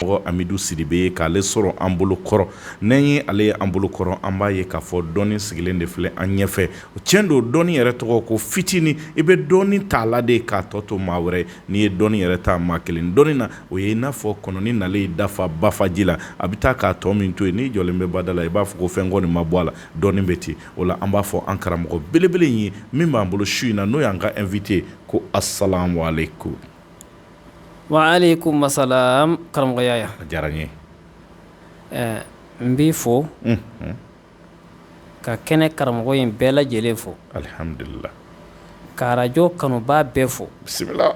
Amidou Sidibé k'ale sɔrɔ an bolo kɔrɔ n'an ye ale ye an bolo kɔrɔ an b'a ye k'a fɔ dɔɔni sigilen de filɛ an ɲɛfɛ tiɲɛ don dɔɔni yɛrɛ tɔgɔ ko fitini i bɛ dɔɔni ta la de k'a tɔ to maa wɛrɛ n'i ye dɔɔni yɛrɛ ta maa kelen dɔɔni na o ye i n'a fɔ kɔnɔni nalen dafa bafaji la a bɛ taa k'a tɔ min to yen n'i jɔlen bɛ bada la i b'a fɔ ko fɛn kɔni ma bɔ a la dɔɔni bɛ ten o la an b'a fɔ an karamɔgɔ belebele in ye min b'an bolo su in na n'o y'an ka invité ko assalamu alaikum. Wa alaikum assalam karamɔgɔ Yaya. A diyara n ye. N b'i fo ka kɛnɛ karamɔgɔ in bɛɛ lajɛlen fo. Alhamdulillah. Ka radio kanubaa bɛɛ fo. Bisimila.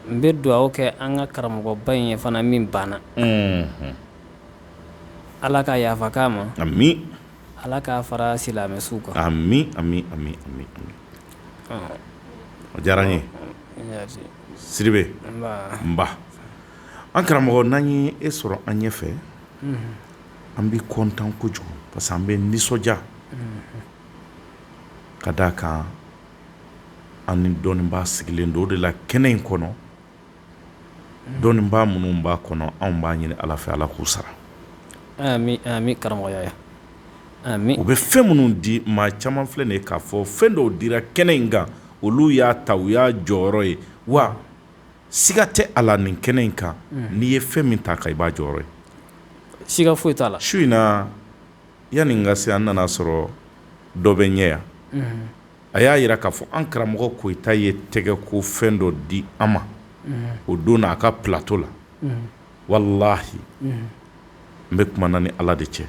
N bɛ dugawu kɛ an ka karamɔgɔba in ye fana min banna. Ala ka yafa k'a ma. Ami. Ala k'a fara silamɛsuw kan. Ami. A diyara n ye. Sidibe. Nba. An karamɔgɔ n'an ye e sɔrɔ an ɲɛfɛ an bɛ kontan kojugu parce que an bɛ nisɔndiya ka d'a kan an ni dɔnnibaa sigilen don o de la kɛnɛ in kɔnɔ dɔnnibaa minnu b'a kɔnɔ anw b'a ɲini Ala fɛ Ala k'u sara. Ami karamɔgɔ Yaya. Ami. U bɛ fɛn minnu di maa caman filɛ nin ye k'a fɔ fɛn dɔw dira kɛnɛ in kan olu y'a ta u y'a jɔyɔrɔ ye wa siga tɛ a la nin kɛnɛ in kan n'i ye fɛn min ta kan i b'a jɔyɔrɔ ye. Siga foyi t'a la. Su in na yanni n ka se an nana sɔrɔ dɔ bɛ ɲɛ yan a y'a jira k'a fɔ an karamɔgɔ Koyita ye tɛgɛ ko fɛn dɔ di an ma o don n'a ka plateau la walahi n bɛ kumana ni Ala de cɛ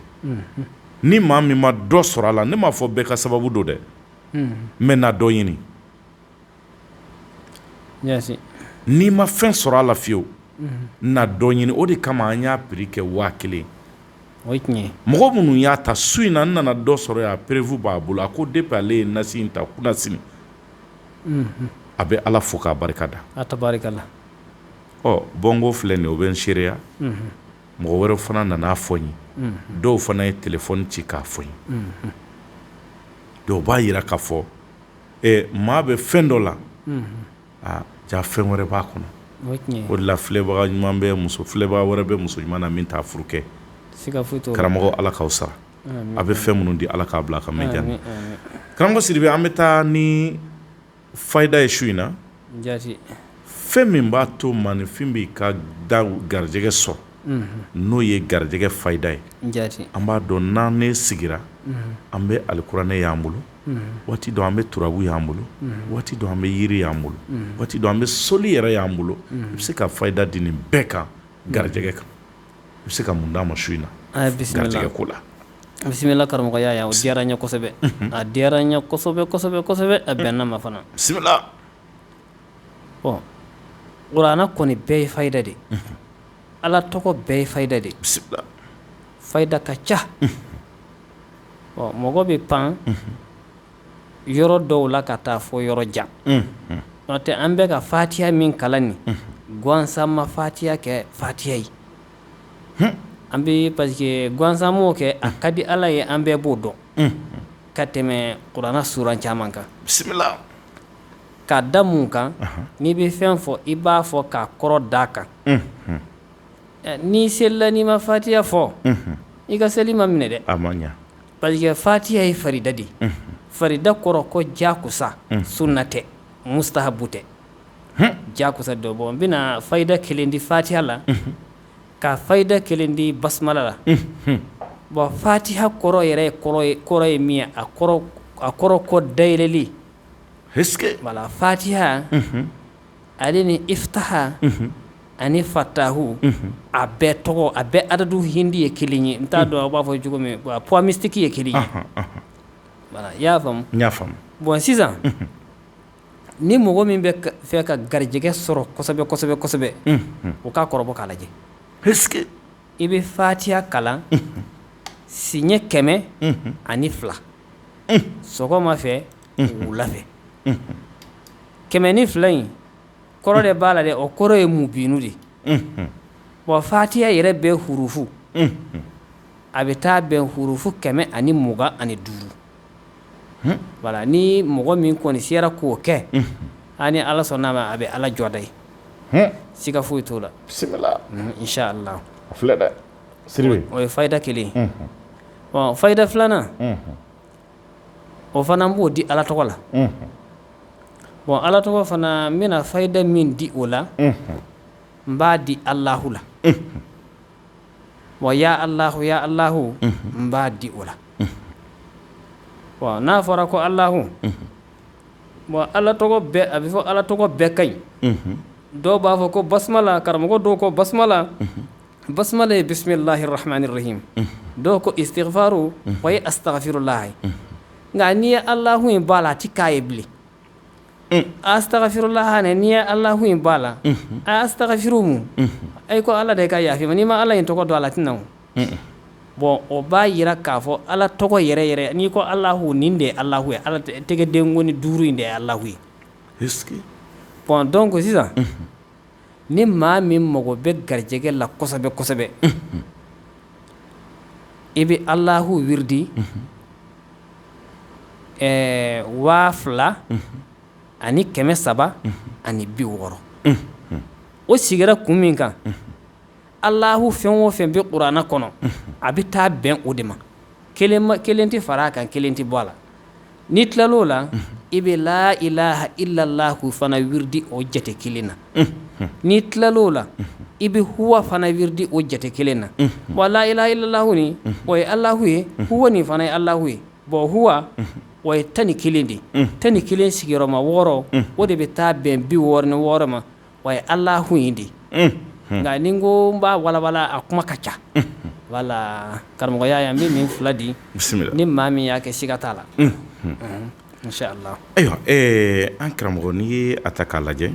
ni maa min ma dɔ sɔrɔ a la ne m'a fɔ bɛɛ ka sababu don dɛ n bɛ na dɔ ɲini n'i ma fɛn sɔrɔ a la fiyewu na dɔ ɲini o de kama an y'a prix kɛ 5000. O ye tiɲɛ ye. Mɔgɔ minnu y'a ta su in na n nana dɔ sɔrɔ yan prévu b'a bolo a ko depuis ale ye nasi in ta kunasini a bɛ Ala fo k'a barikada. A tabarikala. Bongo filɛ nin o bɛ n seereya mɔgɔ wɛrɛ fana nana fɔ n ye dɔw fana ye téléphone ci k'a fɔ n ye dɔw b'a jira k'a fɔ maa bɛ fɛn dɔ la ja fɛn wɛrɛ b'a kɔnɔ o de la filɛbaga ɲuman bɛ muso filɛbaga wɛrɛ bɛ muso ɲuman na min t'a furu kɛ karamɔgɔ Ala k'aw sara a bɛ fɛn minnu di Ala k'a bila a ka mɛn janni karamɔgɔ Sidibe an bɛ taa ni fayida ye su in na fɛn min b'a to maanifin b'i ka da garijɛgɛ sɔrɔ n'o ye garijɛgɛ fayida ye an b'a dɔn n'an ne sigira an bɛ alikuranɛ y'an bolo waati dɔ an bɛ turabu y'an bolo waati dɔ an bɛ yiri y'an bolo waati dɔ an bɛ soli yɛrɛ y'an bolo i bɛ se ka fayida di nin bɛɛ kan garijɛgɛ kan i bɛ se ka mun d'a ma su in na garijɛgɛ ko la. Bisimila karamɔgɔ Yaya o diyara n ye kosɛbɛ a diyara n ye kosɛbɛ a bɛnna ma fana. Bisimila. Kuranɛ kɔni bɛɛ ye fayida de Ala tɔgɔ bɛɛ ye fayida de bisimila fayida ka ca mɔgɔ bɛ pan yɔrɔ dɔw la ka taa fɔ yɔrɔ jan n'o tɛ an bɛ ka fatiha min kalan nin gansan ma fatiha kɛ fatiha ye an bɛ parce que gansan m'o kɛ a ka di Ala ye an bɛɛ b'o dɔn ka tɛmɛ kuranɛ sura caman kan bisimila ka da mun kan n'i bɛ fɛn fɔ i b'a fɔ k'a kɔrɔ d'a kan n'i selila n'i ma fatiha fɔ i ka seli ma minɛ dɛ a ma ɲa parce que fatiha ye farida de farida kɔrɔ ko jakusa sunna tɛ mustahabu tɛ jakusa dɔ bɔ n bɛna fayida kelen di fatiha la ka fayida kelen di basmala la bon fatiha kɔrɔ yɛrɛ kɔrɔ ye min ye a kɔrɔ ko dayɛlɛli voilà fatiha ale ni iftaha ani fatahu a bɛɛ tɔgɔ a bɛɛ adadu hindi ye kelen ye n t'a dɔn a b'a fɔ cogo min poids mystique ye kelen ye voilà i y'a faamu n y'a faamu bon sisan ni mɔgɔ min bɛ fɛ ka garijɛgɛ sɔrɔ kosɛbɛ o k'a kɔrɔbɔ k'a lajɛ i bɛ fatiha kalan siɲɛ 102 sɔgɔma fɛ wula fɛ 102 in kɔrɔ de b'a la dɛ o kɔrɔ ye mubinu de bon fatiha yɛrɛ bɛɛ hurufu a bɛ taa bɛn hurufu 125 voilà ni mɔgɔ min kɔni sera k'o kɛ ani Ala sɔnna ma a bɛ Ala jɔda ye siga foyi t'o la bisimila inshallah a filɛ dɛ siribe o ye fayida kelen bon fayida filanan o fana b'o di ala tɔgɔ la bon ala tɔgɔ fana n bɛna fayida min di o la n b'a di alahu la bon ya alahu n b'a di o la bon n'a fɔra ko alahu bon ala tɔgɔ bɛɛ a bɛ fɔ ala tɔgɔ bɛɛ ka ɲi dɔw b'a fɔ ko basmala karamɔgɔ dɔw ko basmala basmala ye bisimilahi rahmani rahim dɔw ko istighfaru o ye astaghfirullah nka n'i ye alahu in b'a la a ti k'a ye bilen astaghfirullah ne n'i ye alahu in b'a la a astaghfiru mu ayi ko ala de ka yafi ma n'i ma ala in tɔgɔ dɔn a la tɛna o bon o b'a yira k'a fɔ ala tɔgɔ yɛrɛ yɛrɛ n'i ko alahu nin de ye alahu ye ala tɛgɛden ko ni duuru in de ye alahu ye bon donc sisan ni maa min mago bɛ garijɛgɛ la kosɛbɛ kosɛbɛ i bɛ alahu wiridi 2000 ani 300 ani 60 o sigira kun min kan alahu fɛn o fɛn bɛ kuranɛ kɔnɔ a bɛ taa bɛn o de ma kelen tɛ fara a kan kelen tɛ bɔ a la n'i tilal'o la i bɛ la ilaha illallahu fana wiridi o jate kelen na n'i tilal'o la i bɛ huwa fana wiridi o jate kelen na bon la ilaha illallahu ni o ye alahu ye huwa nin fana ye alahu ye bon huwa o ye 11 de 11 sigiyɔrɔma 6 o de bɛ taa bɛn 66 ma o ye alahu in de nka ni n ko n b'a walawala a kuma ka ca wala karamɔgɔya yan n bɛ min fila di ni maa min y'a kɛ siga t'a la inshallah ayiwa an karamɔgɔ n'i ye a ta k'a lajɛ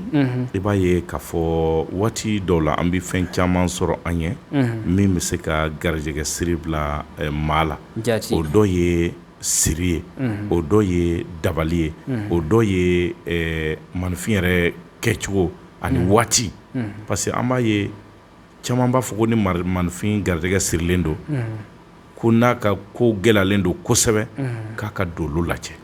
i b'a ye k'a fɔ waati dɔw la an bɛ fɛn caman sɔrɔ an ye min bɛ se ka garijɛgɛ siri bila maa la o dɔ ye siri ye o dɔ ye dabali ye o dɔ ye manifin yɛrɛ kɛcogo ani waati parce que an b'a ye caman b'a fɔ ko ni manifin garijɛgɛ sirilen don ko n'a ka ko gɛlɛyalen don kosɛbɛ k'a ka don olu lajɛ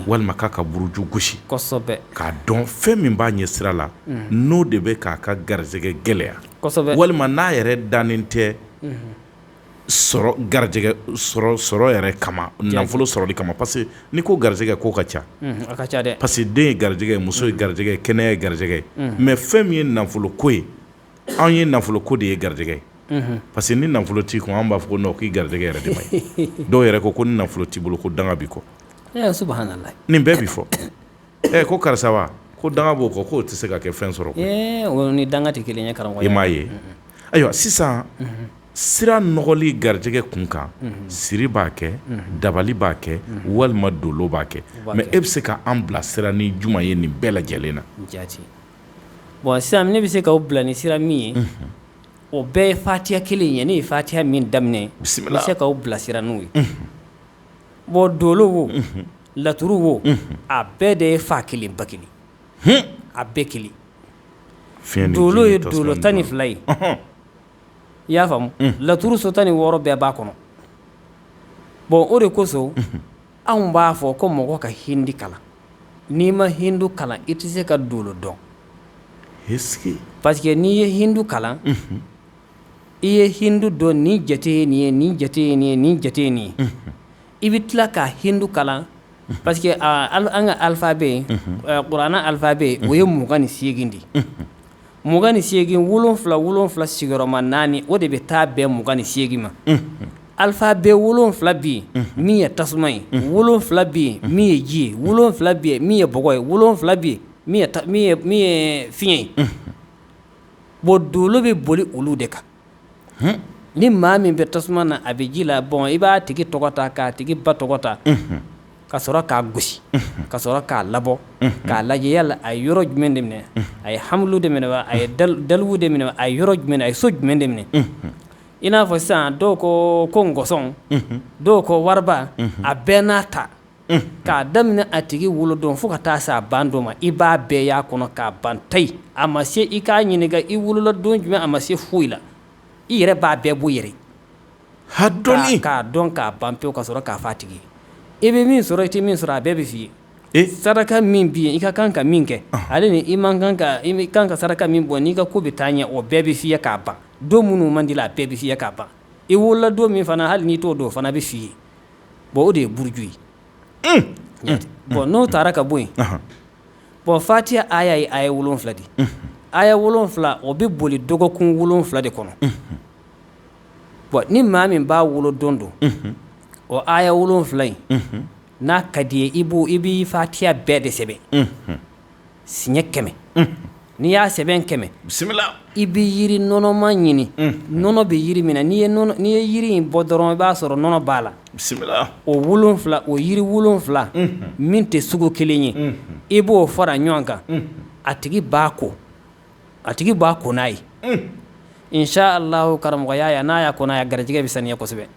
walima k'a ka buruju gosi k'a dɔn fɛn min b'a ɲɛ sira la n'o de bɛ k'a ka garijɛgɛ gɛlɛya walima n'a yɛrɛ dannen tɛ garijɛgɛ sɔrɔ yɛrɛ kama nafolo sɔrɔli kama parce que ni ko garijɛgɛ ko ka ca dɛ parce que den ye garijɛgɛ ye muso ye garijɛgɛ ye kɛnɛya ye garijɛgɛ ye mais fɛn min ye nafolo ko ye anw ye nafolo ko de ye garijɛgɛ ye parce que ni nafolo t'i kun an b'a fɔ ko non k'i garijɛgɛ yɛrɛ de ma ɲi dɔw yɛrɛ ko ni nafolo t'i bolo ko danga b'i kɔ subhanallah nin bɛɛ bi fɔ ko karisa wa ko danga b'o kɔ k'o tɛ se ka kɛ fɛn sɔrɔ o ni danga tɛ kelen ye karamɔgɔ i m'a ye ayiwa sisan sira nɔgɔli garijɛgɛ kun kan siri b'a kɛ dabali b'a kɛ walima dolo b'a kɛ mais e bɛ se ka an bila sira ni juma ye nin bɛɛ lajɛlen na bon sisan ne bɛ se k'aw bila ni sira min ye o bɛɛ ye fatiha kelen ye ne ye fatiha min daminɛ n bɛ se k'aw bila sira n'o ye bon dolo wo laturu wo a bɛɛ de ye fa kelen ba kelen a bɛɛ kelen dolo ye dolo 12 ye i y'a faamu laturu so 16 bɛɛ b'a kɔnɔ bon o de kosɔn anw b'a fɔ ko mɔgɔ ka hindi kalan n'i ma hindu kalan i tɛ se ka dolo dɔn parce que n'i ye hindu kalan i ye hindu dɔn nin jate ye nin ye nin jate ye nin ye nin jate ye nin ye i bɛ tila ka hindu kalan parce que an ka alphabet kuranɛ alphabet o ye 28 de 28 7 sigiyɔrɔma 4 o de bɛ taa bɛn 28 ma alphabet 7 bɛ yen min ye tasuma ye 7 bɛ yen min ye ji ye 7 bɛ yen min ye bɔgɔ ye 7 bɛ yen min ye fiɲɛ ye bon dolo bɛ boli olu de kan ni maa min bɛ tasuma na a bɛ ji la bon i b'a tigi tɔgɔ ta k'a tigi ba tɔgɔ ta ka sɔrɔ k'a gosi ka sɔrɔ k'a labɔ k'a lajɛ yala a ye yɔrɔ jumɛn de minɛ a ye hamulu de minɛ wa a ye dalibu de minɛ wa a ye yɔrɔ jumɛn a ye so jumɛn de minɛ i n'a fɔ sisan dɔw ko ngɔsɔn dɔw ko wariba a bɛɛ n'a ta k'a daminɛ a tigi wolodon fo ka taa se a ban don ma i b'a bɛɛ y'a kɔnɔ k'a ban tayi a ma se i k'a ɲininka i wolola don jumɛn a ma se foyi la i yɛrɛ b'a bɛɛ bɔ i yɛrɛ k'a dɔn k'a ban pewu ka sɔrɔ k'a f'a tigi ye i bɛ min sɔrɔ i tɛ min sɔrɔ a bɛɛ bɛ f'i ye saraka min bi i ka kan ka min kɛ ale ni i kan ka saraka min bɔ n'i ka ko bɛ taa ɲɛ o bɛɛ bɛ fiyɛ k'a ban don minnu man di la a bɛɛ bɛ fiyɛ k'a ban i wolola don min fana hali n'i t'o don fana bɛ f'i ye bon o de ye buruju ye bon n'o taara ka bɔ yen bon fatiha aya ye aya 7 de aya 7 o bɛ boli dɔgɔkun 7 de kɔnɔ bon ni maa min b'a wolo don don o aya 7 in n'a ka di ye i b'i fatiha bɛɛ de sɛbɛn siɲɛ 100 n'i y'a sɛbɛn 100 bisimila i bɛ yiri nɔnɔma ɲini nɔnɔ bɛ yiri min na n'i ye yiri in bɔ dɔrɔn i b'a sɔrɔ nɔnɔ b'a la bisimila o 7 o yiri 7 min tɛ sugu kelen ye i b'o fara ɲɔgɔn kan a tigi b'a ko n'a ye inshallah karamɔgɔya ya n'a y'a ko n'a ya garijɛgɛ bɛ saniya kosɛbɛ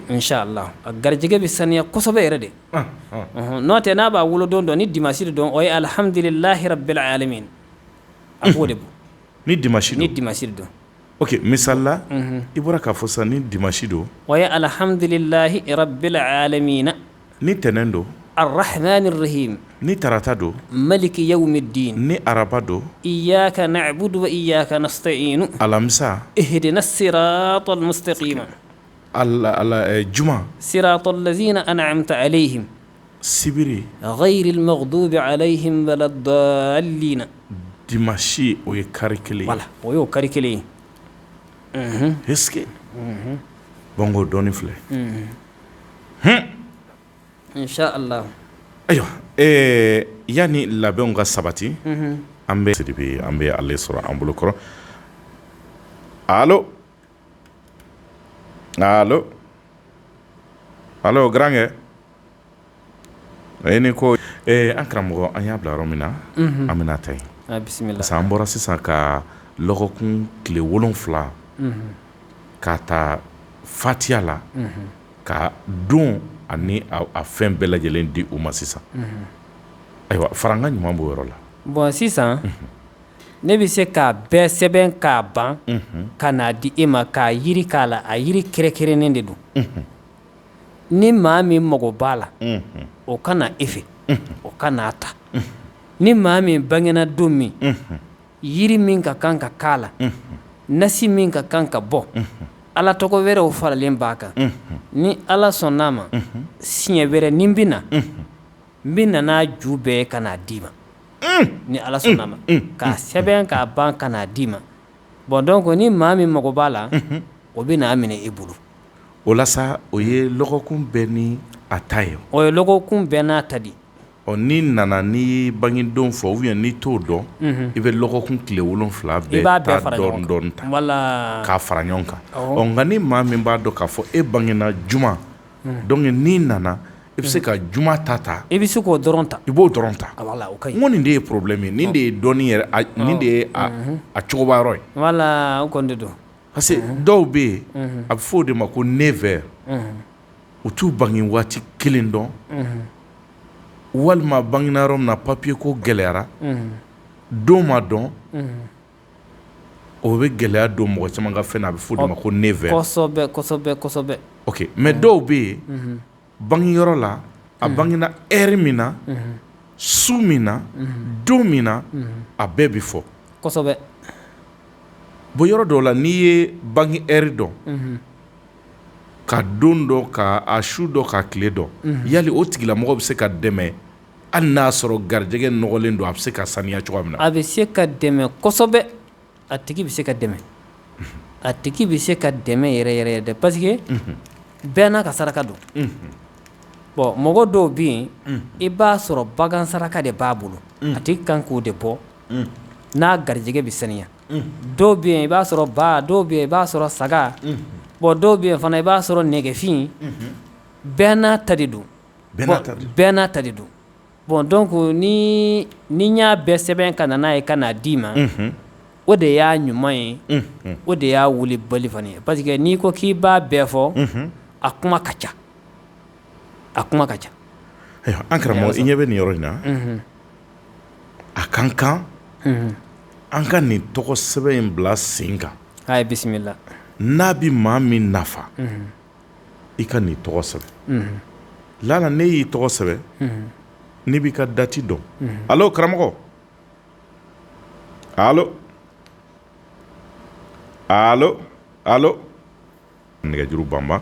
inshallah a garijɛgɛ bɛ saniya kosɛbɛ yɛrɛ de n'o tɛ n'a b'a wolo don ni dimanche de don o ye alhamdulillahi rabbil alamin a b'o de bɔ ni dimanche don ok misala i bɔra k'a fɔ sisan ni dimanche don o ye alhamdulillahi rabbil alamin ni tɛnɛn don الرحمن الرحيم ni tarata don ملك يوم الدين ni araba don إياك نعبد وإياك نستعين alamisa اهدنا الصراط المستقيم juma صراط الذين أنعمت عليهم sibiri غير المغضوب عليهم ولا الضالين dimanche o ye kari kelen voilà o y'o kari kelen ye est-ce que bongo dɔɔni filɛ inshallah ayiwa yani labɛnw ka sabati an bɛ sidibe an bɛ ale sɔrɔ an bolo kɔrɔ allo grankɛ ni ko an karamɔgɔ an y'a bila yɔrɔ min na an bɛna ta yen bisimila parce que an bɔra sisan ka lɔgɔkun tile 7 k'a ta fatiya la ka don ani a fɛn bɛɛ lajɛlen di u ma sisan ayiwa faranga ɲuman b'o yɔrɔ la bon sisan ne bɛ se k'a bɛɛ sɛbɛn k'a ban ka n'a di e ma k'a yiri k'a la a yiri kɛrɛkɛrɛnnen de don ni maa min mago b'a la o ka na e fɛ o ka n'a ta ni maa min bangena don min yiri min ka kan ka k'a la nasi min ka kan ka bɔ ala tɔgɔ wɛrɛw faralen b'a kan ni ala sɔnn'a ma siɲɛ wɛrɛ ni n bɛ na n'a ju bɛɛ ka n'a d'i ma ni ala sɔnn'a ma k'a sɛbɛn k'a ban ka n'a d'i ma bon donc ni maa min mago b'a la o bɛ n'a minɛ e bolo o la sa o ye lɔgɔkun bɛɛ ni a ta ye o ye lɔgɔkun bɛɛ n'a ta di ni nana ni bangedon fɔ ou bien ni t'o dɔn i bɛ lɔgɔkun tile 7 bɛɛ ta dɔɔni ta k'a fara ɲɔgɔn kan nka ni maa min b'a dɔn k'a fɔ e bangena juma donc ni nana i bɛ se ka juma ta i bɛ se k'o dɔrɔn ta i b'o dɔrɔn ta voilà o ka ɲi n ko nin de ye problème ye nin de ye dɔnni yɛrɛ nin de ye a cogoba yɔrɔ ye voilà o kɔni de don parce que dɔw bɛ yen a bɛ fɔ o de ma ko 9h u t'u bange waati kelen dɔn walima bangena yɔrɔ min na papier ko gɛlɛyara don ma dɔn o bɛ gɛlɛya don mɔgɔ caman ka fɛn na a bɛ fɔ o de ma ko 9h kosɛbɛ ok mais dɔw bɛ yen bangeyɔrɔ la a bangena heure min na su min na don min na a bɛɛ bɛ fɔ kosɛbɛ bon yɔrɔ dɔw la n'i ye bange heure dɔn ka don dɔn ka a su dɔn ka tile dɔn yali o tigilamɔgɔ bɛ se ka dɛmɛ hali n'a sɔrɔ garijɛgɛ nɔgɔlen don a bɛ se ka saniya cogoya min na a bɛ se ka dɛmɛ kosɛbɛ a tigi bɛ se ka dɛmɛ a tigi bɛ se ka dɛmɛ yɛrɛ yɛrɛ de parce que bɛɛ n'a ka saraka don bon mɔgɔ dɔw bɛ yen i b'a sɔrɔ bagan saraka de b'a bolo a tigi kan k'o de bɔ n'a garijɛgɛ bɛ saniya dɔw bɛ yen i b'a sɔrɔ ba dɔw bɛ yen i b'a sɔrɔ saga bon dɔw bɛ yen fana i b'a sɔrɔ nɛgɛfin bɛɛ n'a ta de don bɛɛ n'a ta de don bon donc ni n y'a bɛɛ sɛbɛn ka na n'a ye ka n'a d'i ma o de y'a ɲuman ye o de y'a wuli bali fana ye parce que n'i ko k'i b'a bɛɛ fɔ a kuma ka ca ayiwa an karamɔgɔ i ɲɛ bɛ nin yɔrɔ in na a kan kan an ka nin tɔgɔ sɛbɛn in bila sen kan ayi bisimila n'a bɛ maa min nafa i ka nin tɔgɔ sɛbɛn lala ne y'i tɔgɔ sɛbɛn n'i b'i ka dati dɔn allo karamɔgɔ allo nɛgɛjuru banba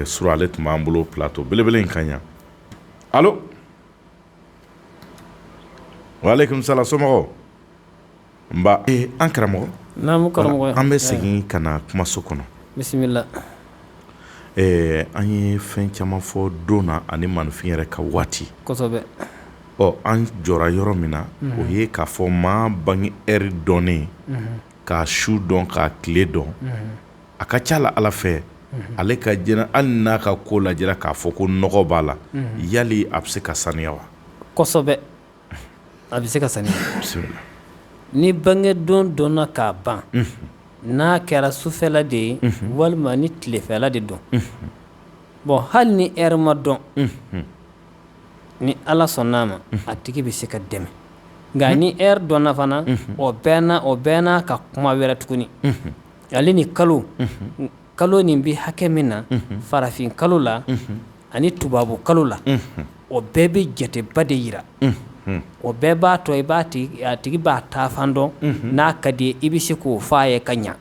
sura ale tun b'an bolo plateau belebele in kan yan allo waaleykum salam somɔgɔw nba an karamɔgɔ naamu karamɔgɔ an bɛ segin ka na kumaso kɔnɔ bisimila an ye fɛn caman fɔ don na ani manufin yɛrɛ ka waati kosɛbɛ an jɔra yɔrɔ min na o ye k'a fɔ maa bange ɛri dɔnnen k'a su dɔn k'a tile dɔn a ka ca la ala fɛ ale ka jɛnɛ hali n'a ka ko lajɛra k'a fɔ ko nɔgɔ b'a la yali a bɛ se ka saniya wa kosɛbɛ a bɛ se ka saniya bisimila ni bange don dɔnna k'a ban n'a kɛra sufɛla de ye walima ni tilefɛla de don bon hali ni ɛri ma dɔn ni ala sɔnn'a ma a tigi bɛ se ka dɛmɛ nka ni ɛri dɔnna fana o bɛɛ n'a ka kuma wɛrɛ tuguni ale ni kalo nin bɛ hakɛ min na farafin kalo la ani tubabu kalo la o bɛɛ bɛ jateba de yira o bɛɛ b'a to a tigi b'a taafan dɔn n'a ka di ye i bɛ se k'o fɔ a ye ka ɲa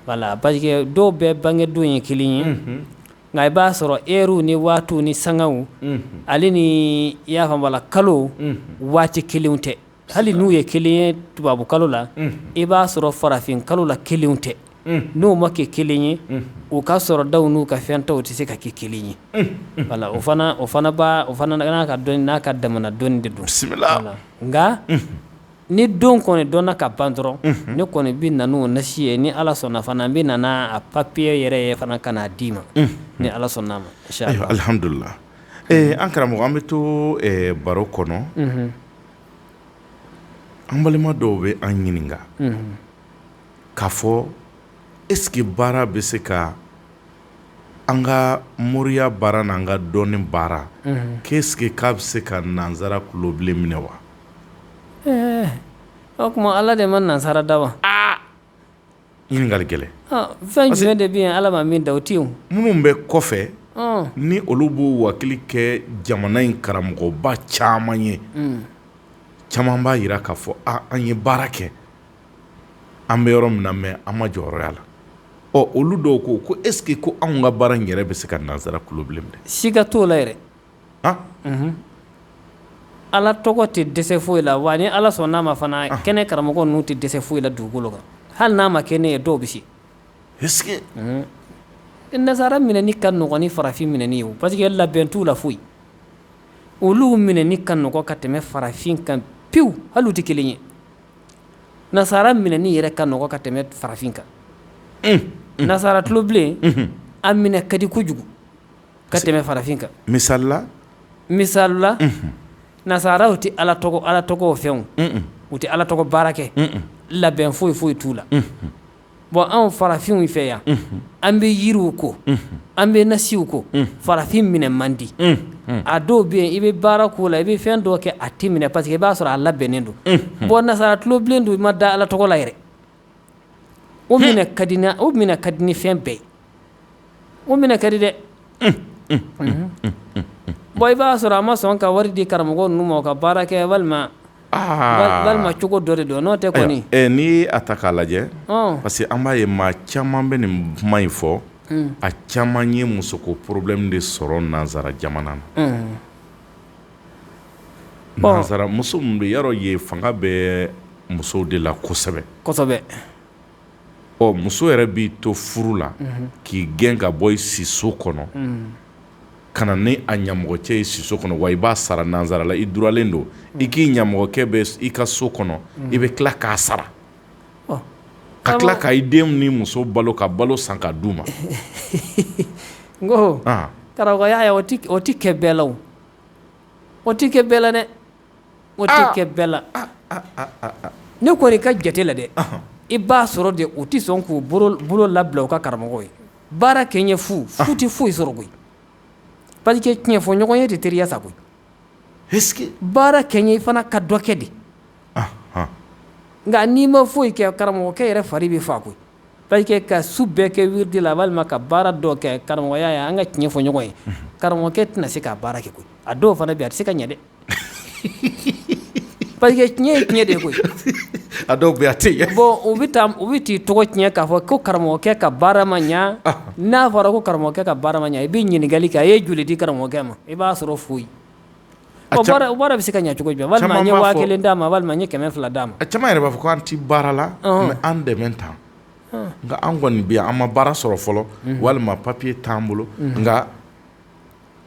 voilà parce que dɔw bɛɛ bangedon ye kelen ye nka i b'a sɔrɔ ɛriw ni waatiw ni sangaw ale ni i y'a faamu wala kalo waati kelenw tɛ hali n'u ye kelen ye tubabu kalo la i b'a sɔrɔ farafin kalo la kelenw tɛ n'o ma kɛ kelen ye o ka sɔrɔ daw n'u ka fɛn taw tɛ se ka kɛ kelen ye voilà o fana n'a ka dɔnni n'a ka damana dɔnni de don voilà nka ni don kɔni dɔnna ka ban dɔrɔn ne kɔni bɛ na n'o nasi ye ni ala sɔnna fana n bɛ na n'a papiye yɛrɛ ye fana ka n'a d'i ma ni ala sɔnna ma ayiwa alhamdulilah an karamɔgɔ an bɛ to baro kɔnɔ an balima dɔw bɛ an ɲininka k'a fɔ est-ce que baara bɛ se ka an ka moriya baara n'an ka dɔnni baara qu'est-ce que k'a bɛ se ka nansara tulobilen minɛ wa o tuma ala de ma nansara da wa ɲininkali gɛlɛn fɛn jumɛn de bɛ yen ala ma min da o tɛ yen minnu bɛ kɔfɛ ni olu b'u wakili kɛ jamana in karamɔgɔba caman ye caman b'a jira k'a fɔ an ye baara kɛ an bɛ yɔrɔ min na mɛ an ma jɔyɔrɔya la olu dɔw ko est-ce que ko anw ka baara in yɛrɛ bɛ se ka nansara tulobilen minɛ siga t'o la yɛrɛ ala tɔgɔ tɛ dɛsɛ foyi la wa ni ala sɔnn'a ma fana kɛnɛ karamɔgɔ ninnu tɛ dɛsɛ foyi la dugukolo kan hali n'a ma kɛ ne ye dɔw bɛ se est-ce que nasara minɛni ka nɔgɔn ni farafin minɛni ye o parce que labɛn t'u la foyi olu minɛni ka nɔgɔn ka tɛmɛ farafin kan pewu hali u tɛ kelen ye nasara minɛni yɛrɛ ka nɔgɔn ka tɛmɛ farafin kan nasara tulobilen a minɛ ka di kojugu ka tɛmɛ farafin kan misali la nasaraw tɛ ala tɔgɔ o fɛnw u tɛ ala tɔgɔ baara kɛ labɛn foyi t'u la bon anw farafinw fɛ yan an bɛ yiriw ko an bɛ nasiw ko farafin minɛ man di a dɔw bɛ yen i bɛ baara k'o la i bɛ fɛn dɔw kɛ a tɛ minɛ parce que i b'a sɔrɔ a labɛnnen don bon nasara tulobilen don i ma da ala tɔgɔ la yɛrɛ o minɛ ka di ni fɛn bɛɛ ye o minɛ ka di dɛ bon i b'a sɔrɔ a ma sɔn ka wari di karamɔgɔ ninnu ma o ka baara kɛ walima cogo dɔ de don n'o tɛ kɔni n'i a ta k'a lajɛ parce que an b'a ye maa caman bɛ nin kuma in fɔ a caman ye musoko problème de sɔrɔ nansara jamana na nansara muso min bɛ yɔrɔ ye fanga bɛ musow de la kosɛbɛ muso yɛrɛ b'i to furu la k'i gɛn ka bɔ i siso kɔnɔ ka na ni a ɲamɔgɔcɛ ye siso kɔnɔ wa i b'a sara nansara la i duralen don i k'i ɲamɔgɔkɛ bɛ i ka so kɔnɔ i bɛ tila k'a sara ka tila ka i denw ni muso balo ka balo san ka d'u ma n ko karamɔgɔya o tɛ kɛ bɛɛ la o tɛ kɛ bɛɛ la dɛ o tɛ kɛ bɛɛ la ne kɔni ka jate la dɛ i b'a sɔrɔ de u tɛ sɔn k'u bolo labila u ka karamɔgɔ ye baara kɛ ɲɛ fu tɛ foyi sɔrɔ koyi parce que tiɲɛ fɔ ɲɔgɔn ye tɛ teriya sa koyi baara kɛ ɲɛ i fana ka dɔ kɛ de nka n'i ma foyi kɛ karamɔgɔkɛ yɛrɛ fari bɛ fa koyi parce que ka su bɛɛ kɛ wiridi la walima ka baara dɔ kɛ karamɔgɔya ye an ka tiɲɛ fɔ ɲɔgɔn ye karamɔgɔkɛ tɛna se ka baara kɛ koyi a dɔw fana bɛ yen a tɛ se ka ɲɛ dɛ parce que tiɲɛ de koyi a dɔw bɛ a tɛ yen bon u bɛ t'i tɔgɔ tiɲɛ k'a fɔ ko karamɔgɔkɛ ka baara ma ɲa n'a fɔra ko karamɔgɔkɛ ka baara ma ɲa i bɛ ɲininkali kɛ a ye joli di karamɔgɔkɛ ma i b'a sɔrɔ foyi o baara bɛ se ka ɲa cogo jumɛn walima n ye 1000 d'a ma walima n ye 200 d'a ma a caman yɛrɛ b'a fɔ ko an ti baara la mais an dɛmɛ tan nka an kɔni bɛ yan an ma baara sɔrɔ fɔlɔ walima papier t'an bolo nka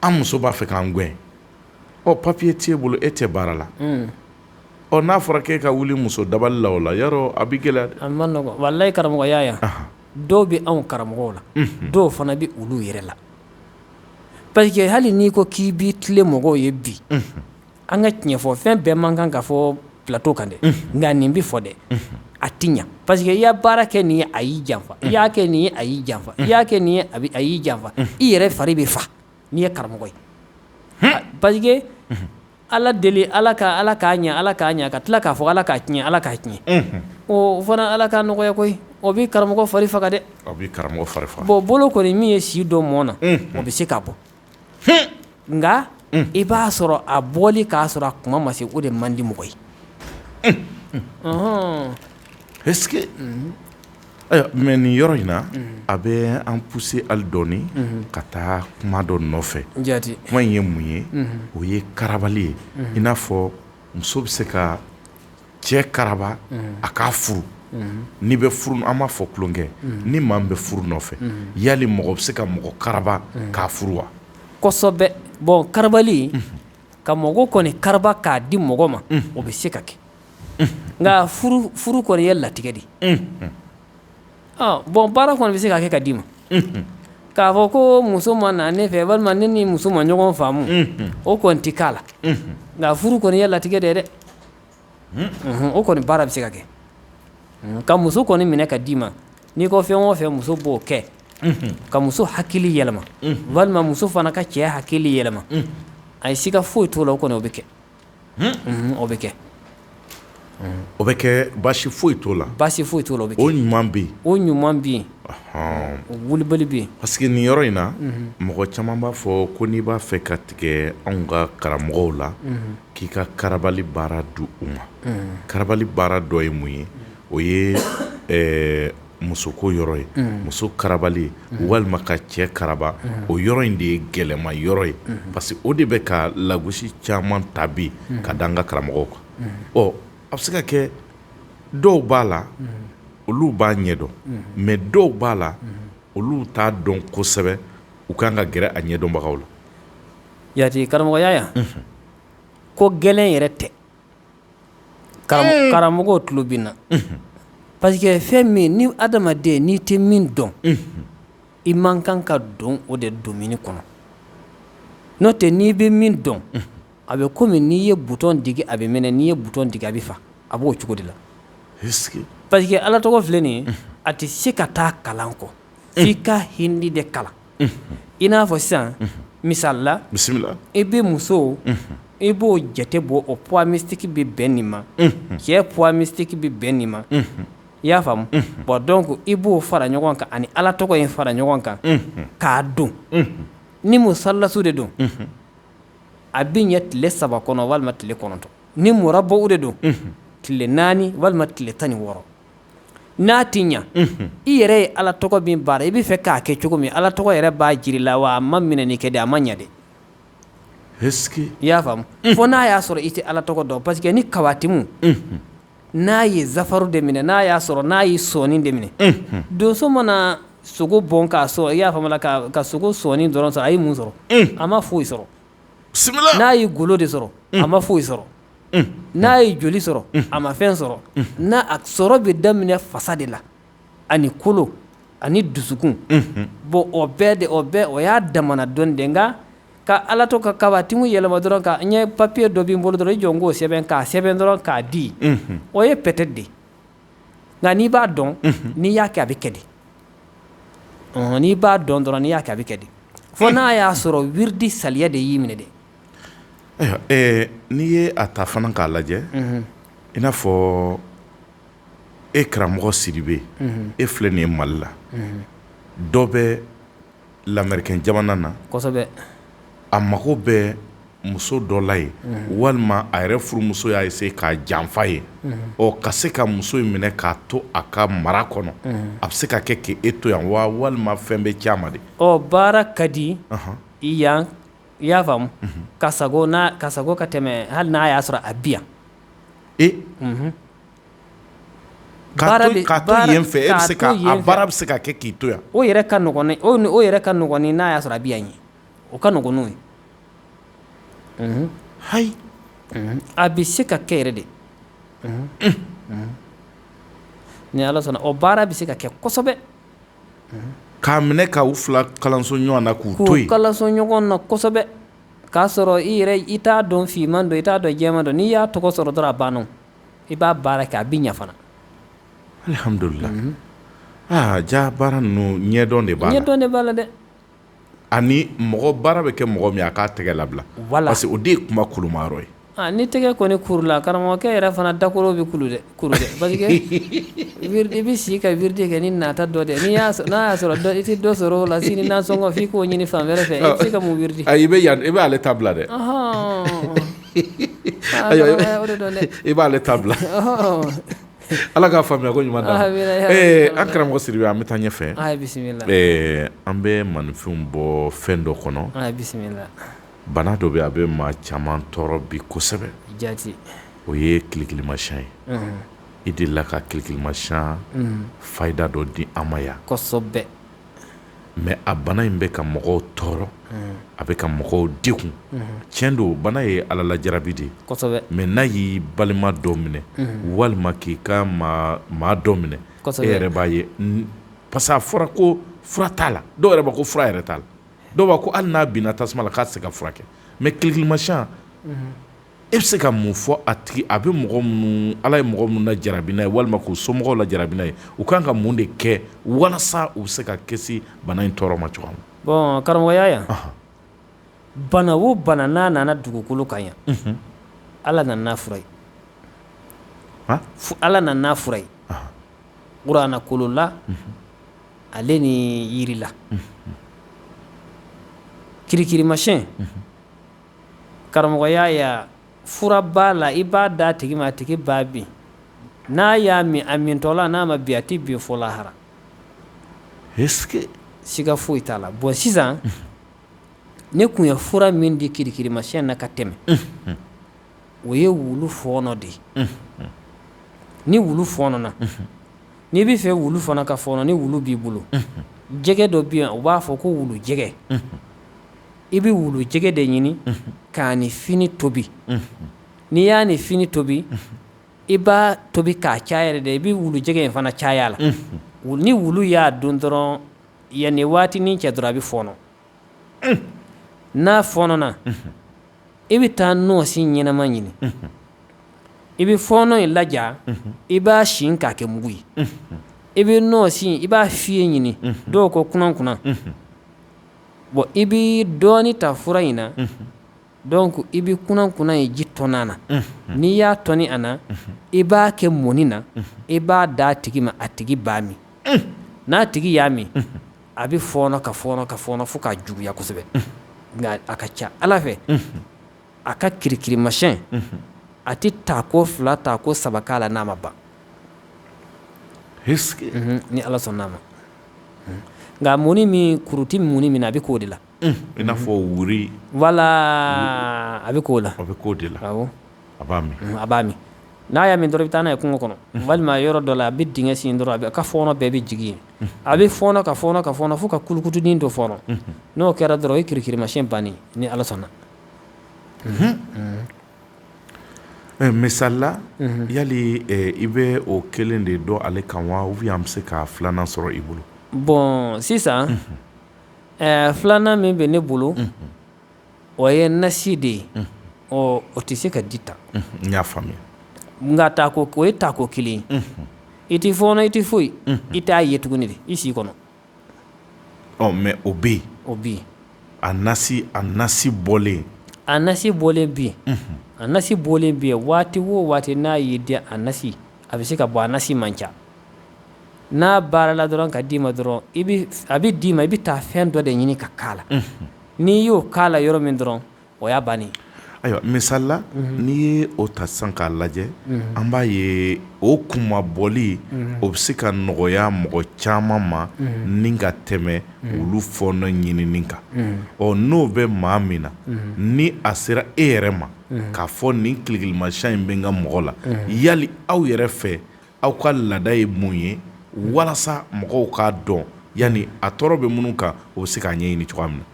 an muso b'a fɛ k'an gɛn ɔ papier t'e bolo e tɛ baara la ɔ n'a fɔra k'e ka wuli muso dabali la o la yarɔ a bɛ gɛlɛya dɛ a ma nɔgɔn walayi karamɔgɔya yan dɔw bɛ anw karamɔgɔw la dɔw fana bɛ olu yɛrɛ la parce que hali n'i ko k'i b'i tile mɔgɔw ye bi an ka tiɲɛ fɔ fɛn bɛɛ man kan ka fɔ plateau kan dɛ nka nin bɛ fɔ dɛ a ti ɲa parce que i y'a baara kɛ nin ye a y'i janfa i y'a kɛ nin ye a y'i janfa i y'a kɛ nin ye a y'i janfa i yɛrɛ fari bɛ fa n'i ye karamɔgɔ ye parce que ala deli ala k'a ɲa ka tila k'a fɔ ala k'a tiɲɛ o fana ala k'a nɔgɔya koyi o bɛ karamɔgɔ fari faga dɛ bon bolo kɔni min ye si dɔ mɔn na o bɛ se ka bɔ nka i b'a sɔrɔ a bɔli k'a sɔrɔ a kuma ma se o de man di mɔgɔ ye est-ce que mais nin yɔrɔ in na a bɛ an pousser hali dɔɔni ka taa kuma dɔ nɔfɛ kuma in ye mun ye o ye karabali ye i n'a fɔ muso bɛ se ka cɛ karaba a k'a furu n'i bɛ furu an b'a fɔ tulonkɛ ni maa min bɛ furu nɔfɛ yali mɔgɔ bɛ se ka mɔgɔ karaba k'a furu wa kosɛbɛ bon karabali ka mɔgɔ kɔni karaba k'a di mɔgɔ ma o bɛ se ka kɛ nka furu kɔni ye latigɛ de bon baara kɔni bɛ se ka kɛ ka d'i ma k'a fɔ ko muso ma na ne fɛ walima ne ni muso ma ɲɔgɔn faamu o kɔni tɛ k'a la nka furu kɔni ye latigɛ de ye dɛ o kɔni baara bɛ se ka kɛ ka muso kɔni minɛ ka d'i ma n'i ko fɛn o fɛn muso b'o kɛ ka muso hakili yɛlɛma walima muso fana ka cɛ hakili yɛlɛma a ye siga foyi t'o la o kɔni o bɛ kɛ o bɛ kɛ o bɛ kɛ baasi foyi t'o la baasi foyi t'o la o bɛ kɛ o ɲuman bɛ yen o ɲuman bɛ yen o wulibali bɛ yen parce que nin yɔrɔ in na mɔgɔ caman b'a fɔ ko n'i b'a fɛ ka tigɛ anw ka karamɔgɔw la k'i ka karabali baara di u ma karabali baara dɔ ye mun ye o ye musoko yɔrɔ ye muso karabali walima ka cɛ karaba o yɔrɔ in de ye gɛlɛma yɔrɔ ye parce que o de bɛ ka lagosi caman ta bi ka da an ka karamɔgɔw kan ɔ a bɛ se ka kɛ dɔw b'a la olu b'a ɲɛdɔn mais dɔw b'a la olu t'a dɔn kosɛbɛ u kan ka gɛrɛ a ɲɛdɔnbagaw la yati karamɔgɔya yan ko gɛlɛn yɛrɛ tɛ karamɔgɔw tulo bɛ na parce que fɛn min ni adamaden n'i tɛ min dɔn i man kan ka don o de domini kɔnɔ n'o tɛ n'i bɛ min dɔn a bɛ komi n'i ye butɔn digi a bɛ mɛnɛ n'i ye butɔn digi a bɛ fa a b'o cogo de la parce que ala tɔgɔ filɛ nin ye a tɛ se ka taa kalan kɔ f'i ka hindi de kalan i n'a fɔ sisan misali la i bɛ muso i b'o jate bɔ o poids mystique bɛ bɛn nin ma cɛ poids mystique bɛ bɛn nin ma i y'a faamu bon donc i b'o fara ɲɔgɔn kan ani ala tɔgɔ in fara ɲɔgɔn kan k'a don ni musalasu de don a bɛ ɲɛ tile 3 kɔnɔ walima tile 9 ni murabaw de don tile 4 walima tile 16 n'a ti ɲa i yɛrɛ ye ala tɔgɔ min baara i bɛ fɛ k'a kɛ cogo min ala tɔgɔ yɛrɛ b'a jiri la wa a ma minɛni kɛ de a ma ɲa de i y'a faamu fo n'a y'a sɔrɔ i tɛ ala tɔgɔ dɔn parce que ni kawatimu n'a ye zafaru de minɛ n'a y'a sɔrɔ n'a ye sɔɔni de minɛ donso mana sogo bɔn k'a sɔrɔ i y'a faamula ka sogo sɔɔni dɔrɔn sɔrɔ a ye mun sɔrɔ a ma foyi sɔrɔ n'a ye golo de sɔrɔ a ma foyi sɔrɔ n'a ye joli sɔrɔ a ma fɛn sɔrɔ n'a a sɔrɔ bɛ daminɛ fasa de la ani kolo ani dusukun bon o y'a damana dɔɔni de nka ka ala to ka kabatimu yɛlɛma dɔrɔn ka n ye papiye dɔ b'i bolo dɔrɔn i jɔ n k'o sɛbɛn k'a sɛbɛn dɔrɔn k'a di o ye peut-être de nka n'i b'a dɔn n'i y'a kɛ a bɛ kɛ de n'i b'a dɔn dɔrɔn n'i y'a kɛ a bɛ kɛ de fo n'a y'a sɔrɔ wiridi saliya de y'i minɛ de n'i ye a ta fana k'a lajɛ i n'a fɔ e karamɔgɔ Sidibe e filɛ nin ye Mali la dɔ bɛ l'Américain jamana na kosɛbɛ a mago bɛ muso dɔ la ye walima a yɛrɛ furumuso y'a essayer k'a janfa ye ka se ka muso in minɛ k'a to a ka mara kɔnɔ a bɛ se ka kɛ k'e to yan walima fɛn bɛ cɛ a ma de. Baara ka di i yan i y'a faamu ka sago ka tɛmɛ hali n'a y'a sɔrɔ a bi yan. K'a to yen fɛ e bɛ se ka a baara bɛ se ka kɛ k'i to yan. O yɛrɛ ka nɔgɔn ni n'a y'a sɔrɔ a bi yan ye o ka nɔgɔn n'o ye. Hayi a bɛ se ka kɛ yɛrɛ de ni Ala sɔnna o baara bɛ se ka kɛ kosɛbɛ. K'a minɛ ka u fila kalanso ɲɔgɔn na k'u to yen. K'u kalanso ɲɔgɔn na kosɛbɛ k'a sɔrɔ i t'a dɔn finman dɔn i t'a dɔn jɛman dɔn n'i y'a tɔgɔ sɔrɔ dɔrɔn a banna i b'a baara kɛ a bɛ ɲɛ fana. Alhamdulillah. Ja baara ninnu ɲɛdɔn de b'a la. Ɲɛdɔn de b'a la dɛ. Ani mɔgɔ baara bɛ kɛ mɔgɔ min a k'a tɛgɛ labila. Voilà. Parce que o de ye kuma kulumayɔrɔ ye. Ni tɛgɛ kɔni kurula karamɔgɔkɛ yɛrɛ fana dakoro bɛ kuru dɛ parce que i bɛ si ka wiride kɛ ni nata dɔ dɛ n'a y'a sɔrɔ i tɛ dɔ sɔrɔ o la sini nasɔngɔ f'i k'o ɲini fan wɛrɛ fɛ i tɛ se ka mun wiridi. I bɛ ale ta bila dɛ. O de dɔn dɛ. I b'ale ta bila. Ala k'a faamuya ko ɲuman d'a ma. An karamɔgɔ Sidibe an bɛ taa ɲɛfɛ. Bisimila. An bɛ maninfinw bɔ fɛn dɔ kɔnɔ. Bisimila. Bana dɔ bɛ a bɛ maa caman tɔɔrɔ bi kosɛbɛ. Jati. O ye kilikilimasiyɛn ye. I delila ka kilikilimasiyɛn fayida dɔ di an ma yan. Kosɛbɛ. Mais a bana in bɛ ka mɔgɔw tɔɔrɔ a bɛ ka mɔgɔw degun tiɲɛ don bana ye Ala lajarabi de ye kosɛbɛ mais n'a y'i balima dɔ minɛ walima k'i ka maa dɔ minɛ e yɛrɛ b'a ye parce que a fɔra ko fura t'a la dɔw yɛrɛ b'a ko fura yɛrɛ t'a la dɔw b'a ko hali n'a binna tasuma la k'a tɛ se ka furakɛ mais kilikilimasiyɛn e bɛ se ka mun fɔ a tigi a bɛ mɔgɔ minnu Ala ye mɔgɔ minnu lajarabi n'a ye walima k'u somɔgɔw lajarabi n'a ye u kan ka mun de kɛ walasa u bɛ se ka kisi bana in tɔɔrɔ ma cogoya min. Bon karamɔgɔya yan bana o bana n'a nana dugukolo kan yan Ala nana n'a fura ye Ala nana n'a fura ye Kurana kolo la ale ni yiri la kirikirimasiyɛn karamɔgɔya ya fura b'a la i b'a d'a tigi ma a tigi b'a bin n'a y'a min a mintɔla n'a ma bin a tɛ bin fɔ lahara. Est-ce que siga foyi t'a la bon sisan ne kun ye fura min di kirikirimasiyɛn na ka tɛmɛ o ye wulu fɔɔnɔ de ye ni wulu fɔɔnɔna n'i bɛ fɛ wulu fana ka fɔɔnɔ ni wulu b'i bolo jɛgɛ dɔ bɛ yan u b'a fɔ ko wulu jɛgɛ i bɛ wulu jɛgɛ de ɲini k'a ni fini tobi n'i y'a ni fini tobi i b'a tobi k'a caya yɛrɛ de i bɛ wulu jɛgɛ in fana caya la ni wulu y'a dun dɔrɔn yanni waati ni cɛ dɔrɔn a bɛ fɔɔnɔ n'a fɔɔnɔna i bɛ taa nɔɔsi ɲɛnama ɲini i bɛ fɔɔnɔ in laja i b'a sin k'a kɛ mugu ye i bɛ nɔɔsi i b'a fiye ɲini dɔw ko kunan bon i bɛ dɔɔni ta fura in na donc i bɛ kunan ye ji tɔnna na n'i y'a tɔni a na i b'a kɛ mɔni na i b'a d'a tigi ma a tigi b'a min n'a tigi y'a min a bɛ fɔɔnɔ ka fɔɔnɔ fo k'a juguya kosɛbɛ nka a ka ca Ala fɛ a ka kirikirimasiyɛn a tɛ taako 2 taako 3 k'a la n'a ma ban ni Ala sɔnn'a ma nka mɔni min kuruti mɔni min a bɛ k'o de la i n'a fɔ wuri voilà a bɛ k'o la awɔ a b'a min n'a y'a min dɔrɔn i bɛ taa n'a ye kungo kɔnɔ walima yɔrɔ dɔ la a bɛ dingɛ sen dɔrɔn a ka fɔɔnɔ bɛɛ bɛ jigin yen a bɛ fɔɔnɔ ka fɔɔnɔ fo ka kulukutunin dɔ fɔɔnɔ n'o kɛra dɔrɔn o ye kirikirimasiyɛn bannen ni Ala sɔnna. Misali la yali i bɛ o kelen de dɔn ale kan wa ou bien an bɛ se ka filanan sɔrɔ i bolo. Bon sisan filanan min bɛ ne bolo o ye nasi de ye o tɛ se ka di ta. N y'a faamuya. Nka o ye taako kelen ye i tɛ fɔɔnɔ i tɛ foyi i t'a ye tuguni de i si kɔnɔ. Mais o bɛ yen. O bɛ yen. A nasi bɔlen. A nasi bɔlen bɛ yen. A nasi bɔlen bɛ yen waati o waati n'a y'i diya a nasi a bɛ se ka bɔ a nasi man ca n'a baara la dɔrɔn ka d'i ma dɔrɔn a bɛ d'i ma i bɛ taa fɛn dɔ de ɲini ka k'a la n'i y'o k'a la yɔrɔ min dɔrɔn o y'a bannen. ayiwa misali la n'i ye o ta sisan k'a lajɛ an b'a ye o kumabɔli o bɛ se ka nɔgɔya mɔgɔ caman ma ni ka tɛmɛ olu fɔɔnɔ ɲinini kan n'o bɛ maa min na ni a sera e yɛrɛ ma k'a fɔ nin kilikilimasiyɛn in bɛ n ka mɔgɔ la yali aw yɛrɛ fɛ aw ka laada ye mun ye walasa mɔgɔw k'a dɔn yanni a tɔɔrɔ bɛ minnu kan o bɛ se k'a ɲɛɲini cogoya min na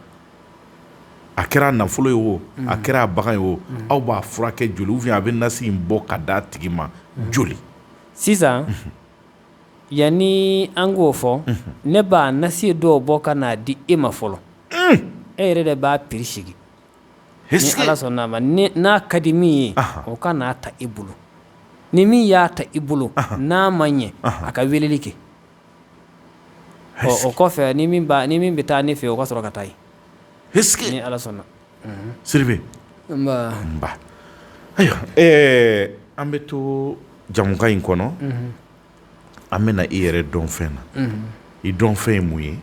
a kɛra nafolo ye o a kɛra bagan ye o aw b'a furakɛ joli ou bien a bɛ nasi in bɔ ka d'a tigi ma joli sisan yanni an k'o fɔ ne b'a nasi dɔw bɔ ka n'a di e ma fɔlɔ e yɛrɛ de b'a prix sigi ni ala sɔnn'a ma n'a ka di min ye o ka n'a ta i bolo ni min y'a ta i bolo n'a ma ɲɛ a ka weleli kɛ o kɔfɛ ni min bɛ taa ne fɛ o ka sɔrɔ ka taa yen ni ala sɔnna Siribe nba ayiwa an bɛ to jamukan in kɔnɔ an bɛna i yɛrɛ dɔn fɛn na i dɔn fɛn ye mun ye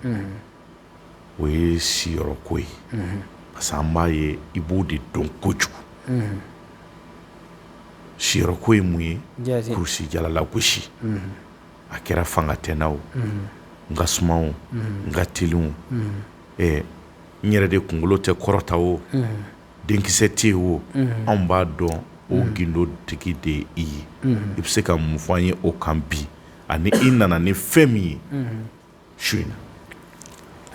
o ye siyɔrɔko ye parce que an b'a ye i b'o de dɔn kojugu siyɔrɔko ye mun ye kurusi jalalagosi a kɛra fangatɛnna o n ka suma o n ka teli o n yɛrɛ de kunkolo tɛ kɔrɔta o denkisɛ tɛ yen o anw b'a dɔn o gindo tigi de ye i ye i bɛ se ka mun fɔ an ye o kan bi ani i nana ni fɛn min ye su in na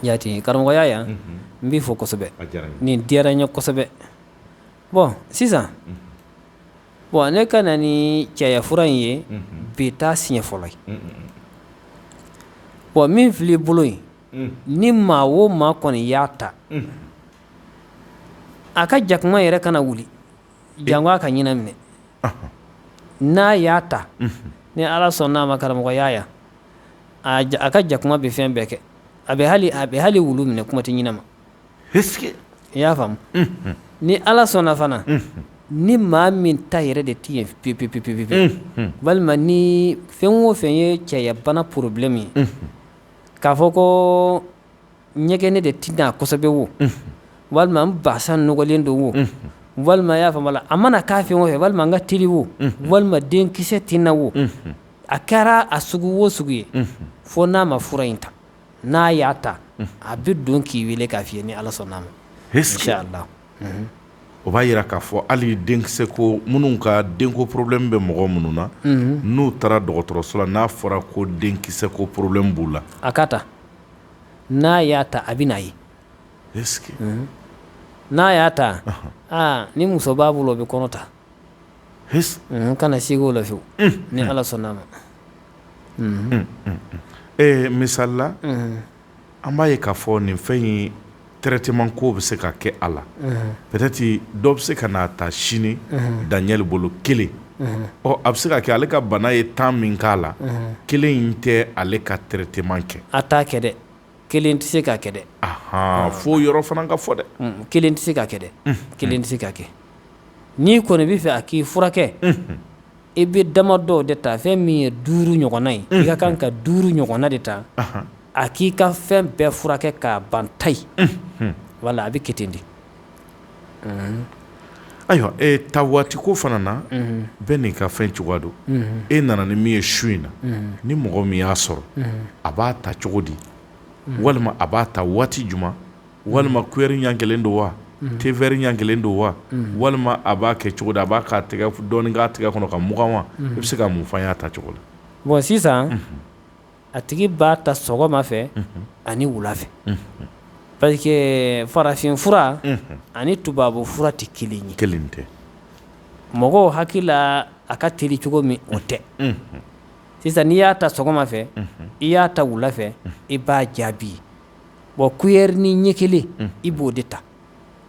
yaati karamɔgɔya yan n b'i fɔ kosɛbɛ nin diyara n ye kosɛbɛ bɔn sisan bɔn ne ka na ni cɛya fura in ye bi t'a siɲɛ fɔlɔ ye bɔn min filɛ i bolo yin ni maa o maa kɔni y'a ta a ka jakuma yɛrɛ kana wuli jango a ka ɲinɛ minɛ n'a y'a ta ni ala sɔnn'a ma karamɔgɔya yan a ka jakuma bɛ fɛn bɛɛ kɛ a bɛ hali wulu minɛ kuma tɛ ɲinɛ ma i y'a faamu ni ala sɔnna fana ni maa min ta yɛrɛ de tɛ yen pewu walima ni fɛn o fɛn ye cɛya bana problème ye k'a fɔ ko ɲɛgɛnɛ de tɛna kosɛbɛ wo walima n basa nɔgɔlen don wo walima y'a faamu a mana k'a fɛn o fɛn walima n ka teli wo walima denkisɛ tɛna wo a kɛra a sugu o sugu ye fo n'a ma fura in ta n'a y'a ta a bɛ don k'i wele k'a f'i ye ni ala sɔnn'a ma inshallah o b'a yira k'a fɔ hali denkisɛ ko minnu ka denko problème bɛ mɔgɔ minnu na n'u taara dɔgɔtɔrɔso la n'a fɔra ko denkisɛ ko problème b'u la a ka ta n'a y'a ta a bɛ n'a ye n'a y'a ta ni muso b'a bolo o bɛ kɔnɔ ta kana sigi o la fiyewu ni ala sɔnn'a ma misali la an b'a ye k'a fɔ nin fɛn in traitement ko bɛ se ka kɛ a la peut-être dɔ bɛ se ka n'a ta sini Daniel bolo kelen a bɛ se ka kɛ ale ka bana ye temps min k'a la kelen in tɛ ale ka traitement kɛ a t'a kɛ dɛ kelen tɛ se ka kɛ dɛ fo yɔrɔ fana ka fɔ dɛ kelen tɛ se ka kɛ dɛ kelen tɛ se ka kɛ n'i kɔni bɛ fɛ a k'i furakɛ i bɛ dama dɔw de ta fɛn min ye 5 ɲɔgɔnna ye i ka kan ka 5 ɲɔgɔnna de ta a k'i ka fɛn bɛɛ furakɛ k'a ban tayi wala a bɛ kɛ ten de ayiwa ta waati ko fana na bɛɛ n'i ka fɛn cogoya don e nana ni min ye su in na ni mɔgɔ min y'a sɔrɔ a b'a ta cogo di walima a b'a ta waati juma walima cuillère ɲɛ kelen don wa thé vert ɲɛ kelen don wa walima a b'a kɛ cogo di a b'a k'a tɛgɛ dɔɔni k'a tɛgɛ kɔnɔ ka mugan wa i bɛ se ka mun fɔ an y'a ta cogo la bon sisan a tigi b'a ta sɔgɔma fɛ ani wula fɛ parce que farafin fura ani tubabu fura tɛ kelen ye kelen tɛ mɔgɔw hakili la a ka teli cogo min o tɛ sisan n'i y'a ta sɔgɔma fɛ i y'a ta wula fɛ i b'a jaabi bon cuillère ni ɲɛ kelen i b'o de ta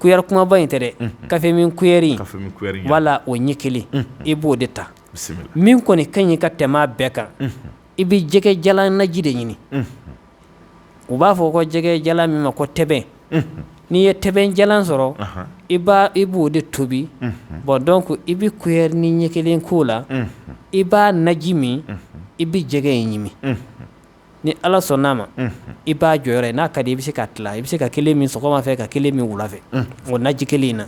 cuillère kumaba in tɛ dɛ kafe min cuillère in wala o ɲɛ kelen i b'o de ta min kɔni ka ɲi ka tɛmɛ a bɛɛ kan i bɛ jɛgɛ jalan naji de ɲini u b'a fɔ ko jɛgɛ jalan min ma ko tɛbɛn n'i ye tɛbɛn jalan sɔrɔ i b'o de tobi bon donc i bɛ cuillère ni ɲɛ kelen k'o la i b'a naji min i bɛ jɛgɛ in ɲimi ni ala sɔnn'a ma i b'a jɔyɔrɔ ye n'a ka di i bɛ se ka tila i bɛ se ka kelen min sɔgɔma fɛ ka kelen min wula fɛ o naji kelen in na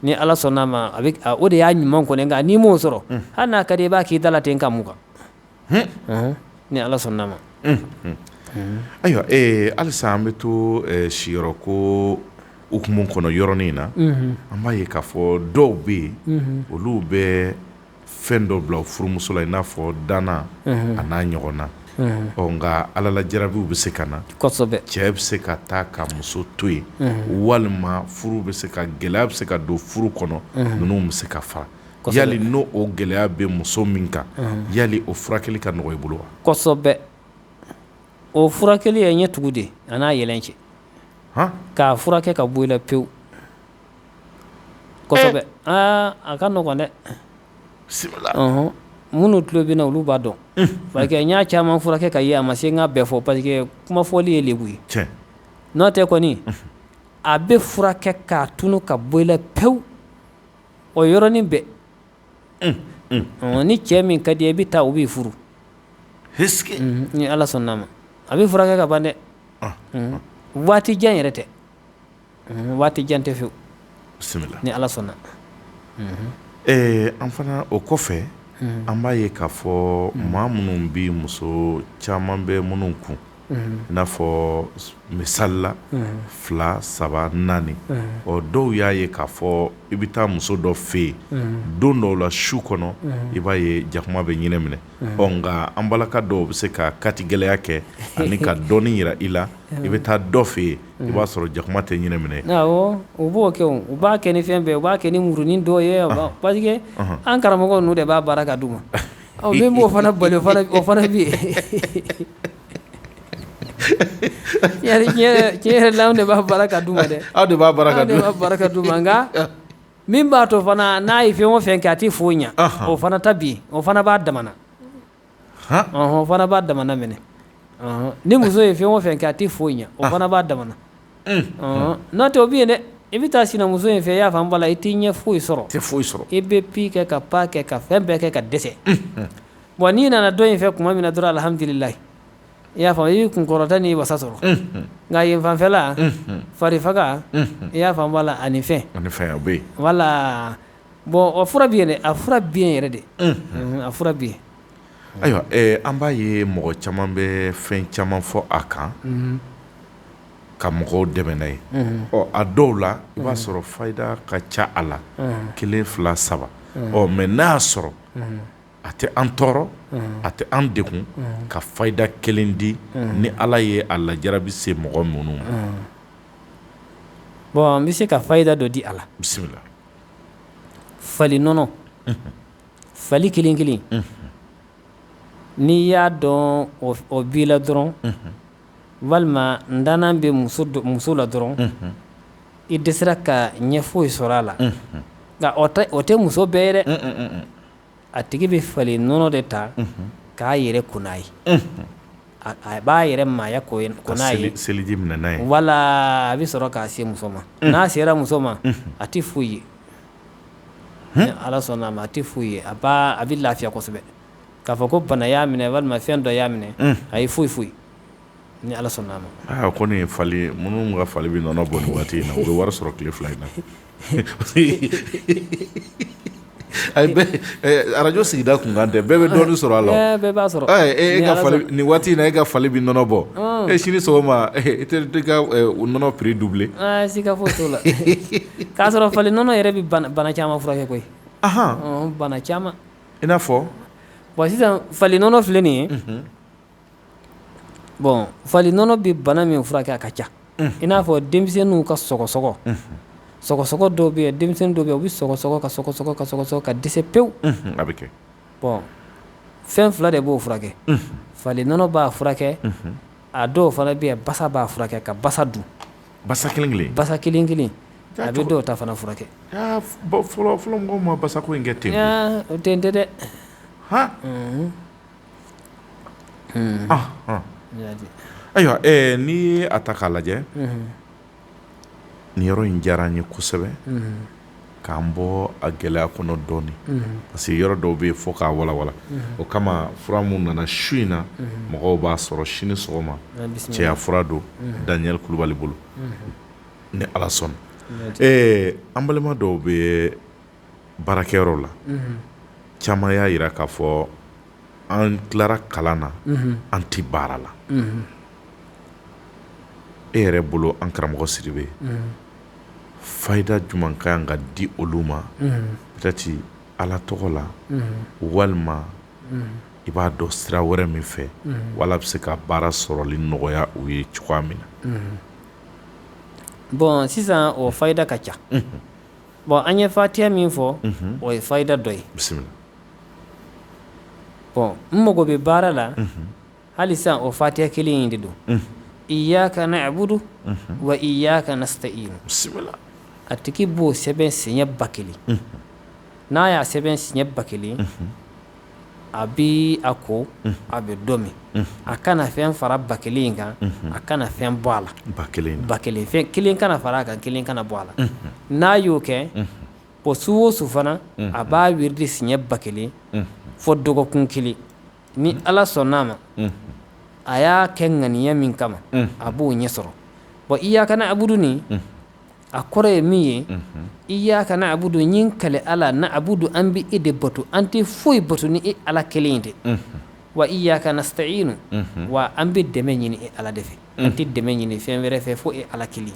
ni ala sɔnna ma o de y'a ɲuman kɔni nka n'i m'o sɔrɔ hali n'a ka di i b'a k'i da la ten ka mun kan ni ala sɔnna ma ayiwa halisa an bɛ to siyɔrɔ ko hukumu kɔnɔ yɔrɔnin na an b'a ye k'a fɔ dɔw bɛ yen olu bɛ fɛn dɔ bila furumuso la i n'a fɔ danna a n'a ɲɔgɔn na nka alalajarabiw bɛ se ka na kosɛbɛ cɛ bɛ se ka taa ka muso to yen walima furu bɛ se ka gɛlɛya bɛ se ka don furu kɔnɔ ninnu bɛ se ka fara yali n'o o gɛlɛya bɛ muso min kan yali o furakɛli ka nɔgɔ i bolo wa kosɛbɛ o furakɛli ye ɲɛ tugu de a n'a yɛlɛn cɛ k'a furakɛ ka bɔ i la pewu kosɛbɛ a ka nɔgɔn dɛ minnu tulo bɛ na olu b'a dɔn parce que n y'a caman furakɛ ka ye a ma se n ka bɛɛ fɔ parce que kuma fɔli ye lebu ye n'o tɛ kɔni a bɛ furakɛ k'a tunu ka bɔ i la pewu o yɔrɔnin bɛɛ ni cɛ min ka di i bɛ taa o b'i furu ni ala sɔnn'a ma a bɛ furakɛ ka ban dɛ waati jan yɛrɛ tɛ waati jan tɛ fewu ni ala sɔnna an fana o kɔfɛ an b'a ye k'a fɔ maa minnu bɛ muso caman bɛ minnu kun i n'a fɔ misali la 2 3 4 dɔw y'a ye k'a fɔ i bɛ taa muso dɔ fɛ yen don dɔw la su kɔnɔ i b'a ye jakuma bɛ ɲinɛ minɛ nka an balaka dɔw bɛ se ka kati gɛlɛya kɛ ani ka dɔɔnin yira i la i bɛ taa dɔ fɛ yen i b'a sɔrɔ jakuma tɛ ɲinɛ minɛ awɔ u b'o kɛ u b'a kɛ ni fɛn bɛɛ u b'a kɛ ni murunin dɔw ye parce que an karamɔgɔ ninnu de b'a baara ka d'u ma min b'o fana bali o fana bɛ yen tiɲɛ yɛrɛ la anw de b'a baara ka d'u ma dɛ aw de b'a baara ka d'u ma nka min b'a to fana n'a ye fɛn o fɛn kɛ a tɛ foyi ɲɛ o fana ta bi o fana b'a damana o fana b'a damana minɛ ni muso ye fɛn o fɛn kɛ a tɛ foyi ɲɛ o fana b'a damana n'o tɛ o bɛ yen dɛ i bɛ taa sinamuso in fɛ i y'a faamu bala i t'i ɲɛ foyi sɔrɔ i bɛ pi kɛ ka pa kɛ ka fɛn bɛɛ kɛ ka dɛsɛ bon n'i nana dɔ in fɛ tuma min na dɔrɔn alhamdulilayi i y'a faamu i bɛ kunkɔrɔta n'i wasa sɔrɔ nka yen fanfɛla farifaga i y'a faamu bala ani fɛn o bɛ yen wala bon o fura bɛ yen dɛ a fura bɛ yen yɛrɛ de a fura bɛ yen ayiwa an b'a ye mɔgɔ caman bɛ fɛn caman fɔ a kan ka mɔgɔw dɛmɛ n'a ye a dɔw la i b'a sɔrɔ fayida ka ca a la 1 2 3 mɛ n'a y'a sɔrɔ a tɛ an tɔɔrɔ a tɛ an degun ka fayida 1 di ni ala ye a lajarabi se mɔgɔ minnu ma bon n bɛ se ka fayida dɔ di a la bisimila fali nɔnɔ fali kelen kelen n'i y'a dɔn o b'i la dɔrɔn walima n danan bɛ muso la dɔrɔn i dɛsɛra ka ɲɛ foyi sɔrɔ a la nka o tɛ muso bɛɛ ye dɛ a tigi bɛ fali nɔnɔ de ta k'a yɛrɛ ko n'a ye a b'a yɛrɛ maaya ko n'a ye seliji minɛ n'a ye wala a bɛ sɔrɔ k'a se muso ma n'a sera muso ma a tɛ foyi ye ni ala sɔnna a ma a tɛ foyi ye a bɛ lafiya kosɛbɛ k'a fɔ ko bana y'a minɛ walima fɛn dɔ y'a minɛ a ye foyi foyi ni ala sɔnna a ma ko nin fali minnu ka fali bɛ nɔnɔ bɔ nin waati in na u bɛ wari sɔrɔ tile 2 in na arajo sigida kunkan tɛ bɛɛ bɛ dɔɔnin sɔrɔ a la bɛɛ b'a sɔrɔ nin waati in na e ka fali bɛ nɔnɔ bɔ sini sɔgɔma i tɛ ka nɔnɔ prix doubler siga foyi t'o la k'a sɔrɔ fali nɔnɔ yɛrɛ bɛ bana caman furakɛ koyi bana caman i n'a fɔ bon sisan fali nɔnɔ filɛ nin ye bon fali nɔnɔ bɛ bana min furakɛ a ka ca i n'a fɔ denmisɛnninw ka sɔgɔsɔgɔ sɔgɔsɔgɔ dɔw bɛ yen denmisɛnnin dɔw bɛ yen u bɛ sɔgɔsɔgɔ ka dɛsɛ pewu a bɛ kɛ bon fɛn 2 de b'o furakɛ fali nɔnɔ b'a furakɛ a dɔw fana bɛ yen basa b'a furakɛ ka basa dun basa kelen a bɛ dɔw ta fana furakɛ fɔlɔ mɔgɔw ma basa ko in kɛ ten o tɛ dɛ ayiwa n'i ye a ta k'a lajɛ nin yɔrɔ in diyara n ye kosɛbɛ k'an bɔ a gɛlɛya kɔnɔ dɔɔnin parce que yɔrɔ dɔw bɛ yen fo k'a walawala o kama fura mun nana su in na mɔgɔw b'a sɔrɔ sini sɔgɔma cɛya fura don Daniel Kulubali bolo ni ala sɔnna an balima dɔw bɛ baarakɛyɔrɔ la caman y'a yira k'a fɔ an tilara kalan na an ti baara la e yɛrɛ bolo an karamɔgɔ Sidibe fayida jumɛn ka kan ka di olu ma peut-être Ala tɔgɔ la walima i b'a dɔn sira wɛrɛ min fɛ wala bɛ se ka baara sɔrɔli nɔgɔya u ye cogoya min na bon sisan o fayida ka ca bon an ye fatiha min fɔ o ye fayida dɔ ye bisimila bon n mago bɛ baara la hali sisan o fatiha kelen in de don iyaka na'budu wa iyaka nasta'in bisimila a tigi b'o sɛbɛn siɲɛ 1000 n'a y'a sɛbɛn siɲɛ 1000 a bi a ko a bɛ dɔ min a kana fɛn fara 1000 in kan a kana fɛn bɔ a la 1000 fɛn kelen kana fara a kan kelen kana bɔ a la n'a y'o kɛ o su o su fana a b'a wiridi siɲɛ 1000 fo dɔgɔkun kelen ni Ala sɔnn'a ma a y'a kɛ ŋaniya min kama a b'o ɲɛ sɔrɔ bon iyaka na'budu nin a kɔrɔ ye min ye iyaka na'budu ɲin kale Ala na'budu an bi e de bato an tɛ foyi bato ni e Ala kelen de wa iyaka nasta'inu wa an bɛ dɛmɛ ɲini e Ala de fɛ an tɛ dɛmɛ ɲini fɛn wɛrɛ fɛ fo e Ala kelen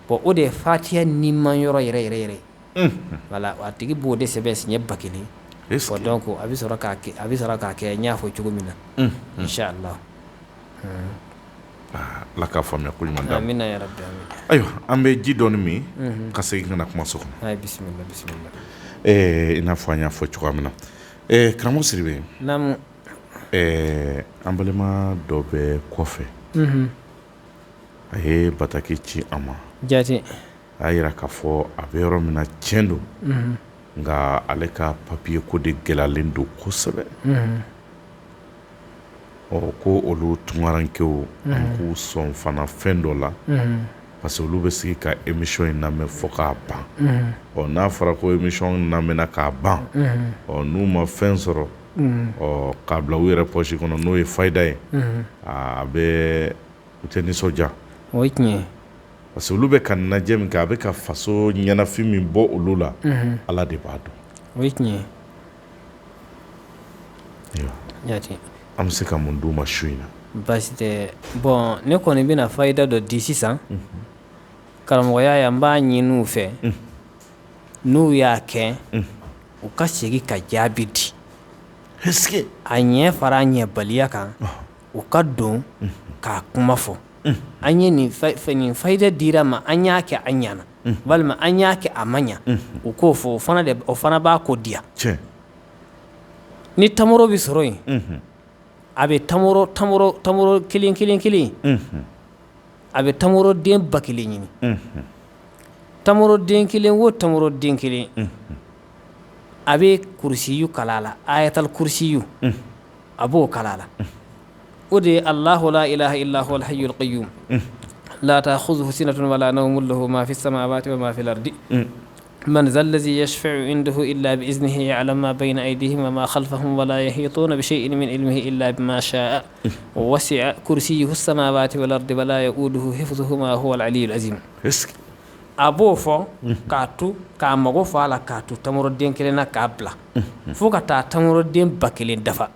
bon o de ye fatiha niman yɔrɔ yɛrɛ yɛrɛ voilà a tigi b'o de sɛbɛn siɲɛ 1000 bon donc a bɛ sɔrɔ k'a kɛ n y'a fɔ cogo min na inchallah Ala k'a faamuya ko ɲuman d'a ma amina ya rabbi amin ayiwa an bɛ ji dɔɔni min ka segin ka na kuma so kɔnɔ ayi bisimila bisimila i n'a fɔ an y'a fɔ cogoya min na karamɔgɔ Sidibe naamu an balima dɔ bɛ kɔfɛ a ye bataki ci an ma jate a y'a yira k'a fɔ a bɛ yɔrɔ min na tiɲɛ don nka ale ka papiye ko de gɛlɛyalen don kosɛbɛ ko olu tunkarankew an k'u sɔn fana fɛn dɔ la parce que olu bɛ sigi ka émission in lamɛn fo k'a ban n'a fɔra ko émission lamɛnna k'a ban n'u ma fɛn sɔrɔ k'a bila u yɛrɛ poche kɔnɔ n'o ye fayida ye a bɛ u tɛ nisɔndiya o ye tiɲɛ ye parce que olu bɛ ka najɛ min kɛ a bɛ ka faso ɲɛnafin min bɔ olu la Ala de b'a dɔn o ye tiɲɛ ye jate an bɛ se ka mun d'u ma su in na baasi tɛ bon ne kɔni bɛna fayida dɔ di sisan karamɔgɔya ye n b'a ɲini u fɛ n'u y'a kɛ u ka segin ka jaabi di a ɲɛ fara a ɲɛbaliya kan u ka don k'a kuma fɔ an ye nin fayida dira ma an y'a kɛ an ɲana walima an y'a kɛ a ma ɲa u k'o fɔ o fana b'a ko diya ni tamaro bɛ sɔrɔ yen a bɛ tamaro kelen a bɛ tamaro den 1000 ɲini tamaro den kelen o tamaro den kelen a bɛ kursiyu kala la ayatal kursiyu a b'o kala la o de ye Allahu la ilaha illa huwa al-hayyul qayyum la ta'khudhuhu sinatun wa la nawmun lahu ma fi as-samawati wa ma fi al-ardi من ذا الذي يشفع عنده إلا بإذنه يعلم ما بين أيديهم وما خلفهم ولا يحيطون بشيء من علمه إلا بما شاء ووسع كرسيه السماوات والأرض ولا يؤوده حفظهما هو العلي العظيم أبو فو كاتو كامغو فالا كاتو تمر الدين كلنا كابلا فو كتا تمر الدين بكلين دفا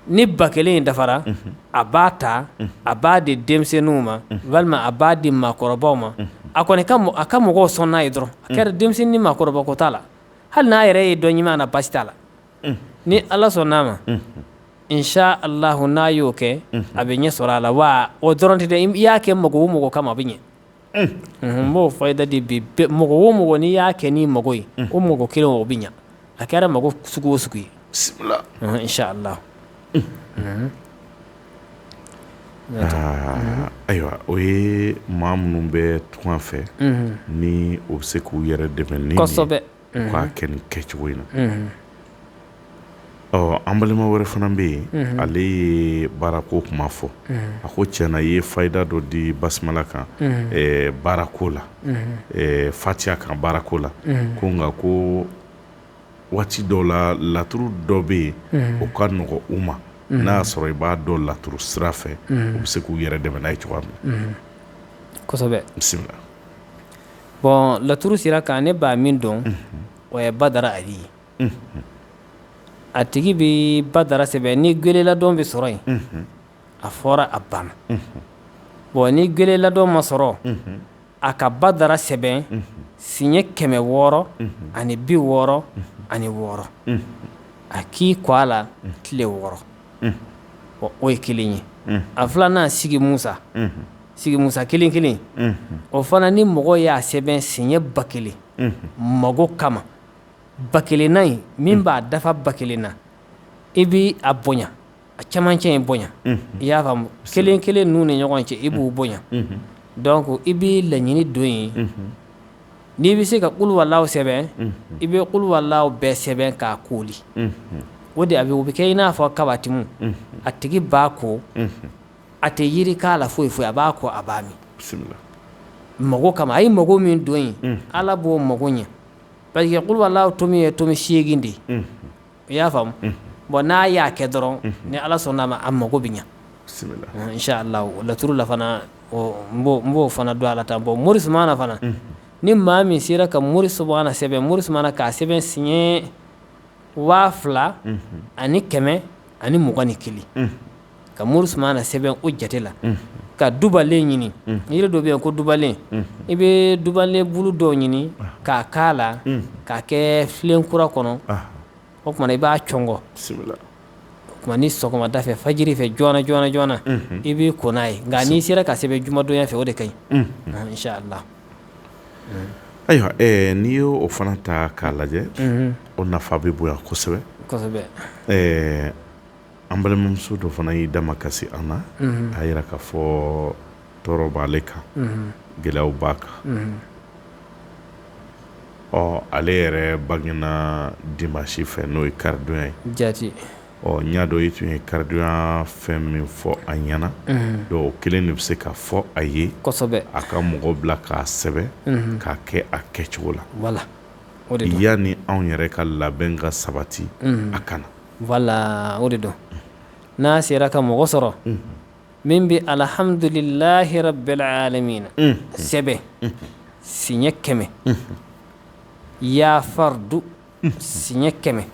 ni 1000 dafara a b'a ta a b'a di denmisɛnninw ma walima a b'a di maakɔrɔbaw ma a kɔni a ka mɔgɔw sɔn n'a ye dɔrɔn a kɛra denmisɛnnin ni maakɔrɔba ko t'a la hali n'a yɛrɛ ye dɔ ɲuman na basi t'a la ni Ala sɔnn'a ma insha Allahu n'a y'o kɛ a bɛ ɲɛ sɔrɔ a la wa o dɔrɔn tɛ dɛ i y'a kɛ mɔgɔ o mɔgɔ kama a bɛ ɲɛ n b'o fayida di bi mɔgɔ o mɔgɔ n'i y'a kɛ n'i mago ye o mɔgɔ kelen o bɛ ɲɛ a kɛra mago sugu o sugu ye insha Allah ayiwa o ye maa minnu bɛ tunga fɛ ni o bɛ se k'u yɛrɛ dɛmɛ ni kosɛbɛ k'a kɛ nin kɛcogo in na an balima wɛrɛ fana bɛ yen ale ye baarako kuma fɔ a ko tiɲɛna i ye fayida dɔ di basumala kan baarako la fatiha kan baarako la ko nka ko waati dɔw la laturu dɔ bɛ yen o ka nɔgɔ u ma n'a y'a sɔrɔ i b'a dɔn laturu sira fɛ u bɛ se k'u yɛrɛ dɛmɛ n'a ye cogoya min kosɛbɛ bisimila bon laturu sira kan ne b'a min dɔn o ye badara ali ye a tigi bi badara sɛbɛn ni gweleladɔn bɛ sɔrɔ yen a fɔra a banna bon ni gweleladɔn ma sɔrɔ a ka badara sɛbɛn siɲɛ 600 ani 60 ani 6 a k'i kɔ a la tile 6 bon o ye kelen ye a filanan sigi musa kelen kelen o fana ni mɔgɔ y'a sɛbɛn siɲɛ 1000 mago kama 1000 in min b'a dafa 1000 na i bi a bonya a camancɛ in bonya i y'a faamu kelen kelen n'u ni ɲɔgɔn cɛ i b'u bonya donc i bi laɲini don yen n'i bɛ se ka kuluwalaw sɛbɛn i bɛ kuluwalaw bɛɛ sɛbɛn k'a koli o de o bɛ kɛ i n'a fɔ kabatimu a tigi b'a ko a tɛ yiri k'a la foyi foyi a b'a ko a b'a min mago kama a ye mago min don yen ala b'o mago ɲɛ parce que kuluwalaw tomi ye tomi 8 de ye i y'a faamu bon n'a y'a kɛ dɔrɔn ni ala sɔnn'a ma a mago bɛ ɲɛ inshallah laturu la fana n b'o fana don a la tan bon mori sumana fana ni maa min sera ka mori subahana sɛbɛn mori sumana k'a sɛbɛn siɲɛ 2000 ani 100 ani 21 ka mori sumana sɛbɛn o jate la ka dubalen ɲini yiri dɔ bɛ yen ko dubalen i bɛ dubalen bulu dɔw ɲini k'a k'a la k'a kɛ filen kura kɔnɔ o kumana i b'a cɔngɔ o kuma ni sɔgɔmada fɛ fajiri fɛ joona joona joona i b'i ko n'a ye nka n'i sera ka sɛbɛn jumadonya fɛ o de ka ɲi inshallah ayiwa n'i y'o fana ta k'a lajɛ o nafa bɛ bonya kosɛbɛ kosɛbɛ an balimamuso dɔ fana y'i dama kasi an na a yira k'a fɔ tɔɔrɔ b'ale kan gɛlɛyaw b'a kan ale yɛrɛ bangena dimanche fɛ n'o ye karidonya ye jati n y'a dɔn i tun ye karidonya fɛn min fɔ a ɲɛna donc o kelen de bɛ se ka fɔ a ye kosɛbɛ a ka mɔgɔ bila k'a sɛbɛn k'a kɛ a kɛcogo la voilà o de don yanni anw yɛrɛ ka labɛn ka sabati a kana voilà o de don n'a sera ka mɔgɔ sɔrɔ min bɛ alhamdulillahi rabbil alamin sɛbɛn siɲɛ 100 ya fardu siɲɛ 100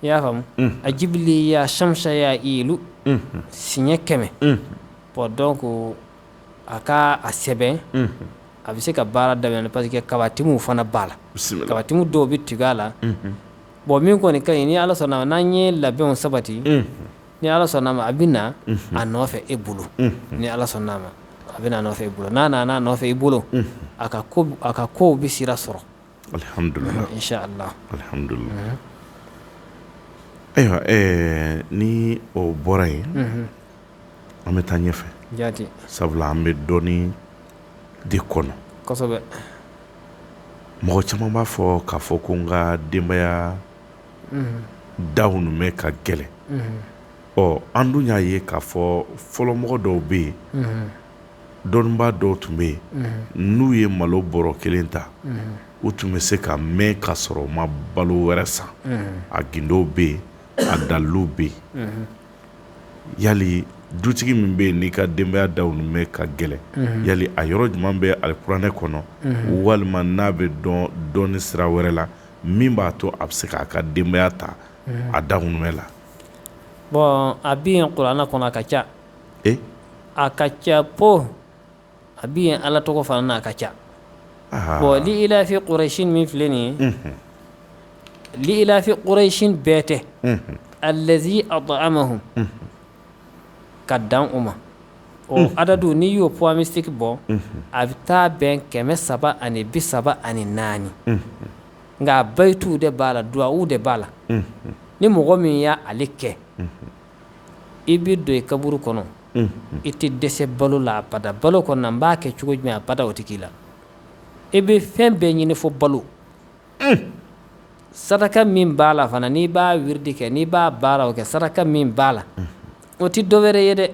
i y'a faamu a jibili ya shamsa ya ilu siɲɛ 100 bon donc a ka a sɛbɛn a bɛ se ka baara daminɛ parce que kabatimu fana b'a la kabatimu dɔw bɛ tigɛ a la bon min kɔni ka ɲi ni ala sɔnna ma n'an ye labɛnw sabati ni ala sɔnna ma a bɛ na a nɔfɛ e bolo ni ala sɔnna ma a bɛ na a nɔfɛ e bolo n'a nana a nɔfɛ e bolo a ka kow bɛ sira sɔrɔ alhamdulillah inshallah alhamdulillah ayiwa ni o bɔra yen an bɛ taa ɲɛfɛ jati sabula an bɛ dɔɔni de kɔnɔ kosɛbɛ mɔgɔ caman b'a fɔ k'a fɔ ko n ka denbaya daw ninnu ka gɛlɛn an dun y'a ye k'a fɔ fɔlɔmɔgɔ dɔw bɛ yen dɔnnibaa dɔw tun bɛ yen n'u ye malo bɔrɔ 1 ta u tun bɛ se ka mɛn ka sɔrɔ u ma balo wɛrɛ san a gindow bɛ yen a daliluw bɛ yen yali dutigi min bɛ yen n'i ka denbaya daw ninnu ka gɛlɛn yali a yɔrɔ jumɛn bɛ alikuranɛ kɔnɔ walima n'a bɛ dɔɔni sira wɛrɛ la min b'a to a bɛ se k'a ka denbaya ta a daw ninnu la bon a bɛ yen kuranɛ kɔnɔ a ka ca a ka ca po a bɛ yen ala tɔgɔ fana n'a ka ca bon li ilafi quraishin min filɛ nin ye li ilafi quraishin bɛɛ tɛ allazi at'amahum ka dan u ma o adadu n'i y'o poids mystique bɔ a bɛ taa bɛn 334 nka bayitu de b'a la duwawu de b'a la ni mɔgɔ min y'a ale kɛ i bɛ don i kaburu kɔnɔ i tɛ dɛsɛ balo la abada balo kɔnɔ n b'a kɛ cogo jumɛn abada o tɛ k'i la i bɛ fɛn bɛɛ ɲini fo balo sadaka min b'a la fana n'i b'a wiridi kɛ n'i b'a baaraw kɛ sadaka min b'a la o tɛ dɔ wɛrɛ ye dɛ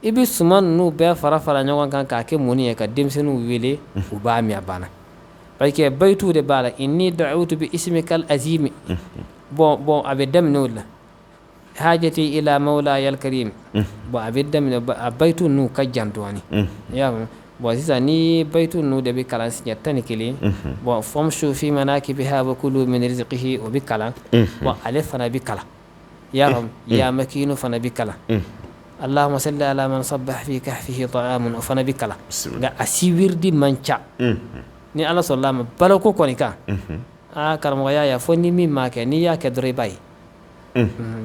i bɛ suman ninnu bɛɛ fara fara ɲɔgɔn kan k'a kɛ mɔni ye ka denmisɛnninw wele u b'a min a banna parce que bayitu de b'a la inni da'utu bi ismikal azimi bon a bɛ daminɛ o la hajati ila mawla yal karim bon a bɛ daminɛ a bayitu ninnu ka jan dɔɔni bon sisan ni baytu nu de bɛ kalan siɲɛ 11 bon famshu fi manakibiha wa kulu min rizqihi o bɛ kalan bon ale fana bɛ kalan ya faamu ya makinu fana bɛ kalan allahumma salli ala man sabbah fi kahfihi ta'amun o fana bɛ kalan nka a si wirdi man ca ni ala sɔnna ma baloko kɔni kan karamɔgɔya ya fo ni min m'a kɛ n'i y'a kɛ dɔrɔn i b'a ye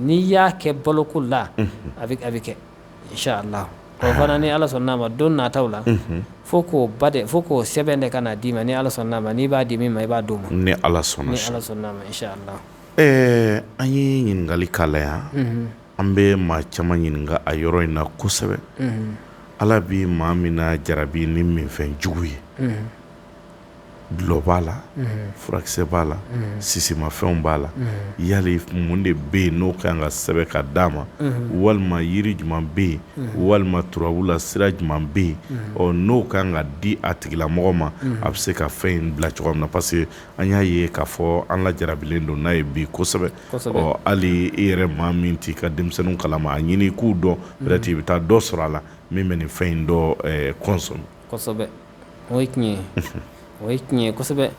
n'i y'a kɛ baloko la a bɛ kɛ inshallah o fana ni ala sɔnna ma don nataw la fo k'o sɛbɛn de ka na d'i ma ni ala sɔnna ma n'i b'a di min ma i b'a d'o ma ni ala sɔnna ma inshallah an ye ɲininkali k'a la yan an bɛ maa caman ɲininka a yɔrɔ in na kosɛbɛ ala bi maa min na jarabi ni minfɛn jugu ye dulɔ b'a la furakisɛ b'a la sisimafɛnw b'a la yali mun de bɛ yen n'o kan ka sɛbɛn ka d'a ma walima yiri jumɛn bɛ yen walima turabula sira jumɛn bɛ yen n'o kan ka di a tigilamɔgɔ ma a bɛ se ka fɛn in bila cogoya min na parce que an y'a ye k'a fɔ an lajarabilen don n'a ye bi kosɛbɛ hali i yɛrɛ maa min t'i ka denmisɛnninw kalama a ɲini k'u dɔn peut-être i bɛ taa dɔ sɔrɔ a la min bɛ nin fɛn in dɔ consomme kosɛbɛ o ye tiɲɛ ye o ye tiɲɛ ye kosɛbɛ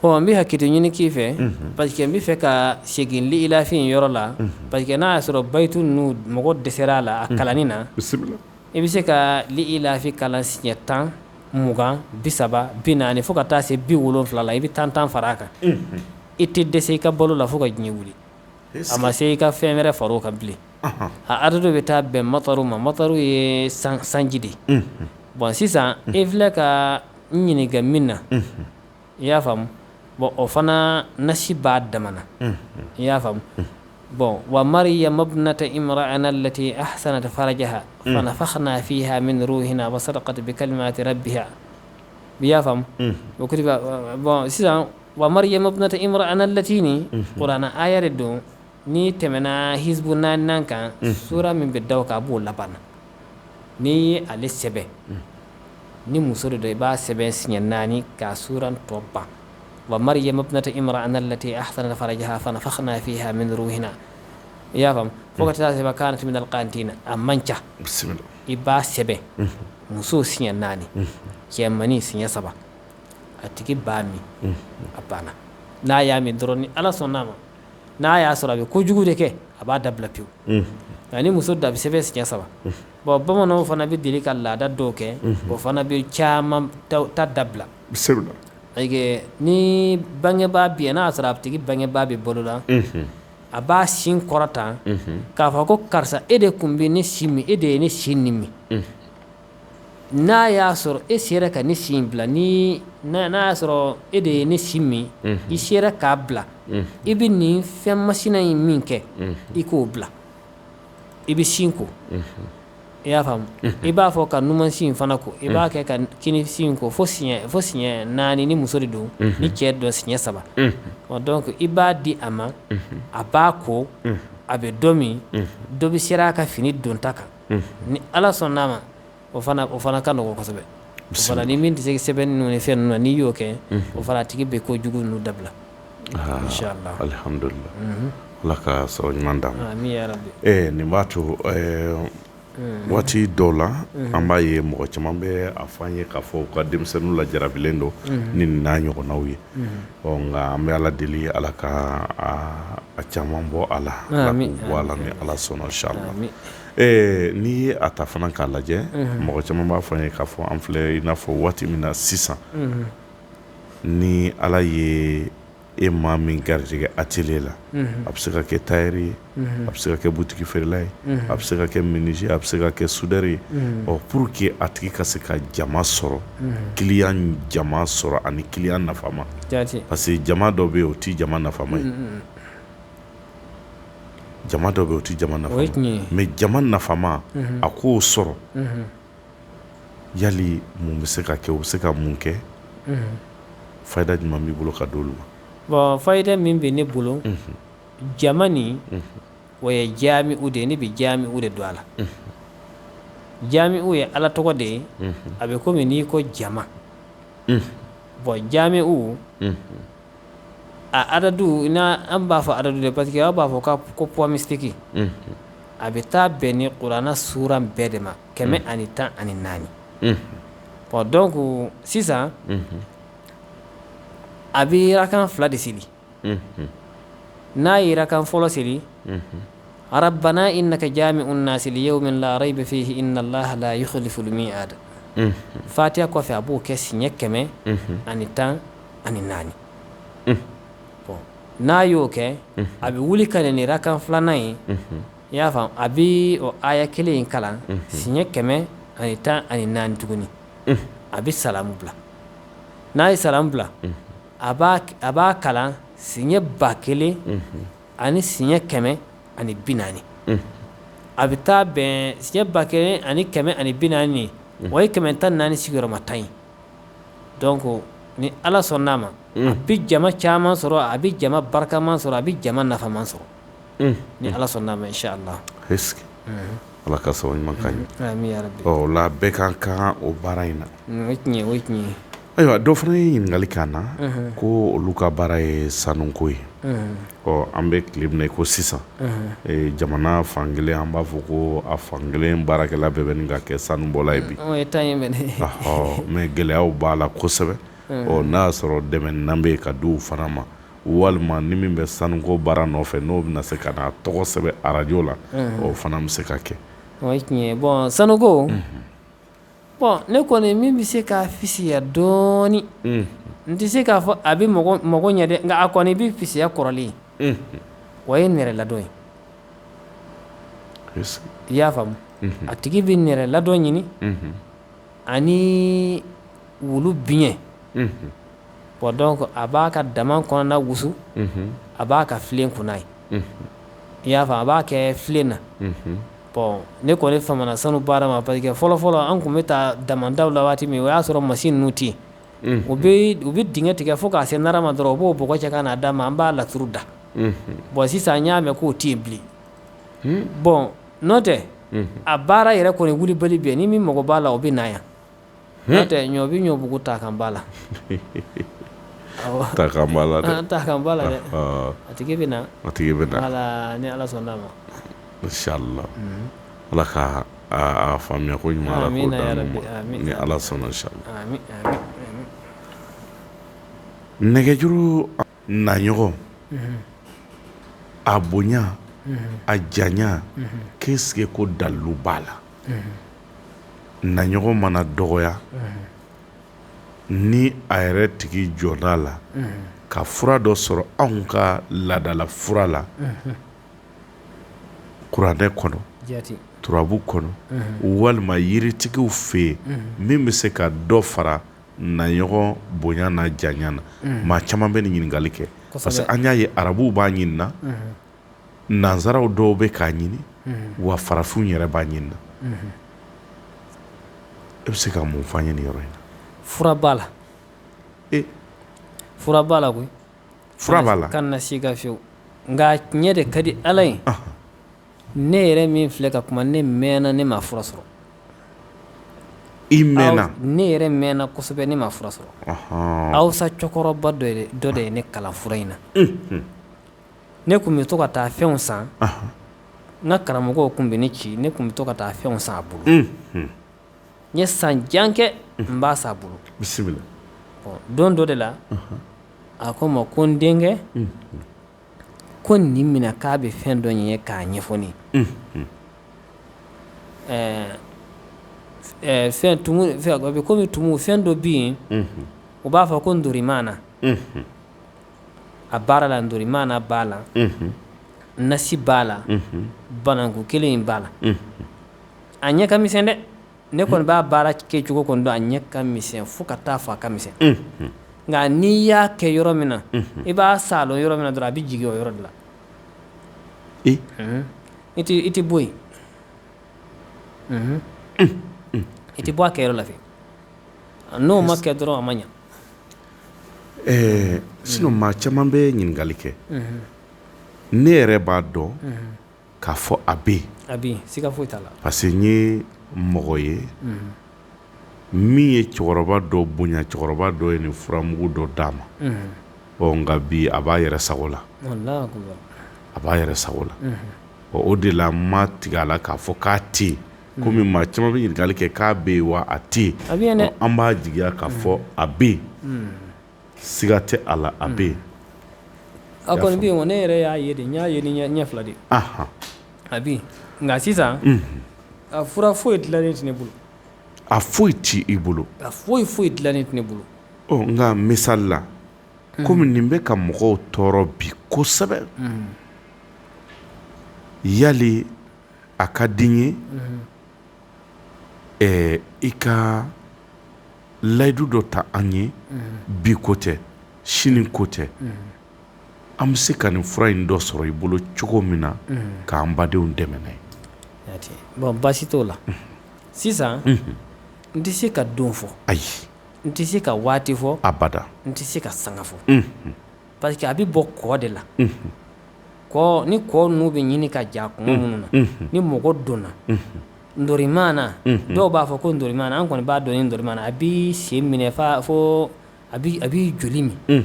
bon n bɛ hakili ɲini k'i fɛ parce que n bɛ fɛ ka segin li ilafin yɔrɔ la parce que n'a y'a sɔrɔ bayitu ninnu mɔgɔ dɛsɛra a la a kalanni na i bɛ se ka li ilafi kalan siɲɛ 10 20 30 40 fo ka taa se 70 la i bɛ 10 fara a kan i tɛ dɛsɛ i ka balo la fo ka diɲɛ wuli a ma se i ka fɛn wɛrɛ far'o kan bilen a adadu bɛ taa bɛn mataru ma mataru ye sanji de ye bon sisan i filɛ ka n ɲininka min na i y'a faamu bon o fana nasi b'a dama na i y'a faamu bon wa maryam ibnata imra'ana allati ahsanat farajaha fanafakhna fiha min ruhina wa sadaqat bi kalimati rabbiha i y'a faamu o kutiba bon sisan wa maryam ibnata imra'ana allati ni qur'ana aya de don ni tɛmɛna hizbu 4 kan sura min bɛ da o kan a b'o laban na n'i ye ale sɛbɛn ni muso de don i b'a sɛbɛn siɲɛ 4 k'a sura tɔ ban wa maryam ibnata imra'ana allati ahsanat farajaha fanafakhna fiha min ruhina i y'a faamu fo ka taa sɛbɛn kanat min alqanitina a man ca i b'a sɛbɛn muso siɲɛ 4 cɛmanni siɲɛ 3 a tigi b'a min a banna n'a y'a min dɔrɔn ni ala sɔnn'a ma n'a y'a sɔrɔ a bɛ kojugu de kɛ a b'a dabila pewu nka ni muso da bɛ sɛbɛn siɲɛ 3 bon bamananw fana bɛ deli ka laada dɔw kɛ o fana bɛ caman ta dabila ni bangebaa bɛ yen n'a y'a sɔrɔ a tigi bangebaa bɛ bolo la a b'a sin kɔrɔta k'a fɔ ko karisa e de tun bɛ ne sin min e de ye ne sin nin min n'a y'a sɔrɔ e sera ka ne sin bila n'a y'a sɔrɔ e de ye ne sin min i sera k'a bila i bɛ nin fɛn masina in min kɛ i k'o bila i bɛ sin ko i y'a faamu i b'a fɔ ka numansin fana ko i b'a kɛ ka kinisin ko fo siɲɛ 4 ni muso de don ni cɛ dɔ siɲɛ 3 donc i b'a di a ma a b'a ko a bɛ dɔ min dɔ bɛ sera a ka fini donta kan ni ala sɔnn'a ma o fana ka nɔgɔ kosɛbɛ o fana ni min tɛ se sɛbɛnni ninnu ni fɛn ninnu na n'i y'o kɛ o fana a tigi bɛ kojugu ninnu dabila inshallah alhamdulillah ala ka sɔrɔ ɲuman d'a ma amin ya rabbi nin b'a to waati dɔw la an b'a ye mɔgɔ caman bɛ a fɔ an ye k'a fɔ u ka denmisɛnninw lajarabilen don ni nin n'a ɲɔgɔnnaw ye nka an bɛ ala deli ala ka a caman bɔ a la ala k'u bɔ a la ni ala sɔnna inshallah n'i ye a ta fana k'a lajɛ mɔgɔ caman b'a fɔ an ye k'a fɔ an filɛ i n'a fɔ waati min na sisan ni ala ye e maa min garijɛgɛ atelier la a bɛ se ka kɛ tailleur ye a bɛ se ka kɛ butigi feerela ye a bɛ se ka kɛ menuisier a bɛ se ka kɛ soudeur ye pour que a tigi ka se ka jama sɔrɔ client jama sɔrɔ ani client nafama parce que jama dɔ bɛ yen o ti jama nafama ye jama dɔ bɛ yen o ti jama nafama ye mais jama nafama a k'o sɔrɔ yali mun bɛ se ka kɛ o bɛ se ka mun kɛ fayida jumɛn b'i bolo ka d'olu ma bon fayida min bɛ ne bolo jama nin o ye jami'u de ye ne bɛ jami'u de don a la jami'u ye ala tɔgɔ de ye a bɛ komi n'i ko jama bon jami'u a adadu an b'a fɔ adadu de parce que aw b'a fɔ ko poids mystique a bɛ taa bɛn ni kuranna sura bɛɛ de ma 114 bon donc sisan a bɛ rakan 2 de seli n'a ye rakan fɔlɔ seli rabbana innaka jami'un nasi li yawmin la rayba fihi inna allaha la yukhlifu al-mi'ad fatiha kɔfɛ a b'o kɛ siɲɛ 114 bon n'a y'o kɛ a bɛ wuli ka nin rakan 2nan ye i y'a faamu a bɛ o aya kelen in kalan siɲɛ 114 tuguni a bɛ salamu bila n'a ye salamu bila a b'a kalan siɲɛ 1000 ani siɲɛ 140 a bɛ taa bɛn siɲɛ 1000 ani 140 o ye 114 sigiyɔrɔma 10 ye donc ni ala sɔnn'a ma a bɛ jama caman sɔrɔ a bɛ jama barikaman sɔrɔ a bɛ jama nafaman sɔrɔ ni ala sɔnn'a ma inshallah est-ce que ala ka sɔn ɲuman ka ɲɛ amin ya rabbi o la bɛɛ ka kan o baara in na o ye tiɲɛ ye ayiwa dɔ fana ye ɲininkali k'an na ko olu ka baara ye sanuko ye an bɛ tile min na ko sisan jamana fankelen an b'a fɔ ko a fankelen baarakɛla bɛɛ bɛ nin ka kɛ sanubɔla ye bi o ye tan ye mais gɛlɛyaw b'a la kosɛbɛ n'a y'a sɔrɔ dɛmɛnan bɛ yen ka di u fana ma walima ni min bɛ sanuko baara nɔfɛ n'o bɛna se ka na tɔgɔ sɛbɛn arajo la o fana bɛ se ka kɛ o ye tiɲɛ ye bon sanuko bon ne kɔni min bɛ se k'a fisiya dɔɔni n tɛ se k'a fɔ a bɛ mɔgɔ ɲɛ dɛ nka a kɔni bɛ fisiya kɔrɔlen o ye nɛrɛladon ye i y'a faamu a tigi bɛ nɛrɛladon ɲini ani wulu biɲɛ bon donc a b'a ka dama kɔnɔna wusu a b'a ka filen kunna ye i y'a faamu a b'a kɛ filen na bon ne kɔni famana sanu baara ma parce que fɔlɔ an tun bɛ taa damandaw la waati min o y'a sɔrɔ machine ninnu tɛ yen u bɛ dingɛ tigɛ fo k'a se nara ma dɔrɔn u b'o bɔgɔ cɛ ka n'a d'a ma an b'a laturu da bon sisan n y'a mɛn k'o tɛ yen bilen bon n'o tɛ a baara yɛrɛ kɔni wulibali bɛ yen ni min mago b'a la o bɛ na yan n'o tɛ ɲɔ bɛ ɲɔbugu ta kan b'a la ta kan b'a la dɛ ta kan b'a la dɛ a tigi bɛ na ala ni ala sɔnn'a ma inshallah ala ka a faamuya ko ɲuman ala k'o d'an ma ni ala sɔnna inshallah nɛgɛjuru naɲɔgɔn a bonya a janya qu'est-ce que ko dalilu b'a la naɲɔgɔn mana dɔgɔya ni a yɛrɛ tigi jɔda la ka fura dɔ sɔrɔ anw ka laadala fura la kuranɛ kɔnɔ turabu kɔnɔ walima yiritigiw fɛ yen min bɛ se ka dɔ fara naɲɔgɔn bonya na janya na maa caman bɛ nin ɲininkali kɛ parce que an y'a ye arabuw b'a ɲini na nanzaraw dɔw bɛ k'a ɲini wa farafinw yɛrɛ b'a ɲini na e bɛ se ka mun fɔ an ye nin yɔrɔ in na fura b'a la fura b'a la koyi fura b'a la kan na si ka fiyewu nka tiɲɛ de ka di ala ye ne yɛrɛ min filɛ ka kuma ne mɛnna ne ma fura sɔrɔ i mɛnna ne yɛrɛ mɛnna kosɛbɛ ne ma fura sɔrɔ awsa cɛkɔrɔba dɔ de ye ne kalan fura in na ne tun bɛ to ka taa fɛnw san n ka karamɔgɔw tun bɛ ne ci ne tun bɛ to ka taa fɛnw san a bolo n ye san jan kɛ n b'a san a bolo bisimila don dɔ de la a ko n ma ko n denkɛ ko nin minɛ k'a bɛ fɛn dɔ ɲɛ k'a ɲɛfɔ ne ye fɛn tumu a bɛ komi tumu fɛn dɔ bɛ yen u b'a fɔ ko ndorimana a baara la ndorimana b'a la nasi b'a la bananku kelen in b'a la a ɲɛ ka misɛn dɛ ne kɔni b'a baara kɛ cogo kɔni dɔn a ɲɛ ka misɛn fo ka taa fɔ a ka misɛn nka n'i y'a kɛ yɔrɔ min na i b'a salon yɔrɔ min na dɔrɔn a bɛ jigin o yɔrɔ de la i tɛ bɔ yen i tɛ bɔ a kɛyɔrɔ la fɛ n'o ma kɛ dɔrɔn a ma ɲa sinon maa caman bɛ ɲininkali kɛ ne yɛrɛ b'a dɔn k'a fɔ a bɛ yen siga foyi t'a la parce que n ye mɔgɔ ye min ye cɛkɔrɔba dɔ bonya cɛkɔrɔba dɔ ye nin furamugu dɔ d'a ma nka bi a b'a yɛrɛ sago la a b'a yɛrɛ sago la o de la n ma tigɛ a la k'a fɔ k'a tɛ yen komi maa caman bɛ ɲininkali kɛ k'a bɛ yen wa a tɛ yen a bɛ yen dɛ an b'a jigiya k'a fɔ a bɛ yen siga tɛ a la a bɛ yen a kɔni bɛ yen wa ne yɛrɛ y'a ye de n y'a ye ni ɲɛ fila de a bɛ yen nka sisan a fura foyi dilannen tɛ ne bolo a foyi t'i i bolo a foyi dilannen tɛ ne bolo nka misali la komi nin bɛ ka mɔgɔw tɔɔrɔ bi kosɛbɛ yali a ka di n ye i ka layidu dɔ ta an ye bi ko tɛ sini ko tɛ an bɛ se ka nin fura in dɔ sɔrɔ i bolo cogo min na k'an badenw dɛmɛ n'a ye bon baasi t'o la sisan n tɛ se ka don fɔ ayi n tɛ se ka waati fɔ abada n tɛ se ka sanga fɔ parce que a bɛ bɔ kɔ de la kɔ ni kɔ ninnu bɛ ɲini ka ja kungo minnu na ni mɔgɔ donna ndorimana dɔw b'a fɔ ko ndorimana an kɔni b'a dɔn ni ndorimana a b'i sen minɛ fo a b'i joli min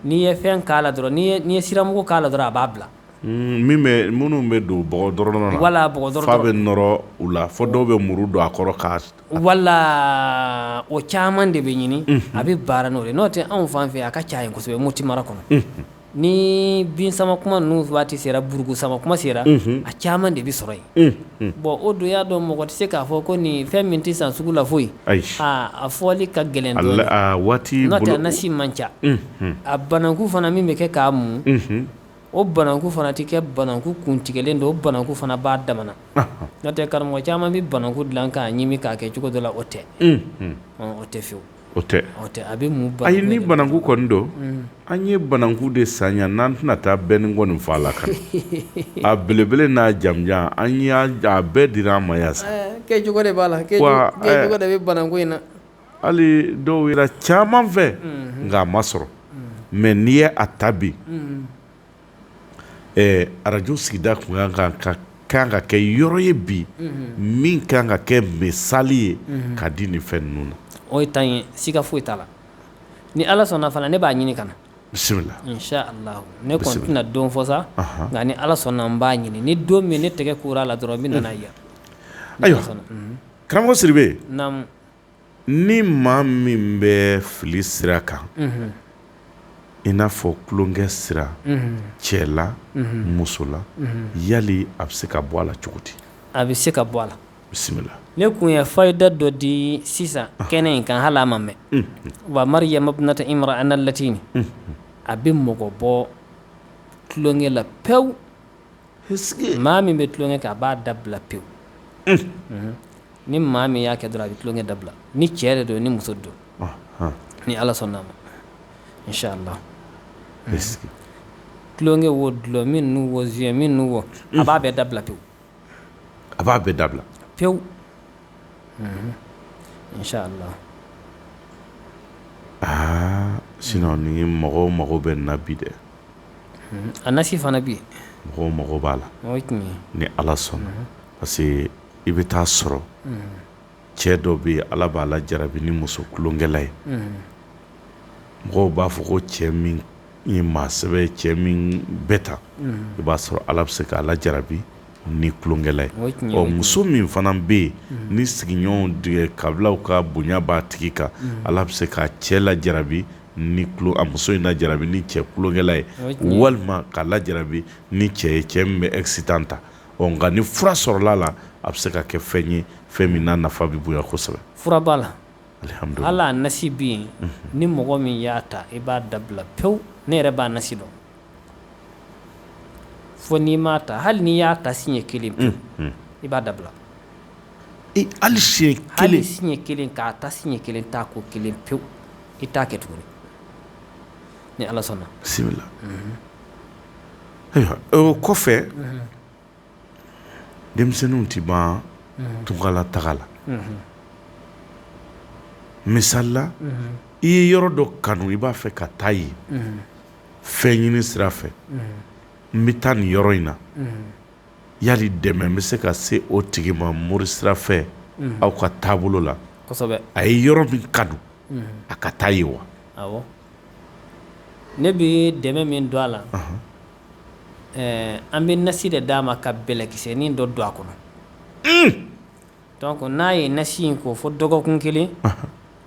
n'i ye fɛn k'a la dɔrɔn n'i ye siramugu k'a la dɔrɔn a b'a bila minnu bɛ don bɔgɔ dɔrɔn na wala bɔgɔ dɔrɔn fa bɛ nɔrɔ u la fo dɔw bɛ muru don a kɔrɔ k'a wala o caman de bɛ ɲini a bɛ baara n'o de n'o tɛ anw fan fɛ a ka ca yen kosɛbɛ Moti mara kɔnɔ ni bin sama kuma ninnu waati sera buruku sama kuma sera a caman de bɛ sɔrɔ yen bon o don y'a dɔn mɔgɔ tɛ se k'a fɔ ko nin fɛn min tɛ san sugu la foyi a fɔli ka gɛlɛn dɔɔnin waati n'o tɛ a nasi man ca a bananku fana min bɛ kɛ k'a mun o bananku fana tɛ kɛ bananku kuntigɛlen don o bananku fana b'a damana n'o tɛ karamɔgɔ caman bɛ bananku dilan k'a ɲimi k'a kɛ cogo dɔ la o tɛ o tɛ fiyewu o tɛ a bɛ mun ayi ni bananku kɔni don an ye bananku de san yan n'an tɛna taa bɛɛ ni kɔni fa la kan a belebele n'a jamujan an y'a a bɛɛ dira an ma yan sa kɛcogo de b'a la kɛcogo de bɛ bananku in na hali dɔw yɛrɛ caman fɛ nka a ma sɔrɔ mɛ n'i ye a ta bi arajo sigida kun kan ka kɛ yɔrɔ ye bi min kan ka kɛ misali ye ka di nin fɛn ninnu na o ye tan ye siga foyi t'a la ni ala sɔnna fana ne b'a ɲini ka na bisimila inshallah ne kɔni tɛna don fɔ sa nka ni ala sɔnna n b'a ɲini ni don min ne tɛgɛ kora la dɔrɔn n bɛ nana yan ayiwa karamɔgɔ Sidibe naamu ni maa min bɛ fili sira kan i n'a fɔ tulonkɛ sira cɛ la muso la yali a bɛ se ka bɔ a la cogo di a bɛ se ka bɔ a la bisimila ne kun ye fayida dɔ di sisan kɛnɛ in kan hali a ma mɛn wa Mariyama ibnata Imran allati a bɛ mɔgɔ bɔ tulonkɛ la pewu maa min bɛ tulonkɛ kɛ a b'a dabila pewu ni maa min y'a kɛ dɔrɔn a bɛ tulonkɛ dabila ni cɛ de don ni muso don ni ala sɔnna ma inshallah tulonkɛ wo dulɔ min n'u wo zuyɛ min n'u wo a b'a bɛɛ dabila pewu a b'a bɛɛ dabila pewu inshallah sinon ni mɔgɔw mago bɛ na bi dɛ a nasi fana bi mɔgɔw mago b'a la o ye tiɲɛ ye ni ala sɔnna parce que i bɛ taa sɔrɔ cɛ dɔ bɛ yen ala b'a la jarabi ni muso tulonkɛla ye mɔgɔw b'a fɔ ko cɛ min ye maa sɛbɛ ye cɛ min bɛ ta i b'a sɔrɔ ala bɛ se k'a la jarabi ni tulonkɛla ye muso min fana bɛ yen ni sigiɲɔgɔnw dege kabilaw ka bonya b'a tigi kan ala bɛ se k'a cɛ la jarabi ni a muso in la jarabi ni cɛ tulonkɛla ye walima k'a la jarabi ni cɛ ye cɛ min bɛ excitant ta nka ni fura sɔrɔla la a bɛ se ka kɛ fɛn ye fɛn min n'a nafa bɛ bonya kosɛbɛ fura b'a la alihamudulila ala nasi bɛ yen ni mɔgɔ min y'a ta i b'a dabila pewu ne yɛrɛ b'a nasi dɔn fo n'i m'a ta hali n'i y'a ta siɲɛ kelen pewu i b'a dabila hali siɲɛ kelen hali siɲɛ kelen k'a ta siɲɛ kelen t'a ko kelen pewu i t'a kɛ tuguni ni ala sɔnna bisimila ayiwa o kɔfɛ denmisɛnninw tɛ ban tunkala taga la misali la i ye yɔrɔ dɔ kanu i b'a fɛ ka taa yen fɛn ɲini sira fɛ n bɛ taa nin yɔrɔ in na yali dɛmɛ n bɛ se ka se o tigi ma mori sira fɛ aw ka taabolo la kosɛbɛ a ye yɔrɔ min kanu a ka taa yen wa awɔ ne bɛ dɛmɛ min don a la an bɛ nasi de d'a ma ka bɛlɛkisɛnin dɔ don a kɔnɔ donc n'a ye nasi in ko fo dɔgɔkun kelen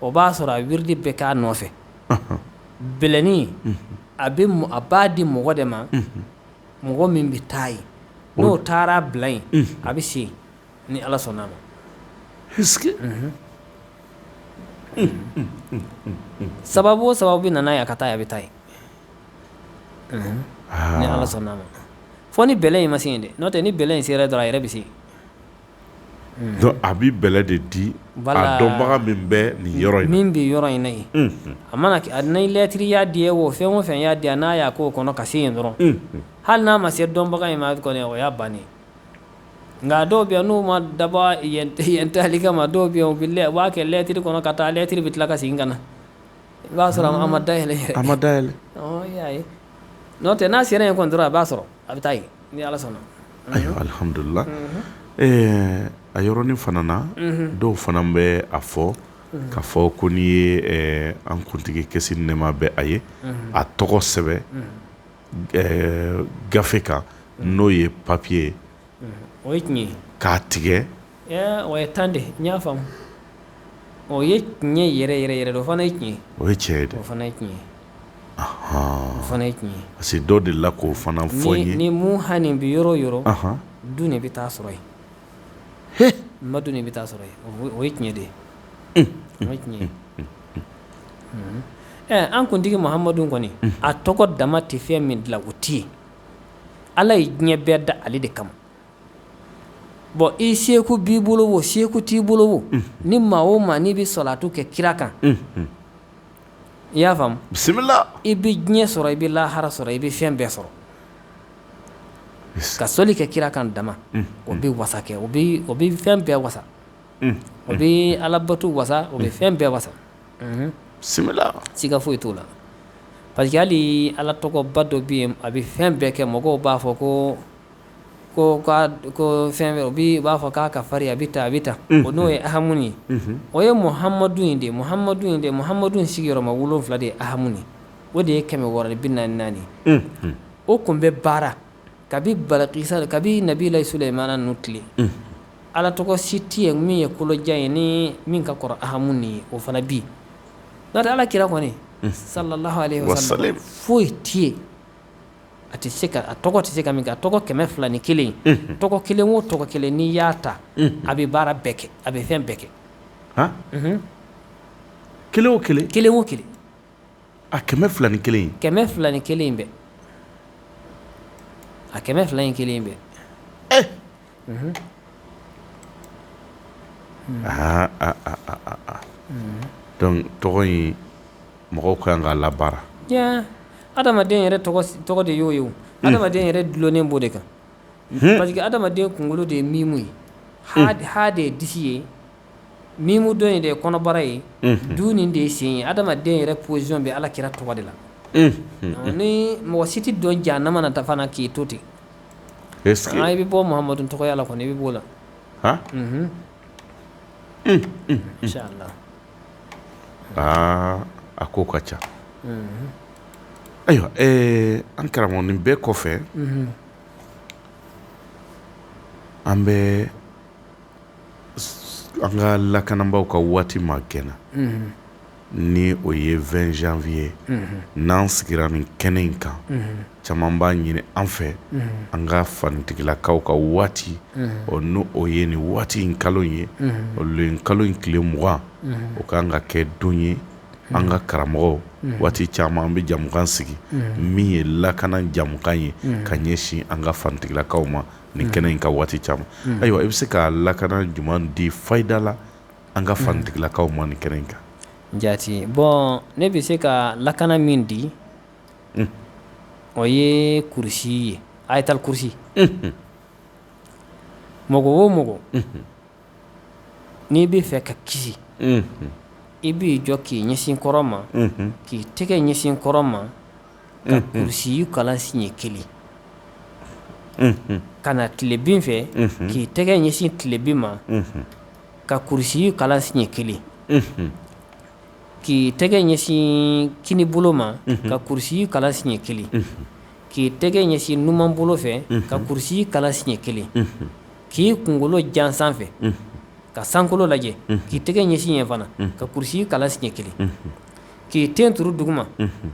o b'a sɔrɔ a wiridi bɛɛ k'a nɔfɛ bɛlɛni a b'a di mɔgɔ de ma mɔgɔ min bɛ taa ye n'o taara bila yen a bɛ se ni ala sɔnna a ma sababu o sababu bɛ nana ye a ka taa ye a bɛ taa ye ni ala sɔnna a ma fo ni bɛlɛ in ma se yen dɛ n'o tɛ ni bɛlɛ in sera dɔrɔn a yɛrɛ bɛ se donc a bɛ bɛlɛ de di a dɔnbaga min bɛ nin yɔrɔ in na min bɛ yɔrɔ in na yen a mana a ni lɛtiri y'a di ye o fɛn o fɛn y'a di a n'a y'a k'o kɔnɔ ka se yen dɔrɔn hali n'a ma se dɔnbaga in ma kɔni o y'a bannen nka dɔw bɛ yen n'u ma dabɔ yen taali kama dɔw bɛ yen u b'a kɛ lɛtiri kɔnɔ ka taa lɛtiri bɛ tila ka segin ka na i b'a sɔrɔ a ma dayɛlɛ yɛrɛ a ma dayɛlɛ y'a ye n'o tɛ n'a sera yen kɔni dɔrɔn a b'a sɔrɔ a bɛ taa yen ni ala sɔnna ayiwa alihamudulila a yɔrɔnin fana na dɔw fana bɛ a fɔ k'a fɔ ko n'i ye an kuntigi kisi ni nɛɛma bɛ a ye a tɔgɔ sɛbɛ gafe kan n'o ye papiye ye o ye tiɲɛ ye k'a tigɛ o ye tan de n y'a faamu o ye tiɲɛ yɛrɛ yɛrɛ yɛrɛ de o fana ye tiɲɛ ye o ye tiɲɛ ye dɛ o fana ye tiɲɛ ye o fana ye tiɲɛ ye parce que dɔw de la k'o fana fɔ n ye ni mun hami bɛ yɔrɔ o yɔrɔ du ne bɛ taa sɔrɔ yen n ma du ne bɛ taa sɔrɔ yen o ye tiɲɛ de ye o ye tiɲɛ ye an kuntigi muhamadu kɔni a tɔgɔ dama tɛ fɛn min dilan o tɛ yen ala ye diɲɛ bɛɛ da ale de kama bon i seku b'i bolo o seku t'i bolo o ni maa o maa n'i bɛ salatu kɛ kira kan i y'a faamu bisimila i bɛ diɲɛ sɔrɔ i bɛ lahara sɔrɔ i bɛ fɛn bɛɛ sɔrɔ ka soli kɛ kira kan dama o bɛ wasa kɛ o bɛ fɛn bɛɛ wasa o bɛ alabato wasa o bɛ fɛn bɛɛ wasa bisimila siga foyi t'o la parce que hali ala tɔgɔba dɔ bɛ yen a bɛ fɛn bɛɛ kɛ mɔgɔw b'a fɔ ko fɛn bɛɛ u b'a fɔ k'a ka farin a bɛ ta o n'o ye ahamu ye o ye muhamadu in de muhamadu in sigiyɔrɔma 7 de ye ahamu ye o de ye 644 o kun bɛ baara kabi balakisa kabi nabila sulemana ninnu tile ala tɔgɔ si tɛ yen min ye kolojan ye ni min ka kɔrɔ ahamu ye o fana bi n'o tɛ ala kira kɔni sallallahu alaihi wasallam foyi tɛ yen a tɔgɔ tɛ se ka min kɛ a tɔgɔ 201 tɔgɔ kelen o tɔgɔ kelen n'i y'a ta a bɛ baara bɛɛ kɛ a bɛ fɛn bɛɛ kɛ kelen o kelen kelen o kelen a 201 201 in bɛɛ a 201 in bɛɛ donc tɔgɔ in mɔgɔw kan k'a labaara adamaden yɛrɛ tɔgɔ de y'o ye o adamaden yɛrɛ dulonnen b'o de kan parce que adamaden kunkolo de ye mimu ye ha de ye disi ye mimu dɔ in de ye kɔnɔbara ye du nin de ye sen ye adamaden yɛrɛ position bɛ ala kira tɔgɔ de la ni mɔgɔ si tɛ dɔn jahanama na fana k'i to ten i bɛ bɔ muhamadu tɔgɔya la kɔni i bɛ b'o la inshallah a ko ka ca ayiwa an karamɔgɔ nin bɛɛ kɔfɛ an bɛ an ka lakanabaaw ka waati ma gɛnna ni o ye 20 janvier n'an sigira nin kɛnɛ in kan caman b'a ɲini an fɛ an ka fanitigilakaw ka waati n'o o ye nin waati in kalo in ye olu kalo in tile 20 o kan ka kɛ don ye an ka karamɔgɔw waati caman an bɛ jamukan sigi min ye lakana jamukan ye ka ɲɛsin an ka fanitigilakaw ma nin kɛnɛ in ka waati caman ayiwa i bɛ se ka lakana jumɛn di fayida la an ka fanitigilakaw ma nin kɛnɛ in kan jati bon ne bɛ se ka lakana min di o ye kurusi ye ayatal kursi mɔgɔ o mɔgɔ n'i bɛ fɛ ka kisi i b'i jɔ k'i ɲɛsin kɔrɔ ma k'i tɛgɛ ɲɛsin kɔrɔ ma ka kurusi kalan siɲɛ 1 ka na tilebin fɛ k'i tɛgɛ ɲɛsin tilebin ma ka kurusi kalan siɲɛ 1 k'i tɛgɛ ɲɛsin kini bolo ma ka kurusi kalan siɲɛ 1 k'i tɛgɛ ɲɛsin numan bolo fɛ ka kurusi kalan siɲɛ 1 k'i kunkolo jan sanfɛ ka sankolo lajɛ k'i tɛgɛ ɲɛsin yen fana ka kurusi kala siɲɛ kelen k'i ten turu duguma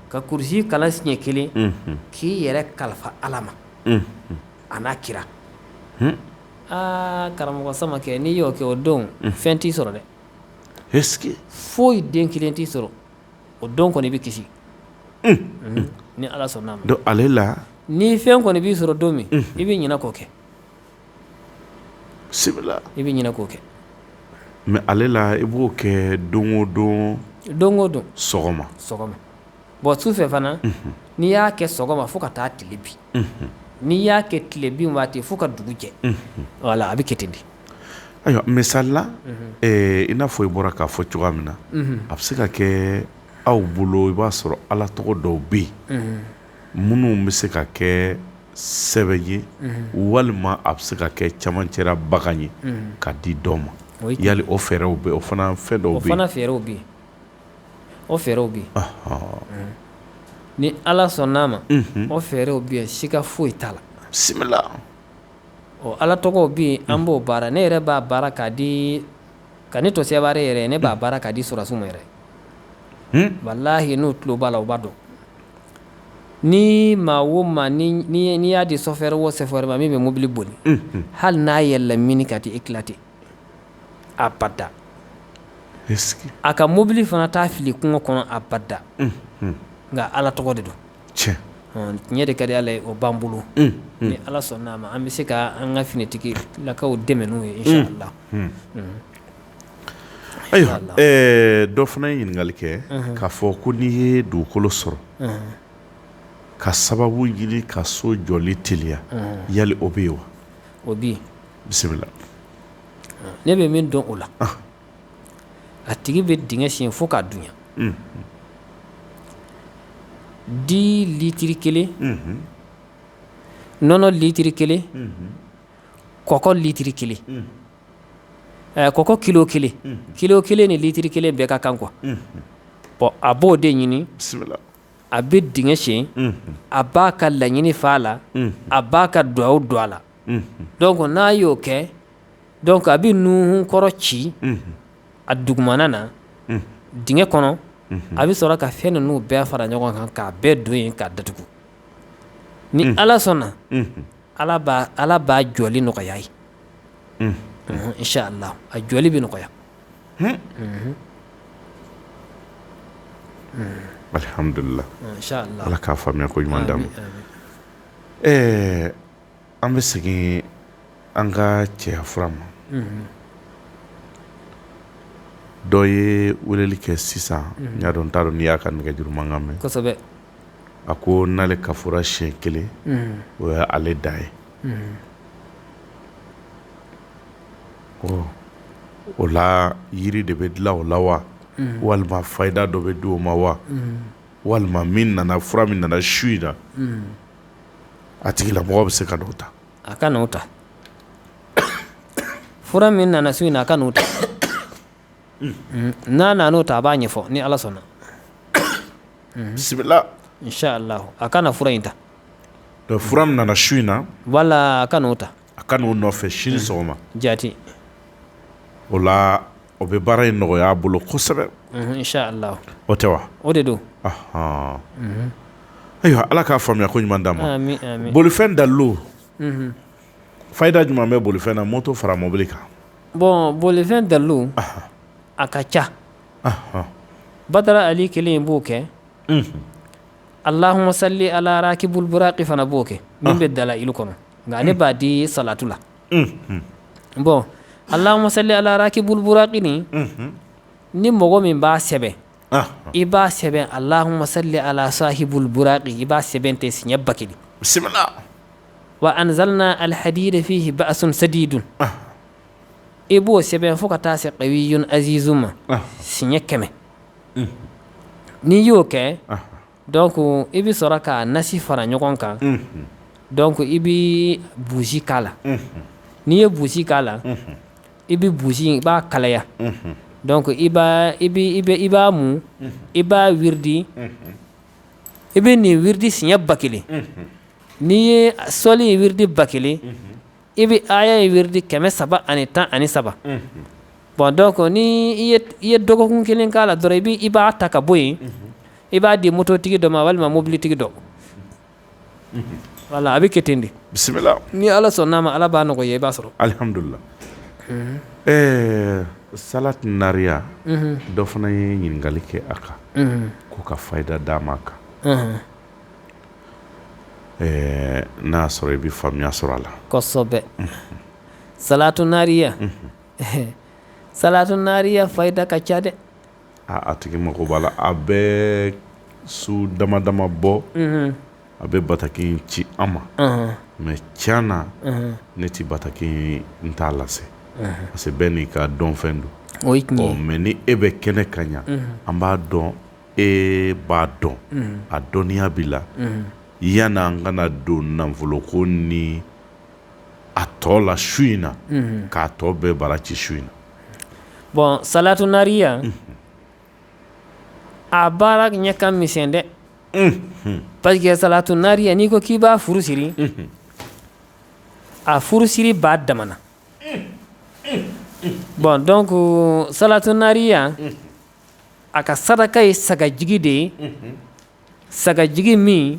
ka kurusi kala siɲɛ kelen k'i yɛrɛ kalifa ala ma a n'a kira karamɔgɔ Samakɛ n'i y'o kɛ o don fɛn t'i sɔrɔ dɛ est-ce que foyi den kelen t'i sɔrɔ o don kɔni bɛ kisi ni ala sɔnn'a ma donc ale la ni fɛn kɔni b'i sɔrɔ don min i bɛ ɲinɛ k'o kɛ sibila i bɛ ɲinɛ k'o kɛ mais ale la i b'o kɛ don o don sɔgɔma bon sufɛ fana n'i y'a kɛ sɔgɔma fo ka taa tile bin n'i y'a kɛ tile bin waati fo ka dugu jɛ voilà a bɛ kɛ ten de ayiwa misali la i n'a fɔ i bɔra k'a fɔ cogoya min na a bɛ se ka kɛ aw bolo i b'a sɔrɔ ala tɔgɔ dɔw bɛ yen minnu bɛ se ka kɛ sɛbɛn ye walima a bɛ se ka kɛ camancɛla bagan ye ka di dɔw ma yali o fɛɛrɛw bɛ o fana fɛn dɔw bɛ yen o fana fɛɛrɛw bɛ yen o fɛɛrɛw bɛ yen ni ala sɔnn'a ma o fɛɛrɛw bɛ yen siga foyi t'a la bisimila ala tɔgɔw bɛ yen an b'o baara ne yɛrɛ b'a baara k'a di ka ne to sebaare yɛrɛ ne b'a baara k'a di sɔrɔsiw ma yɛrɛ walahi n'u tulo b'a la u b'a dɔn ni maa o maa n'i y'a di sɔfɛrɛ o sɔfɛrɛ ma min bɛ mobili boli hali n'a yɛlɛla mini ka di éclater abada a ka mobili fana t'a fili kungo kɔnɔ abada nka ala tɔgɔ de don tiɲɛ de ka di ala ye o b'an bolo ni ala sɔnn'a ma an bɛ se ka an ka finitigi lakaw dɛmɛ n'u ye inshallah ayiwa dɔ fana ye ɲininkali kɛ k'a fɔ ko n'i ye dugukolo sɔrɔ ka sababu ɲini ka so jɔli teliya yali o bɛ yen wa o bɛ yen bisimila ne bɛ min dɔn o la a tigi bɛ dingɛ siɲɛ fo k'a dunya di litiri kelen nɔnɔ litiri kelen kɔkɔ litiri kelen kɔkɔ kilo kelen ni litiri kelen bɛɛ ka kan quoi bon a b'o de ɲini a bɛ dingɛ siɲɛ a b'a ka laɲini f'a la a b'a ka duwawu don a la donc n'a y'o kɛ donc a bɛ nuhun kɔrɔ ci a dugumana na dingɛ kɔnɔ a bɛ sɔrɔ ka fɛn ninnu bɛɛ fara ɲɔgɔn kan k'a bɛɛ don yen k'a datugu ni ala sɔnna ala b'a jɔli nɔgɔya ye inshallah a jɔli bɛ nɔgɔya alhamdulillah inshallah ala k'a faamuya ko ɲuman d'a ma an bɛ segin an ka cɛya fura ma dɔ ye weleli kɛ sisan n y'a dɔn n t'a dɔn n'i y'a ka nɛgɛjuru mankan mɛn kosɛbɛ a ko n'ale kafura siɲɛ kelen o ye ale da ye o la yiri de bɛ dilan o la wa walima fayida dɔ bɛ di o ma wa walima fura min nana su in na a tigilamɔgɔ bɛ se ka n'o ta a ka n'o ta fura min nana su in na a ka n'o ta n'a nan'o ta a b'a ɲɛfɔ ni ala sɔnna bisimila inshallah a kana fura in ta donc fura min nana su in na wala a ka n'o ta a ka n'o nɔfɛ sini sɔgɔma jati o la o bɛ baara in nɔgɔya a bolo kosɛbɛ inshallah o tɛ wa o de don ayiwa ala k'a faamuya ko ɲuman d'a ma amin amin bolifɛn dalilo fayida jumɛn bɛ bolifɛn na moto fara mobili kan bon bolifɛn dalilo a ka ca badara ali kelen b'o kɛ allahumma salli ala rakibul buraqi fana b'o kɛ min bɛ dalailu kɔnɔ nka ne b'a di salatu la bon allahumma salli ala rakibul buraqi ni mɔgɔ min b'a sɛbɛn i b'a sɛbɛn allahumma salli ala sahibul buraqi i b'a sɛbɛn ten siɲɛ ba kelen bisimila wa anzalna alhadida fihi ba'sun sadidun i b'o sɛbɛn fo ka taa se qawiyun azizun ma siɲɛ 100 n'i y'o kɛ donc i bɛ sɔrɔ ka nasi fara ɲɔgɔn kan donc i bɛ buusi k'a la n'i ye buusi k'a la i bɛ buusi i b'a kalaya donc i b'a mun i b'a wirdi i bɛ nin wirdi siɲɛ 1000 n'i ye sɔli wirdi 1000 i bɛ aya ye wirdi 313 bon donc ni i ye dɔgɔkun kelen k'a la dɔrɔn i b'a ta ka bɔ yen i b'a di moto tigi dɔ ma walima mobili tigi dɔ voilà a bɛ kɛ ten de bisimila ni ala sɔnn'a ma ala b'a nɔgɔya i b'a sɔrɔ alhamdulillah salat nariya dɔ fana ye ɲininkali kɛ a kan ko ka fayida d'a ma a kan n'a y'a sɔrɔ i bɛ faamuya sɔrɔ a la kosɛbɛ salatu nariya salatu nariya fayida ka ca dɛ a tigi mago b'a la a bɛ su dama dama bɔ a bɛ bataki ci an ma mais tiɲɛ na ne ti bataki n t'a lase parce que bɛɛ n'i ka dɔnfɛn don o ye tiɲɛ ye mais ni e bɛ kɛnɛ ka ɲa an b'a dɔn e b'a dɔn a dɔnniya b'i la yan'an kana don nafoloko ni a tɔ la su in na k'a tɔ bɛɛ bara ci su in na bon salatu nariya a baara ɲɛ ka misɛn dɛ parce que salatu nariya n'i ko k'i b'a furu siri a furu siri b'a damana bon donc salatu nariya a ka sadaka ye sagajigi de ye sagajigi min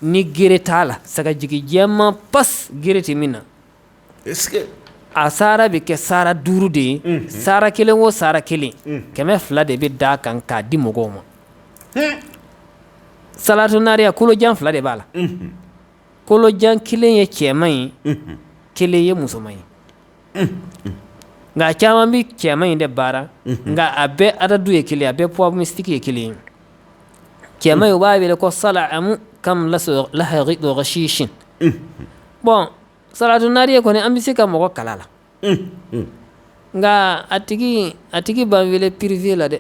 ni gere t'a la sagajigi jɛman pas gere tɛ min na est-ce que a sara bɛ kɛ sara 5 de ye sara kelen o sara kelen 200 de bɛ d'a kan k'a di mɔgɔw ma salatu nariya kolojan 2 de b'a la kolojan kelen ye cɛman ye kelen ye musoman ye nka a caman bɛ cɛman in de baara nka a bɛɛ adadu ye kelen a bɛɛ poids mystique ye kelen ye cɛman in u b'a wele ko salaamu kam lahari dɔgɔsishin bon salatu nariya kɔni an bɛ se ka mɔgɔ kala la nka a tigi b'an wele privé la dɛ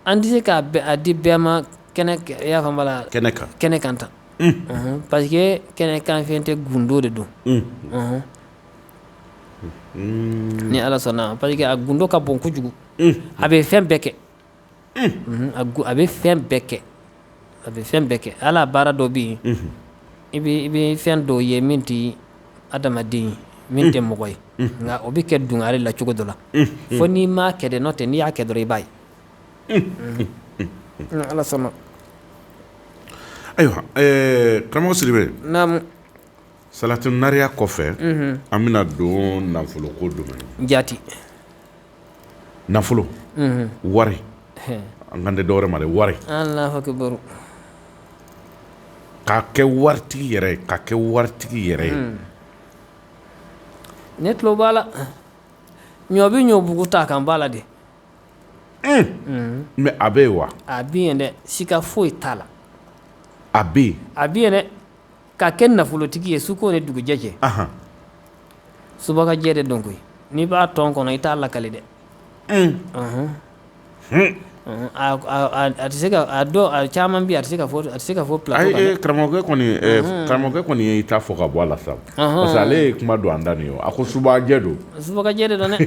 an tɛ se k'a di bɛɛ ma kɛnɛ i y'a faamu la kɛnɛ kan tan parce que kɛnɛ kan fɛn tɛ gundo de don ni ala sɔnna parce que a gundo ka bon kojugu a bɛ fɛn bɛɛ kɛ a bɛ fɛn bɛɛ kɛ a bɛ fɛn bɛɛ kɛ ala baara dɔ bɛ yen i bɛ fɛn dɔw ye min tɛ adamaden ye min tɛ mɔgɔ ye nka o bɛ kɛ dungare la cogo dɔ la fo n'i m'a kɛ dɛ n'o tɛ n'i y'a kɛ dɔrɔn i b'a ye ala sɔnna ayiwa karamɔgɔ Sidibe naamu salatu nariya kɔfɛ an bɛna don nafoloko domaine jati nafolo wari an kan tɛ dɔwɛrɛ ma dɛ wari Allahu akibaru k'a kɛ waritigi yɛrɛ ye k'a kɛ waritigi yɛrɛ ye ne tulo b'a la ɲɔ bɛ ɲɔ bugu ta kan b'a la de mais a bɛ yen wa a bɛ yen dɛ sika foyi t'a la a bɛ yen a bɛ yen dɛ ka kɛ nafolotigi ye su ko ni dugujɛ cɛ subagajɛ de dɔn koyi n'i b'a tɔn kɔnɔ i t'a lakali dɛ a tɛ se ka a dɔ a caman bɛ yen a tɛ se ka fɔ plateau kan dɛ karamɔgɔkɛ kɔni ye i ta fɔ ka bɔ a la sa parce que ale ye kuma don an da nin ye a ko subagajɛ don subagajɛ de dɔn dɛ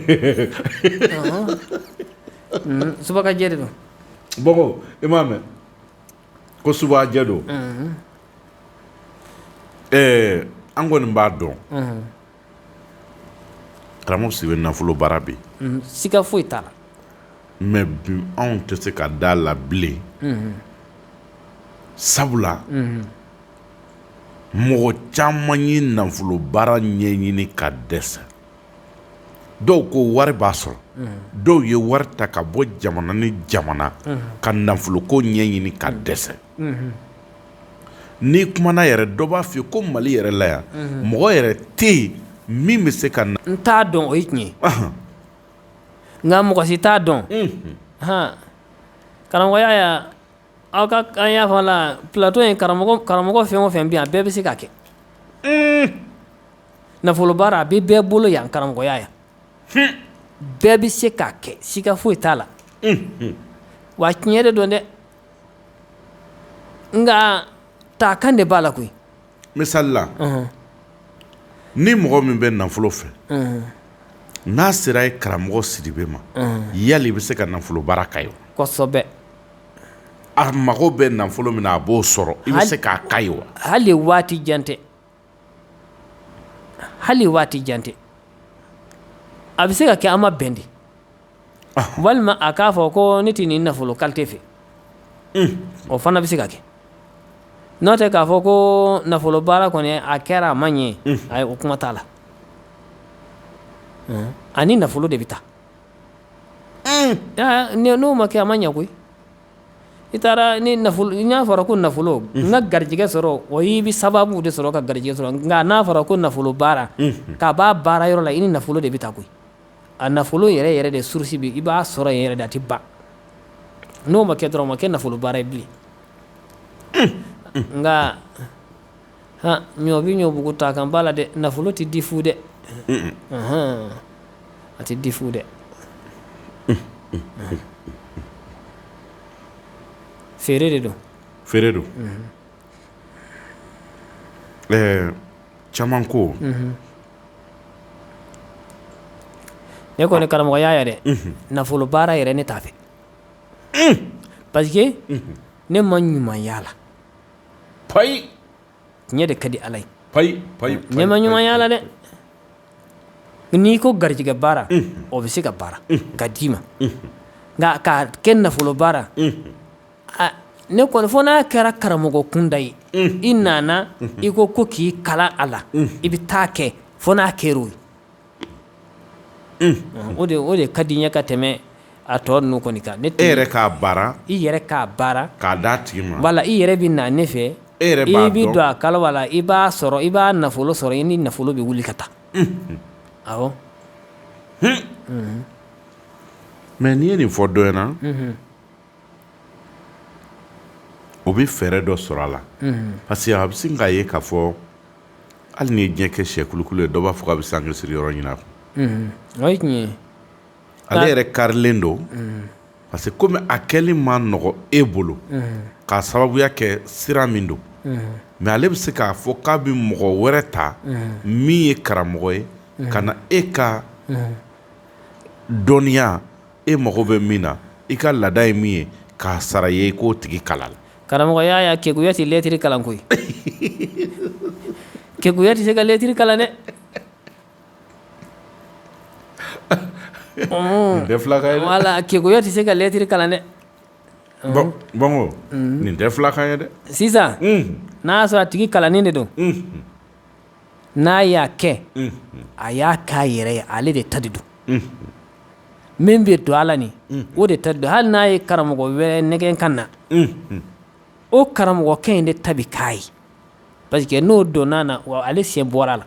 subagajɛ de dɔn bɔgɔ i m'a mɛn ko subagajɛ don an kɔni b'a dɔn karamɔgɔ Sidibe nafolo baara bɛ yen sika foyi t'a la mais bi anw tɛ se ka da la bilen sabula mɔgɔ caman ye nafolo baara ɲɛɲini ka dɛsɛ dɔw ko wari b'a sɔrɔ dɔw ye wari ta ka bɔ jamana ni jamana ka nafoloko ɲɛɲini ka dɛsɛ n'i kumana yɛrɛ dɔ b'a f'i ye ko Mali yɛrɛ la yan mɔgɔ yɛrɛ tɛ yen min bɛ se ka n t'a dɔn o ye tiɲɛ ye nka mɔgɔ si t'a dɔn karamɔgɔya ya aw ka an y'a fɔ la plateau in karamɔgɔ fɛn o fɛn bɛ yan a bɛɛ bɛ se ka kɛ nafolo baara a bɛ bɛɛ bolo yan karamɔgɔya yan bɛɛ bɛ se k'a kɛ sika foyi t'a la wa tiɲɛ de don dɛ nka taakan de b'a la koyi misali la ni mɔgɔ min bɛ nafolo fɛ n'a sera ye karamɔgɔ Sidibe ma yali i bɛ se ka nafolo baara k'a ye wa kosɛbɛ a mago bɛ nafolo min na a b'o sɔrɔ i bɛ se k'a k'a ye wa hali waati jan tɛ a bɛ se ka kɛ an ma bɛn de walima a k'a fɔ ko ne tɛ nin nafolo qualité fɛ o fana bɛ se ka kɛ n'o tɛ k'a fɔ ko nafolo baara kɔni a kɛra a ma ɲɛ ayi o kuma t'a la ani nafolo de bɛ taa n'o ma kɛ a ma ɲɛ koyi i taara ni nafolo n'a fɔra ko nafolo n ka garijɛgɛ sɔrɔ o i bɛ sababu de sɔrɔ ka garijɛgɛ sɔrɔ nka n'a fɔra ko nafolo baara k'a b'a baara yɔrɔ la i ni nafolo de bɛ taa koyi a nafolo yɛrɛ yɛrɛ de source bi i b'a sɔrɔ yen yɛrɛ de a tɛ ban n'o ma kɛ dɔrɔn o ma kɛ nafolo baara ye bilen nka ɲɔ bɛ ɲɔbugu ta kan b'a la dɛ nafolo tɛ di fu dɛ a tɛ di fu dɛ feere de don feere don caman ko ne kɔni karamɔgɔya yɛrɛ nafolo baara yɛrɛ ne t'a fɛ parce que ne ma ɲuman y'a la payi tiɲɛ de ka di ala ye payi ne ma ɲuman y'a la dɛ n'i ko garijɛgɛ baara o bɛ se ka baara ka d'i ma nka k'a kɛ nafolo baara ne kɔni fo n'a kɛra karamɔgɔ kunda ye i nana i ko k'i kalan a la i bɛ taa kɛ fo n'a kɛr'o ye o de ka di n ye ka tɛmɛ a tɔ ninnu kɔni kan ne e yɛrɛ k'a baara i yɛrɛ k'a baara k'a d'a tigi ma wala i yɛrɛ bɛ na ne fɛ e yɛrɛ b'a i bɛ don a kala la i b'a sɔrɔ i b'a nafolo sɔrɔ i ni nafolo bɛ wuli ka taa awɔ mais n'i ye nin fɔ dɔ ɲɛna o bɛ fɛɛrɛ dɔ sɔrɔ a la parce que a bɛ sin k'a ye k'a fɔ hali n'i ye diɲɛ kɛ sɛ kulukulu ye dɔ b'a fɔ k'a bɛ sange siri yɔrɔ ɲini a kun o ye tiɲɛ ye ale yɛrɛ karilen don parce que komi a kɛli ma nɔgɔ e bolo k'a sababuya kɛ sira min don mais ale bɛ se k'a fɔ k'a bɛ mɔgɔ wɛrɛ ta min ye karamɔgɔ ye ka na e ka dɔnniya e mago bɛ min na i ka laada ye min ye k'a sara ye k'o tigi kala la karamɔgɔya ya kekuya tɛ lɛtiri kalan koyi kekuya tɛ se ka lɛtiri kalan dɛ nin tɛ filakan ye dɛ wala kekuya tɛ se ka lɛtiri kalan dɛ bɔnko nin tɛ filakan ye dɛ sisan n'a y'a sɔrɔ a tigi kalannen de don n'a y'a kɛ a y'a k'a yɛrɛ ye ale de ta de don min bɛ don a la nin o de ta don hali n'a ye karamɔgɔ wɛrɛ nɛgɛn ka na o karamɔgɔkɛ in de ta bɛ k'a ye parce que n'o donna na wa ale sen bɔra a la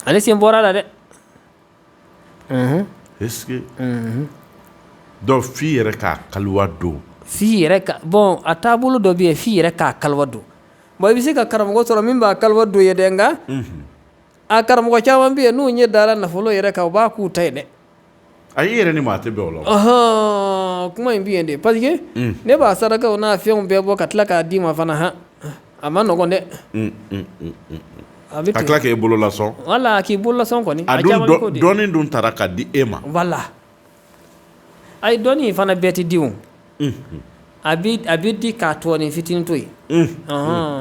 ale sen bɔra a la dɛ est-ce que donc f'i yɛrɛ k'a kaliwa don f'i yɛrɛ ka bon a taabolo dɔ bɛ yen f'i yɛrɛ k'a kaliwa don bon i bɛ se ka karamɔgɔ sɔrɔ min b'a kaliwa don ye dɛ nka a karamɔgɔ caman bɛ yen n'u ɲɛ dara nafolo yɛrɛ kan u b'a k'u ta ye dɛ ayi yɛrɛ ni maa tɛ bɛn o la kuma in bɛ yen de parce que ne b'a sarakaw n'a fɛnw bɛɛ bɔ ka tila k'a d'i ma fana a ma nɔgɔn dɛ ka tila k'e bolo lasɔn wala k'i bolo lasɔn kɔni a dun dɔɔnin dun taara ka di e ma wala ayi dɔɔnin fana bɛɛ tɛ di o a bɛ di k'a tɔɔnin fitinin to yen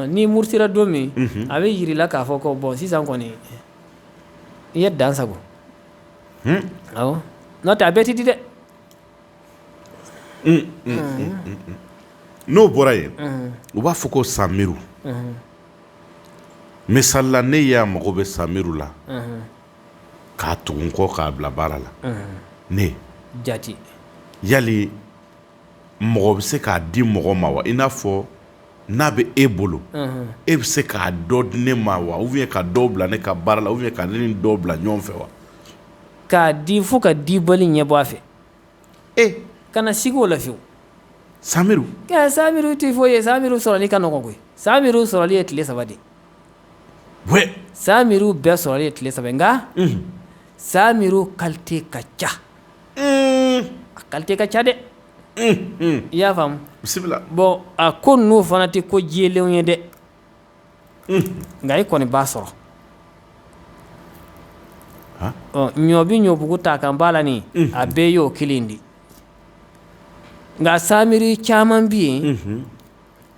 n'i murutira don min a bɛ yir'i la k'a fɔ ko bɔn sisan kɔni i ye dan sago awɔ n'o tɛ a bɛɛ tɛ di dɛ n'o bɔra yen u b'a fɔ ko samiru misali la ne y'a mago bɛ samiru la k'a tugu kɔ k'a bila baara la ne jati yali mɔgɔ bɛ se k'a di mɔgɔ ma wa i n'a fɔ n'a bɛ e bolo e bɛ se k'a dɔ di ne ma wa ou bien ka dɔw bila ne ka baara la ou bien ka ne ni dɔw bila ɲɔgɔn fɛ wa k'a di fo ka di bɔli ɲɛ bɔ a fɛ kana sigi o la fiyewu samiru samiru tɛ foyi ye samiru sɔrɔli ka nɔgɔn koyi samiru sɔrɔli ye tile 3 de samiru bɛɛ sɔrɔli ye tile 3 nka samiru qualité ka ca a qualité ka ca dɛ i y'a faamu bisimila bon a ko ninnu fana tɛ ko jɛlenw ye dɛ nka i kɔni b'a sɔrɔ ɲɔ bɛ ɲɔbugu ta kan b'a la nin a bɛɛ y'o kelen de nka samiri caman bɛ yen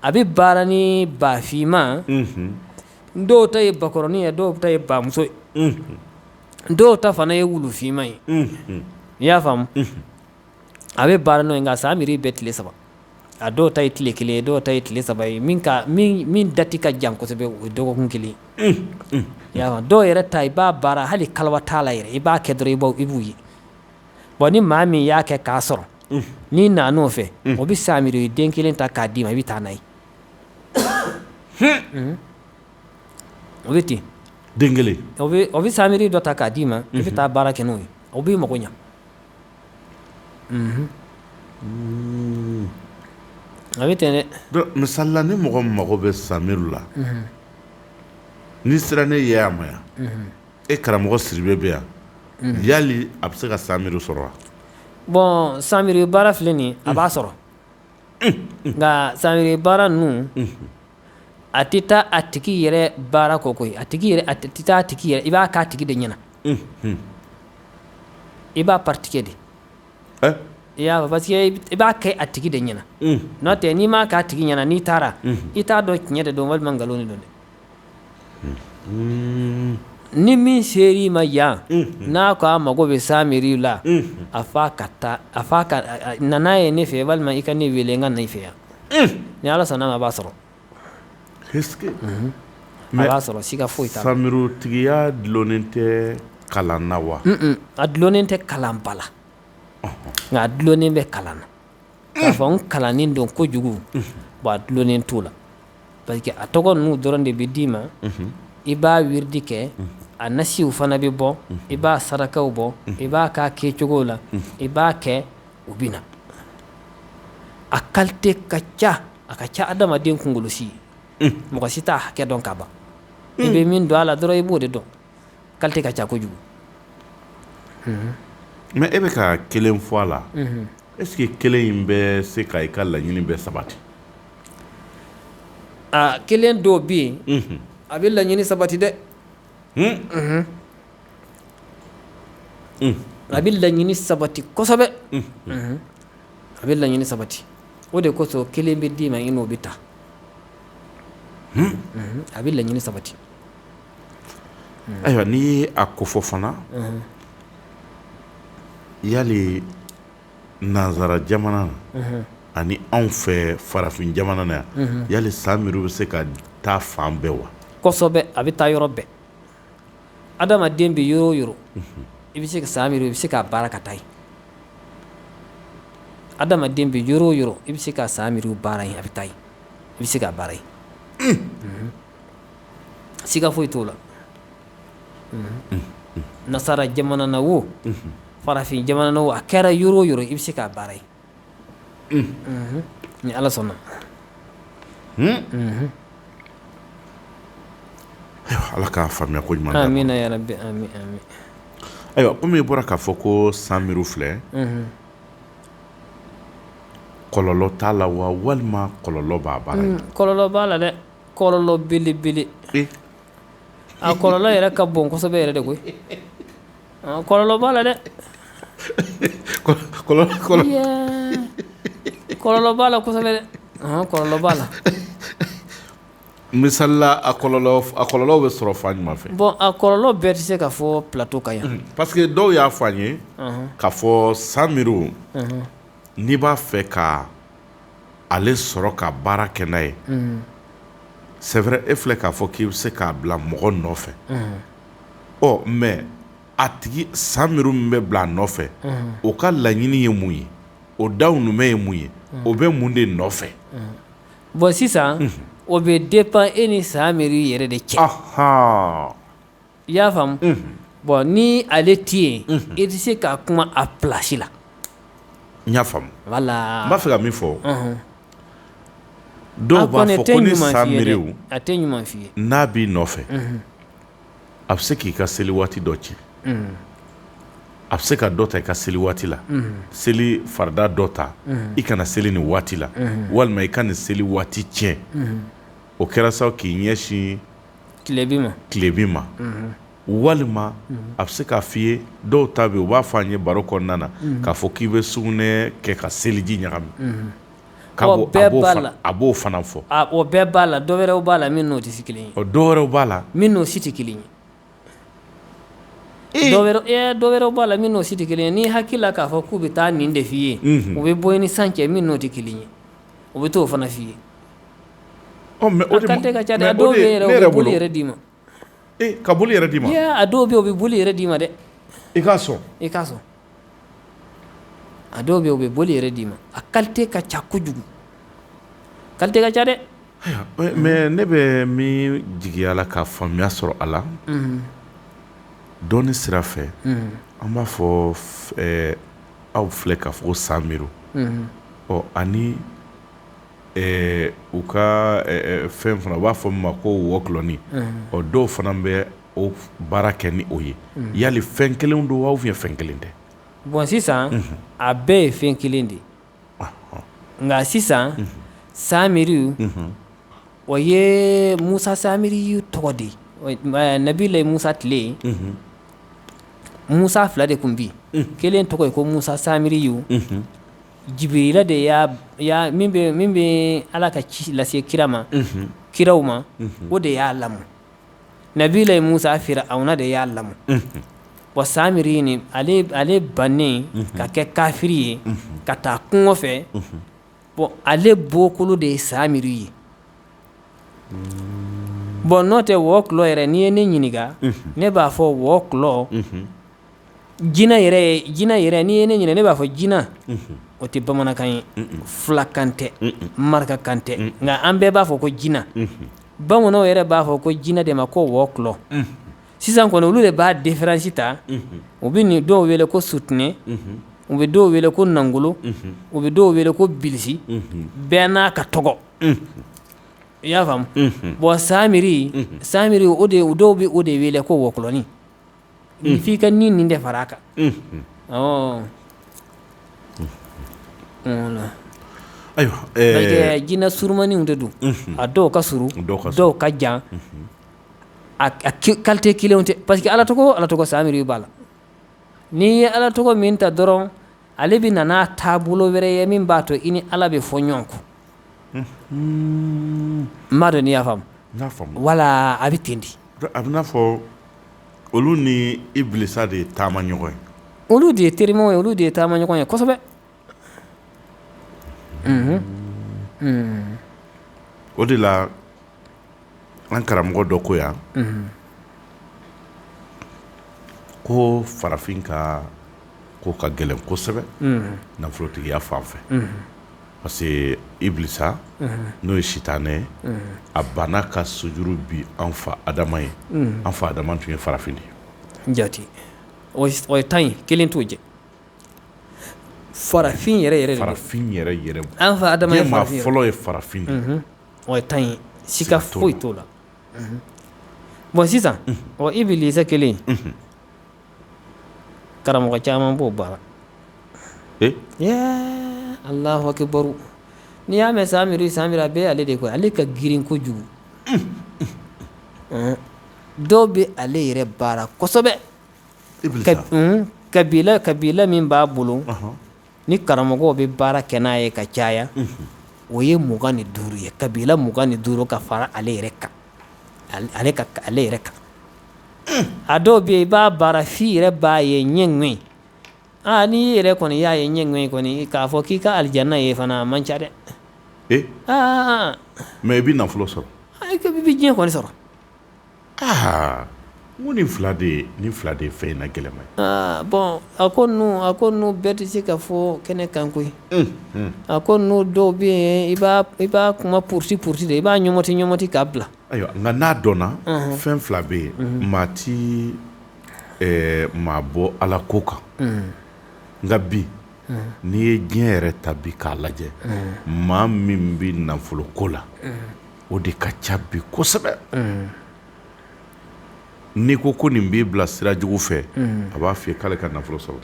a bɛ baara ni bafinma dɔw ta ye bakɔrɔni ye dɔw ta ye bamuso ye dɔw ta fana ye wulufinma ye i y'a faamu a bɛ baara n'o ye nka san miri bɛɛ tile 3 a dɔw ta ye tile 1 ye dɔw ta ye tile 3 ye min dati ka jan kosɛbɛ o ye dɔgɔkun 1 i y'a faamu dɔw yɛrɛ ta i b'a baara hali kaliwa t'a la yɛrɛ i b'a kɛ dɔrɔn i b'u ye bon ni maa min y'a kɛ k'a sɔrɔ n'i nana n'o fɛ o bɛ san miri o ye den 1 ta k'a d'i ma i bɛ taa n'a ye o bɛ ten den 1 o bɛ san miri dɔ ta k'a d'i ma i bɛ taa baara kɛ n'o ye o b'i mago ɲa a bɛ ten dɛ misali la ni mɔgɔ mago bɛ samiru la n'i sera ne ye a ma yan e karamɔgɔ Sidibe bɛ yan yali a bɛ se ka samiru sɔrɔ wa bon sanmiri baara filɛ nin a b'a sɔrɔ nka sanmiri baara ninnu a tɛ taa a tigi yɛrɛ baara kɔ koyi a tɛ taa a tigi yɛrɛ i b'a k'a tigi de ɲɛna i b'a partikɛ de i y'a fɔ parce que i b'a kɛ a tigi de ɲɛna n'o tɛ n'i m'a k'a tigi ɲɛna n'i taara i t'a dɔn tiɲɛ de don walima nkalon de don dɛ ni min ser'i ma yan n'a ko a mago bɛ sanmiri la a f'a ka na n'a ye ne fɛ walima i ka ne wele n ka na i fɛ yan ni Ala sɔnna ma a b'a sɔrɔ a b'a sɔrɔ siga foyi t'a la samiru tigiya dulonnen tɛ kalan na wa a dulonnen tɛ kalan ba la nka a dulonnen bɛ kalan na k'a fɔ n kalannen don kojugu bon a dulonnen t'o la parce que a tɔgɔ ninnu dɔrɔn de bɛ d'i ma i b'a wiridi kɛ a nasiw fana bɛ bɔ i b'a sarakaw bɔ i b'a k'a kɛcogo la i b'a kɛ u bɛ na a qualité ka ca a ka ca adamaden kunkolo si ye mɔgɔ si t'a hakɛ dɔn ka ban i bɛ min don a la dɔrɔn i b'o de dɔn qualité ka ca kojugu mais e bɛ ka kelen fɔ a la est-ce que kelen in bɛ se ka i ka laɲini bɛɛ sabati a kelen dɔw bɛ yen a bɛ laɲini sabati dɛ a bɛ laɲini sabati kosɛbɛ a bɛ laɲini sabati o de kosɔn kelen bɛ d'i ma i n'o bɛ taa a bɛ laɲini sabati ayiwa n'i ye a kofɔ fana yali nanzara jamana na ani anw fɛ farafin jamana na yan yali samiru bɛ se ka taa fan bɛɛ wa kosɛbɛ a bɛ taa yɔrɔ bɛɛ adamaden bɛ yɔrɔ o yɔrɔ i bɛ se ka samiru i bɛ se k'a baara ka taa yen adamaden bɛ yɔrɔ o yɔrɔ i bɛ se ka samiru baara yen a bɛ taa yen i bɛ se k'a baara yen siga foyi t'o la nasara jamana na wo farafin jamana na wo a kɛra yɔrɔ o yɔrɔ i bɛ se k'a baara yen ni Ala sɔnna Ala k'a faamuya ko ɲuman amina ya rabbi amin amin ayiwa komi i bɔra k'a fɔ ko samiru filɛ kɔlɔlɔ t'a la wa walima kɔlɔlɔ b'a baara in kɔlɔlɔ b'a la dɛ kɔlɔlɔ belebele a kɔlɔlɔ yɛrɛ ka bon kosɛbɛ yɛrɛ de koyi kɔlɔlɔ b'a la dɛ kɔlɔlɔ b'a la kosɛbɛ dɛ kɔlɔlɔ b'a la misalila a kɔlɔlɔw bɛ sɔrɔ fan jumɛn fɛ bon a kɔlɔlɔ bɛɛ tɛ se ka fɔ plateau kan yan parce que dɔw y'a fɔ an ye k'a fɔ samiru n'i b'a fɛ ka ale sɔrɔ ka baara kɛ n'a ye c'est vrai e filɛ k'a fɔ k'i bɛ se k'a bila mɔgɔ nɔfɛ mais a tigi samiru min bɛ bila a nɔfɛ o ka laɲini ye mun ye o daw numɛ ye mun ye o bɛ mun de nɔfɛ bon sisan o bɛ dépend e ni samiru yɛrɛ de cɛ i y'a faamu bon ni ale tɛ yen i tɛ se ka kuma a place la n y'a faamu voilà n b'a fɛ ka min fɔ dɔw b'a fɔ ko ni samiru a tɛ ɲuman f'i ye n'a b'i nɔfɛ a bɛ se k'i ka seli waati dɔ tiɲɛ a bɛ se ka dɔ ta i ka seli waati la seli farida dɔ ta i kana seli nin waati la walima i ka nin seli waati tiɲɛ o kɛra sa k'i ɲɛsin tilebin ma walima a bɛ se k'a f'i ye dɔw ta bɛ yen u b'a fɔ an ye baro kɔnɔna na k'a fɔ k'i bɛ sugunɛ kɛ ka seliji ɲagami a b'o fana fɔ o bɛɛ b'a la dɔ wɛrɛw b'a la min n'o tɛ si kelen ye o dɔ wɛrɛw b'a la min n'o si tɛ kelen ye dɔ wɛrɛw b'a la min n'o si tɛ kelen ye n'i hakili la k'a fɔ k'u bɛ taa nin de f'i ye u bɛ bɔ i ni san cɛ min n'o tɛ kelen ye u bɛ t'o fana f'i ye a kanté ka ca dɛ a dɔw bɛ yɛrɛ u bɛ boli yɛrɛ d'i ma ka boli yɛrɛ d'i ma a dɔw bɛ yen u bɛ boli yɛrɛ d'i ma dɛ i k'a sɔn a dɔw bɛ yen u bɛ boli yɛrɛ d'i ma a kanté ka ca kojugu kanté ka ca dɛ mais ne bɛ min jigiya la ka faamuya sɔrɔ a la dɔɔni sira fɛ an b'a fɔ aw filɛ k'a fɔ ko Samiru ani u ka fɛn fana u b'a fɔ min ma ko wɔkulɔni dɔw fana bɛ o baara kɛ ni o ye yali fɛn kelen don wa ou bien fɛn kelen tɛ bon sisan a bɛɛ ye fɛn kelen de ye nka sisan Samiru o ye Musa Samiri tɔgɔ de ye Nabila Musa tile Musa fila de tun bɛ yen kelen tɔgɔ ye ko Musa Samiri Jibirila de y'a min bɛ Ala ka ci lase kira ma kiraw ma o de y'a lamɔ Nabila Musa Firawuna de y'a lamɔ wa Samiri ni ale bannen ka kɛ kafiri ye ka taa kungo fɛ bon ale bɔkolo de ye Samiri ye bon n'o tɛ wɔkulɔ yɛrɛ n'i ye ne ɲininka ne b'a fɔ wɔkulɔ jinɛ yɛrɛ n'i ye ne ɲininka ne b'a fɔ jinɛ o tɛ bamanankan ye fulakan tɛ marakakan tɛ nka an bɛɛ b'a fɔ ko jinɛ bamananw yɛrɛ b'a fɔ ko jinɛ de ma ko wɔkulɔ sisan kɔni olu de b'a différence ta u bɛ nin dɔw wele ko sutinɛ u bɛ dɔw wele ko nangolo u bɛ dɔw wele ko bilisi bɛɛ n'a ka tɔgɔ i y'a faamu bon Samiri dɔw bɛ o de wele ko wɔkulɔni f'i ka nin de fara a kan ayiwa jinɛ surumaniw de don a dɔw ka suru dɔw ka jan a qualité kelenw tɛ parce que Ala tɔgɔ Samiri b'a la n'i ye Ala tɔgɔ min ta dɔrɔn ale bɛ na n'a taabolo wɛrɛ ye min b'a to i ni Ala bɛ fɔ ɲɔgɔn kɔ n b'a dɔn n'i y'a faamu wala a bɛ ten di a bɛ n'a fɔ olu ni Ibilisa de ye taama ɲɔgɔn ye olu de ye terimaw ye olu de ye taama ɲɔgɔn ye kosɛbɛ o de la an karamɔgɔ dɔ ko yan ko farafin ka ko ka gɛlɛn kosɛbɛ nafolotigiya fan fɛ parce que Ibilisa n'o ye sitanɛ a banna ka sujuru bi an fa Adama ye an fa Adama tun ye farafin de ye jati o ye tan ye kelen t'o jɛ farafin yɛrɛ an fa Adama ye farafin fɔlɔ ye farafin de o ye tan ye sika foyi t'o la bon sisan Ibilisa kelen karamɔgɔ caman b'o baara Allahu akibaru n'i y'a mɛn Samiri a bɛɛ ye ale de koyi ale ka girin kojugu dɔw bɛ ale yɛrɛ baara kosɛbɛ kabila min b'a bolo ni karamɔgɔw bɛ baara kɛ n'a ye ka caya o ye 25 ye kabila 25 ka fara ale yɛrɛ kan a dɔw bɛ yen i b'a baara f'i yɛrɛ b'a ye ɲɛŋɛ n'i yɛrɛ kɔni y'a ye ɲɛŋɛ kɔni k'a fɔ k'i ka alijanna ye fana a man ca dɛ mais i bɛ nafolo sɔrɔ i bɛ diɲɛ kɔni sɔrɔ n ko nin fila de ye fɛn in na gɛlɛma ye bon a ko ninnu bɛɛ tɛ se ka fɔ kɛnɛ kan koyi a ko ninnu dɔw bɛ yen i b'a kuma puruti de i b'a ɲɔmɔti k'a bila ayiwa nka n'a dɔnna fɛn fila bɛ yen maa ti maa bɔ Ala ko kan nka bi n'i ye diɲɛ yɛrɛ ta bi k'a lajɛ maa min bɛ nafolo ko la o de ka ca bi kosɛbɛ n'i ko nin b'i bila sira jugu fɛ a b'a f'i ye k'ale ka nafolo sɔrɔ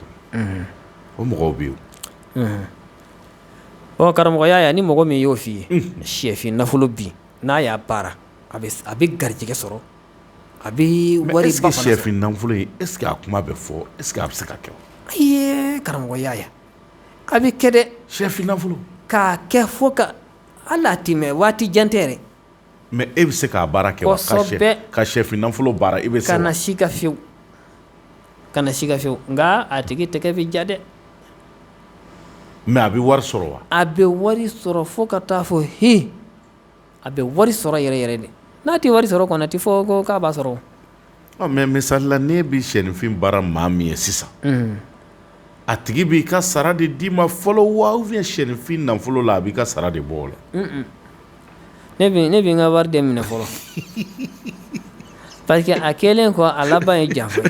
o mɔgɔw bɛ yen karamɔgɔya ni mɔgɔ min y'o f'i ye sɛfin nafolo bin n'a y'a baara a bɛ garijɛgɛ sɔrɔ a bɛ wari ba fana sɔrɔ. est-ce que sɛfin nafolo in est-ce que a kuma bɛ fɔ est-ce que a bɛ se ka kɛ ayi karamɔgɔya a bɛ kɛ dɛ sɛfin nafolo k'a kɛ fo ka hali a tɛmɛ waati jan tɛ yɛrɛ mais e bɛ se k'a baara kɛ wa ka chef nafolo baara i bɛ se wa kana si ka fiyewu nka a tigi tɛgɛ bɛ ja dɛ mais a bɛ wari sɔrɔ wa a bɛ wari sɔrɔ fo ka taa fɔ hi a bɛ wari sɔrɔ yɛrɛ yɛrɛ de n'a tɛ wari sɔrɔ kɔni a tɛ fɔ ko k'a b'a sɔrɔ mais misali la n'e bɛ sɛnifin baara maa min ye sisan a tigi b'i ka sara de d'i ma fɔlɔ wa ou bien sɛnifin nafolo la a b'i ka sara de bɔ o la ne bɛ n ka wari de minɛ fɔlɔ parce que a kɛlen kɔ a laban ye janfa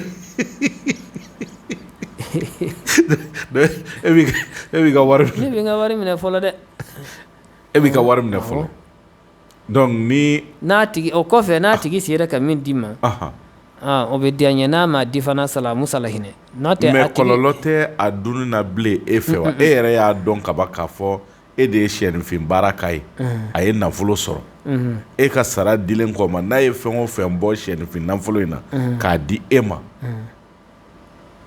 e b'i ka wari ne bɛ n ka wari minɛ fɔlɔ dɛ e b'i ka wari minɛ fɔlɔ donc o kɔfɛ n'a tigi sera ka min d'i ma o bɛ diya n ye n'a ma di fana salamu salahinɛ n'o tɛ mais kɔlɔlɔ tɛ a dunni na bilen e fɛ wa e yɛrɛ y'a dɔn kaban k'a fɔ e de ye sɛnifin baara k'a ye a ye nafolo sɔrɔ e ka sara dilen kɔ ma n'a ye fɛn o fɛn bɔ sɛnifin nafolo in na k'a di e ma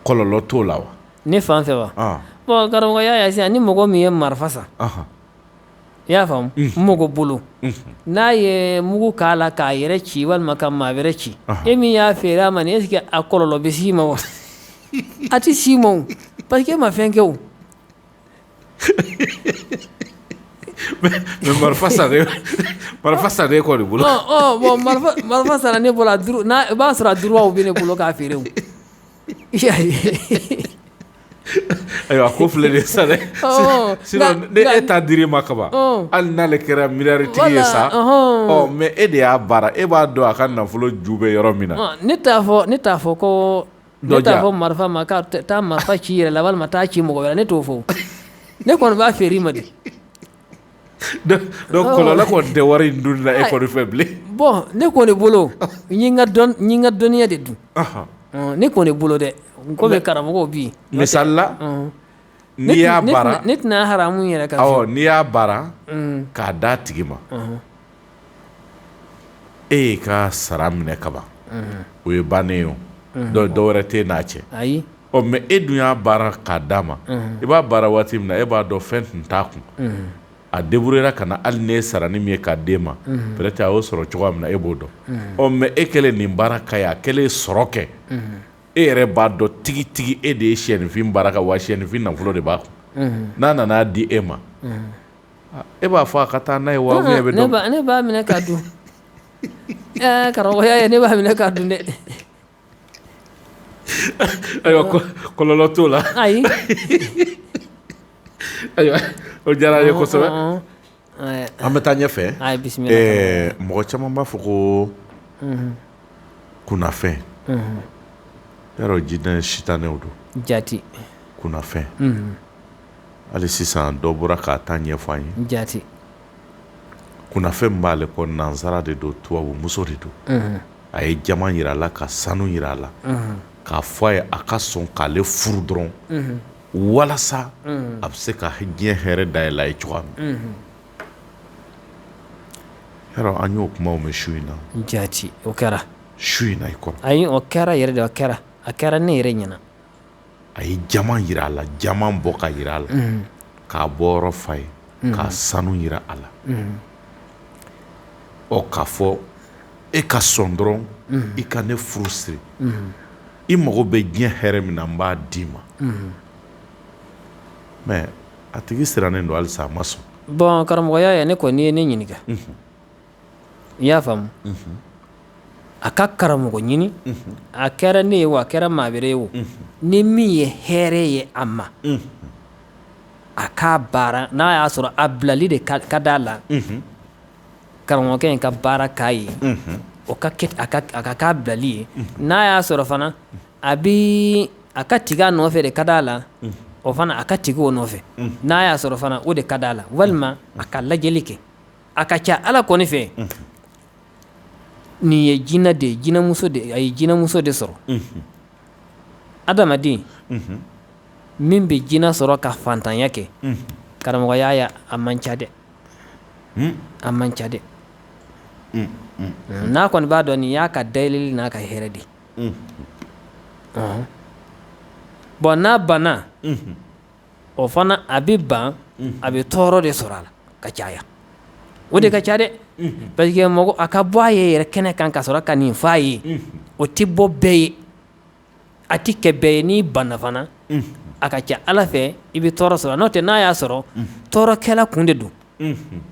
kɔlɔlɔ t'o la wa ne fan fɛ wa bon karamɔgɔ y'a ye sisan ni mɔgɔ min ye marifa san i y'a faamu mɔgɔ bolo n'a ye mugu k'a la k'a yɛrɛ ci walima ka maa wɛrɛ ci e min y'a feere a ma nin est-ce que a kɔlɔlɔ bɛ s'i ma wa a tɛ s'i ma o parce que e ma fɛn kɛ o mais marifa san ne kɔ de bolo bon marifa sanna ne bolo i b'a sɔrɔ a duuruwaw bɛ ne bolo k'a feere o ayiwa ko filɛ de sa dɛ sinon ne e t'a dir'i ma kaban hali n'ale kɛra miliyari tigi ye sa mais e de y'a baara e b'a dɔn a ka nafolo ju bɛ yɔrɔ min na ne t'a fɔ ko ne t'a fɔ marifa ma k'a taa marifa ci i yɛrɛ la walima taa ci mɔgɔ wɛrɛ ne t'o fɔ ne kɔni b'a feere i ma de donc kɔlɔlɔ kɔni tɛ wari in dunni na e kɔni fɛ bilen bon ne kɔni bolo n ye n ka dɔnniya de dun ne kɔni bolo dɛ ko bɛ karamɔgɔw bi misali la n'i y'a baara ne tɛna haramu yɛrɛ ka awɔ n'i y'a baara k'a d'a tigi ma e y'i ka sara minɛ kaban o ye bannen ye o dɔ wɛrɛ tɛ n'a cɛ ayi mais e dun y'a baara k'a d'a ma i b'a baara waati min na e b'a dɔn fɛn tun t'a kun a débrouillera ka na hali n'e sara ni min ye k'a d'e ma peut-être a y'o sɔrɔ cogoya min na e b'o dɔn mais e kɛlen nin baara ka ye a kɛlen sɔrɔ kɛ e yɛrɛ b'a dɔn tigitigi e de ye sɛnifin baara ka wa sɛnifin nafolo de b'a kun n'a nana di e ma e b'a fɔ a ka taa n'a ye wa ou bien e bɛ dɔn ne b'a minɛ k'a dun karamɔgɔya ye ne b'a minɛ k'a dun dɛ ayiwa kɔlɔlɔ t'o la ayi ayiwa o diyara n ye kosɛbɛ an bɛ taa ɲɛfɛ mɔgɔ caman b'a fɔ ko kunnafɛn yarɔ jinɛ sitanɛw don jati kunnafɛn hali sisan dɔ bɔra k'a ta ɲɛfɔ an ye jati kunnafɛn min b'ale kɔ nansara de don tubabu muso de don a ye jama yira a la ka sanu yira a la k'a fɔ a ye a ka sɔn k'ale furu dɔrɔn walasa a bɛ se ka diɲɛ hɛrɛ dayɛlɛ a ye cogoya min yarɔ an y'o kumaw mɛn su in na jati o kɛra su in na i kɔrɔ ayi o kɛra yɛrɛ de a kɛra ne yɛrɛ ɲɛna a ye jama yira a la jama bɔ ka yira a la k'a bɔ yɔrɔ fa ye k'a sanu yira a la k'a fɔ e ka sɔn dɔrɔn i ka ne furu siri i mago bɛ diɲɛ hɛrɛ min na n b'a d'i ma mais a tigi sirannen don halisa a ma sɔn bon karamɔgɔya ye ne kɔni ye ne ɲininka i y'a faamu a ka karamɔgɔ ɲini a kɛra ne ye wa a kɛra maa wɛrɛ ye o ni min ye hɛrɛ ye a ma a k'a baara n'a y'a sɔrɔ a bilali de ka d'a la karamɔgɔkɛ in ka baara k'a ye o ka k'a bilali ye n'a y'a sɔrɔ fana a ka tigi a nɔfɛ de ka d'a la o fana a ka tigi o nɔfɛ n'a y'a sɔrɔ fana o de ka d'a la walima a ka lajɛli kɛ a ka ca ala kɔni fɛ nin ye jinɛ de ye a ye jinɛmuso de sɔrɔ adamaden min bɛ jinɛ sɔrɔ ka fantanya kɛ karamɔgɔya ye a man ca dɛ a man ca dɛ n'a kɔni b'a dɔn nin y'a ka dayɛlɛli n'a ka hɛrɛ de bon n'a banna o fana a bɛ ban a bɛ tɔɔrɔ de sɔrɔ a la ka caya o de ka ca dɛ parce que mɔgɔ a ka bɔ a ye yɛrɛ kɛnɛ kan ka sɔrɔ ka nin f'a ye o tɛ bɔ bɛɛ ye a tɛ kɛ bɛɛ ye n'i banna fana a ka ca Ala fɛ i bɛ tɔɔrɔ sɔrɔ n'o tɛ n'a y'a sɔrɔ tɔɔrɔkɛla kun de don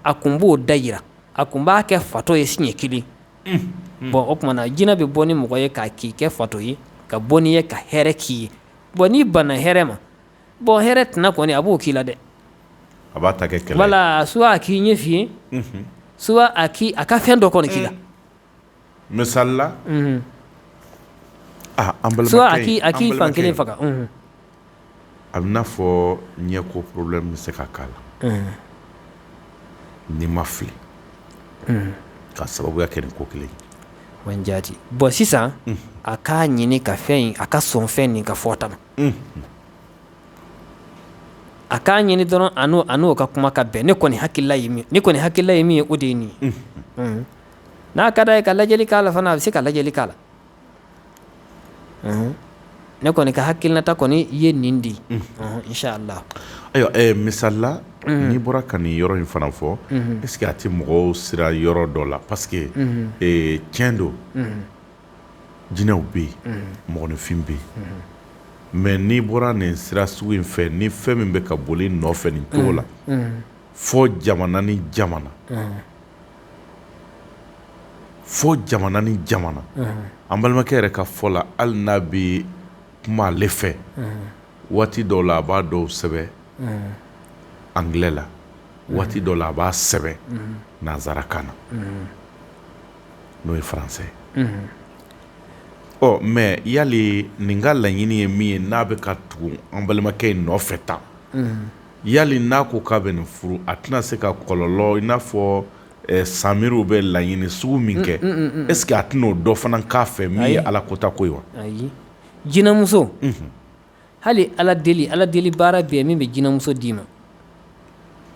a kun b'o da yira a kun b'a kɛ fatɔ ye siɲɛ kelen bon o kumana jinɛ bɛ bɔ ni mɔgɔ ye k'a k'i kɛ fatɔ ye ka bɔ n'i ye ka hɛrɛ k'i ye bon n'i banna hɛrɛ ma bon hɛrɛ tɛna kɔni a b'o k'i la dɛ a b'a ta kɛ kɛlɛ voilà soit a k'i ɲɛ f'i ye soit a ka fɛn dɔ kɔni k'i la misali la an balimakɛ soit a k'i fan kelen faga a bɛ n'a fɔ ɲɛko problème bɛ se ka k'a la n'i ma fili ka sababuya kɛ nin ko kelen wan jaati bon sisan a k'a ɲini ka fɛn in a ka sɔn fɛn nin ka fɔta ma a k'a ɲini dɔrɔn a n'o ka kuma ka bɛn ne kɔni hakilila ye min ye o de ye nin ye n'a ka d'a ye ka lajɛli k'a la fana a bɛ se ka lajɛli k'a la ne kɔni ka hakilinata kɔni ye nin de inshallah ayiwa misali la n'i bɔra ka nin yɔrɔ in fana fɔ est-ce que a tɛ mɔgɔw sira yɔrɔ dɔ la parce que tiɲɛ don jinɛw bɛ yen mɔgɔninfin bɛ yen mais n'i bɔra nin sira sugu in fɛ ni fɛn min bɛ ka boli nɔfɛ nin cogo la fɔ jamana ni jamana an balimakɛ yɛrɛ ka fɔ la hali n'a bɛ kuma ale fɛ waati dɔw la a b'a dɔw sɛbɛ anglais la waati dɔw la a b'a sɛbɛ nanzarakan na n'o ye français mais yali nin ka laɲini ye min ye n'a bɛ ka tugu an balimakɛ in nɔfɛ tan yali n'a ko k'a bɛ nin furu a tɛna se ka kɔlɔlɔ i n'a fɔ Samiru bɛ laɲini sugu min kɛ est-ce que a tɛna o dɔ fana k'a fɛ min ye Ala kota ko ye wa ayi jinɛmuso hali Ala deli baara bɛɛ min bɛ jinɛmuso d'i ma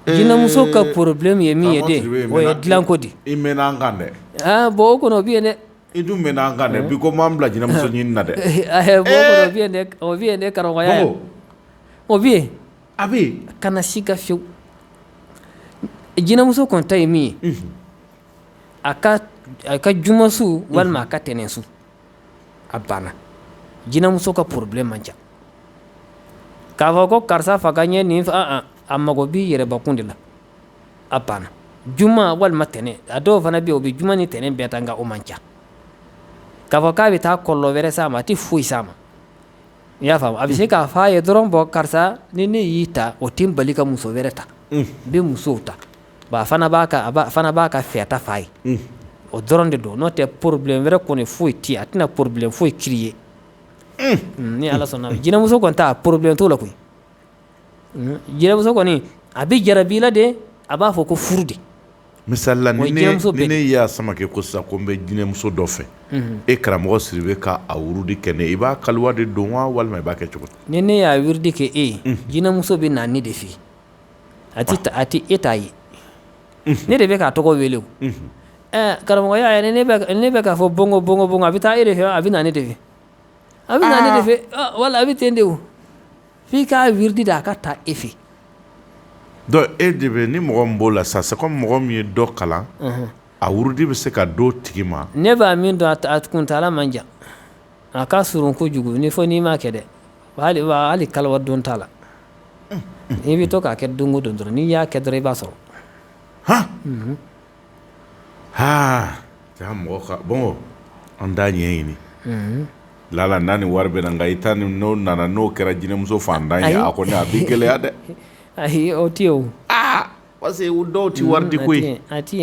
jinɛmuso ka problème ye min ye dɛ o ye dilanko de i mɛnna an kan dɛ bon o kɔnɔ o bɛ yen dɛ i dun mɛnna an kan dɛ bi ko m'an bila jinɛmuso ɲini na dɛ bon o kɔnɔ o bɛ yen dɛ karamɔgɔya o bɛ yen a bɛ yen kana si ka fiyewu jinɛmuso kɔni ta ye min ye a ka jumasu walima a ka tɛnɛnsu a banna jinɛmuso ka problème man ca k'a fɔ ko karisa fa ka ɲɛ nin a mago b'i yɛrɛbakun de la a banna juma walima tɛnɛn a dɔw fana bɛ yen o bɛ juma ni tɛnɛn bɛɛ ta nka o man ca k'a fɔ k'a bɛ taa kɔlɔlɔ wɛrɛ s'a ma a tɛ foyi s'a ma i y'a faamu a bɛ se k'a fɔ a ye dɔrɔn bɔ karisa ni ne y'i ta o tɛ n bali ka muso wɛrɛ ta n bɛ musow ta a fana b'a ka fɛta f'a ye o dɔrɔn de don n'o tɛ problème wɛrɛ kɔni foyi tɛ yen a tɛna problème foyi créer ni Ala sɔnna jinɛmuso kɔni ta problème t'o la koyi jinɛmuso kɔni a bɛ jarabi la de a b'a fɔ ko furu de misali la ni ne y'a sama kɛ ko sisan ko n bɛ jinɛmuso dɔ fɛ e karamɔgɔ Sidibe ka a wurudi kɛ ne i b'a kaliwa de don wa walima i b'a kɛ cogo ni ne y'a wurudi kɛ e ye jinɛmuso bɛ na ne de fɛ a tɛ e t'a ye ne de bɛ k'a tɔgɔ wele o karamɔgɔya ne bɛ k'a fɔ bongo a bɛ taa e de fɛ a bɛ na ne de fɛ wala a bɛ ten de o f'i k'a wiridi de a ka taa e fɛ donc e de bɛ ni mɔgɔ min b'o la sa c'est comme mɔgɔ min ye dɔ kalan a wurudi bɛ se ka d'o tigi ma ne b'a min dɔn a kuntala man jan a ka surun kojugu n'i m'a kɛ dɛ hali kaliwa don t'a la i bɛ to k'a kɛ don o don dɔrɔn n'i y'a kɛ dɔrɔn i b'a sɔrɔ ja mɔgɔ ka bon an t'a ɲɛɲini lala n'a ni wari bɛ na nka i ta n'o nana n'o kɛra jinɛmuso fantan ye a kɔni a bɛ gɛlɛya dɛ ayi o tɛ o parce que dɔw tɛ wari di koyi a ti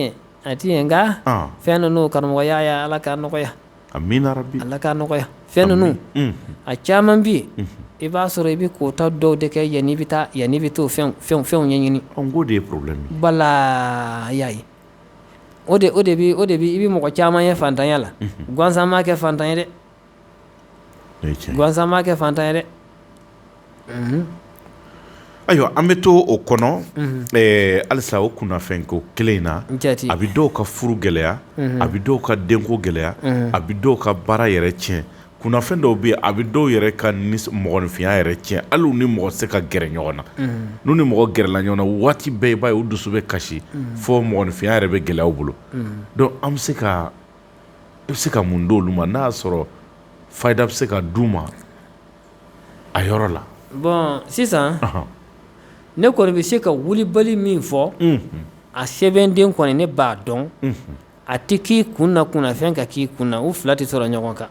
yen nka fɛn ninnu karamɔgɔya ye Ala k'a nɔgɔya amina rabi Ala k'a nɔgɔya fɛn ninnu a caman bɛ yen i b'a sɔrɔ i bɛ kota dɔw de kɛ yanni i bɛ t'o fɛnw ɲɛɲini n ko de ye problème ye bala y'a ye o de bi i bɛ mɔgɔ caman ye fantanya la gansan m'a kɛ fantan ye dɛ gansan m'a kɛ fantan ye dɛ ayiwa an bɛ to o kɔnɔ halisa o kunnafɛn ko kelen in na a bɛ dɔw ka furu gɛlɛya a bɛ dɔw ka denko gɛlɛya a bɛ dɔw ka baara yɛrɛ tiɲɛ kunnafɛn dɔw bɛ yen a bɛ dɔw yɛrɛ ka mɔgɔninfinya yɛrɛ tiɲɛ hali ni mɔgɔ tɛ se ka gɛrɛ ɲɔgɔn na n'u ni mɔgɔ gɛrɛla ɲɔgɔn na waati bɛɛ i b'a ye u dusu bɛ kasi fo mɔgɔninfinya yɛrɛ bɛ gɛlɛya u bolo donc an bɛ se ka i bɛ se ka mun d'olu ma n'a y'a sɔrɔ fayida bɛ se ka d'u ma a yɔrɔ la. bon sisan ne kɔni bɛ se ka wulibali min fɔ a sɛbɛnden kɔni ne b'a dɔn a tɛ k'i kun na kunnafɛn ka k'i kun na u fila tɛ sɔrɔ ɲɔgɔn kan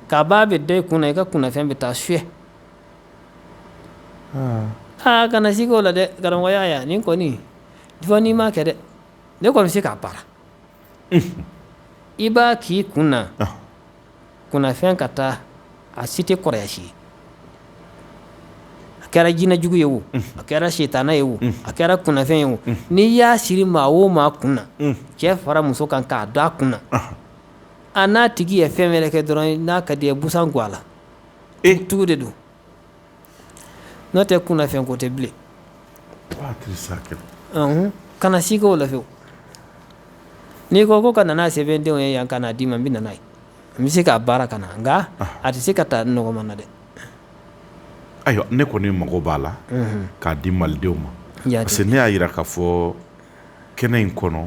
k'a b'a bɛ da i kun na i ka kunnafɛn bɛ taa suyɛ kana sigi o la dɛ karamɔgɔya ya nin kɔni fɔ n'i m'a kɛ dɛ ne kɔni bɛ se k'a baara i b'a k'i kun na kunnafɛn ka taa a si tɛ kɔrɔya si ye a kɛra jinɛjugu ye o a kɛra sitana ye o a kɛra kunnafɛn ye o n'i y'a siri maa o maa kun na cɛ fara muso kan k'a dɔn a kun na a n'a tigi ye fɛn wɛrɛ kɛ dɔrɔn n'a ka di ye busan gun a la tugu de don n'o tɛ kunnafɛn ko tɛ bilen kana si k'o la fewu n'i ko ka na n'a sɛbɛndenw ye yan ka n'a d'i ma n bɛ na n'a ye n bɛ se k'a baara ka na nka a tɛ se ka taa nɔgɔman na dɛ. ayiwa ne kɔni mago b'a la k'a di malidenw ma parce que ne y'a jira k'a fɔ kɛnɛ in kɔnɔ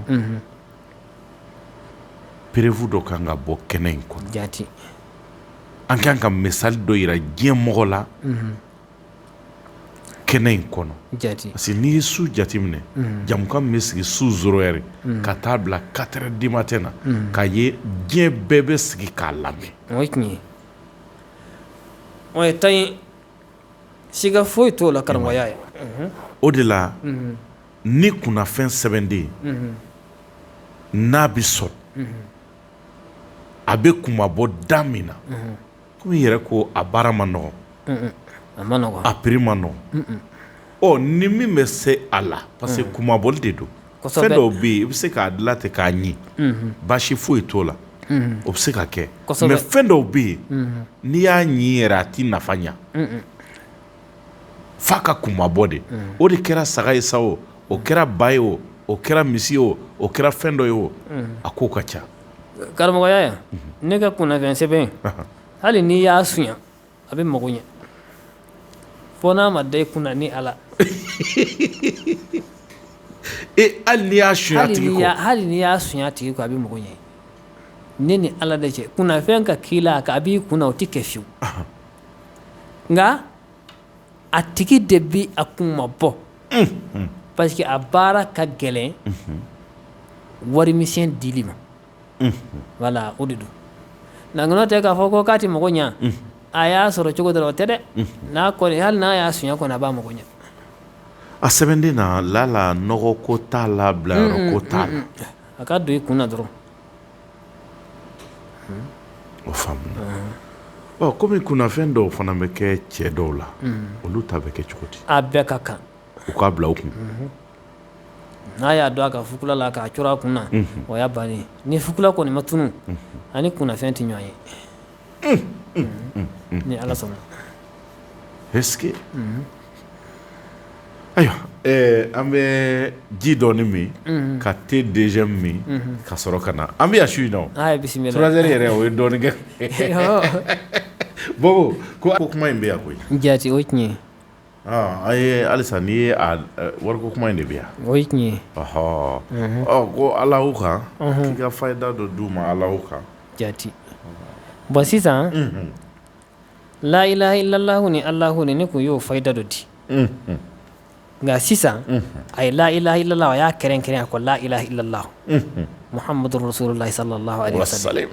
perewu dɔ kan ka bɔ kɛnɛ in kɔnɔ an kan ka misali dɔ jira diɲɛ mɔgɔ la kɛnɛ in kɔnɔ parce que n'i ye su jateminɛ jamukan min bɛ sigi su 0 ka taa bila 4 heures du matin na k'a ye diɲɛ bɛɛ bɛ sigi k'a lamɛn. o ye tiɲɛ ye o ye tan ye siga foyi t'o la karamɔgɔya ye. o de la ni kunnafɛn sɛbɛnden n'a bɛ sɔrɔ a bɛ kumabɔ da min na komi i yɛrɛ ko a baara ma nɔgɔn a ma nɔgɔn a prix ma nɔgɔn ni min bɛ se a la parce que kumabɔli de don fɛn dɔw bɛ yen i bɛ se k'a dilan ten k'a ɲi baasi foyi t'o la o bɛ se ka kɛ mais fɛn dɔw bɛ yen n'i y'a ɲi yɛrɛ a t'i nafa ɲa f'a ka kumabɔ de o de kɛra saga ye sa o kɛra ba ye o kɛra misi ye o kɛra fɛn dɔ ye o a ko ka ca. karamɔgɔya yan ne ka kunnafɛn sɛbɛn hali n'i y'a suɲa a bɛ mago ɲɛ fo n'a ma da i kunna ni ala. hali n'i y'a suɲa tigi kɔ hali n'i y'a suɲa tigi kɔ a bɛ mago ɲɛ ne ni ala de cɛ kunnafɛn ka k'i la a b'i kunna o tɛ kɛ fiyewu nka a tigi de bi a kun ma bɔ parce que a baara ka gɛlɛn warimisɛn dili ma voilà o de don n'o tɛ k'a fɔ ko k'a tɛ mago ɲa a y'a sɔrɔ cogo dɔ la o tɛ dɛ n'a kɔni hali n'a y'a suɲa kɔni a b'a mago ɲa. a sɛbɛnden na lala nɔgɔ ko t'a la bilayɔrɔ ko t'a la a ka don i kun na dɔrɔn. o faamuna komi kunnafɛn dɔw fana bɛ kɛ cɛ dɔw la olu ta bɛ kɛ cogo di. a bɛɛ ka kan u k'a bila u kun n'a y'a dɔn a ka fukula la k'a cɔrɔ a kun na o y'a bannen ni fukula kɔni ma tunu ani kunnafɛn tɛ ɲɔgɔn ye ni ala sɔnna. est-ce que ayiwa an bɛ ji dɔɔni min ka te deuxième min ka sɔrɔ ka na an bɛ yan su in na o. bisimila 3 heures yɛrɛ o ye dɔɔni kɛ bobo ko kuma in bɛ yan koyi. jaati o ye tiɲɛ ye. an ye halisa n'i ye wariko kuma in de bɛ yan. o ye tiɲɛ ye. ko alahu kan k'i ka fayida dɔ d'u ma alahu kan. jaati bon sisan la ilaha illallahu ni alahu ni ne kun y'o fayida dɔ di nka sisan a ye la ilaha illallah a y'a kɛrɛnkɛrɛn a ko la ilaha illallah muhammadu rasulullah sallallahu alaihi wasallam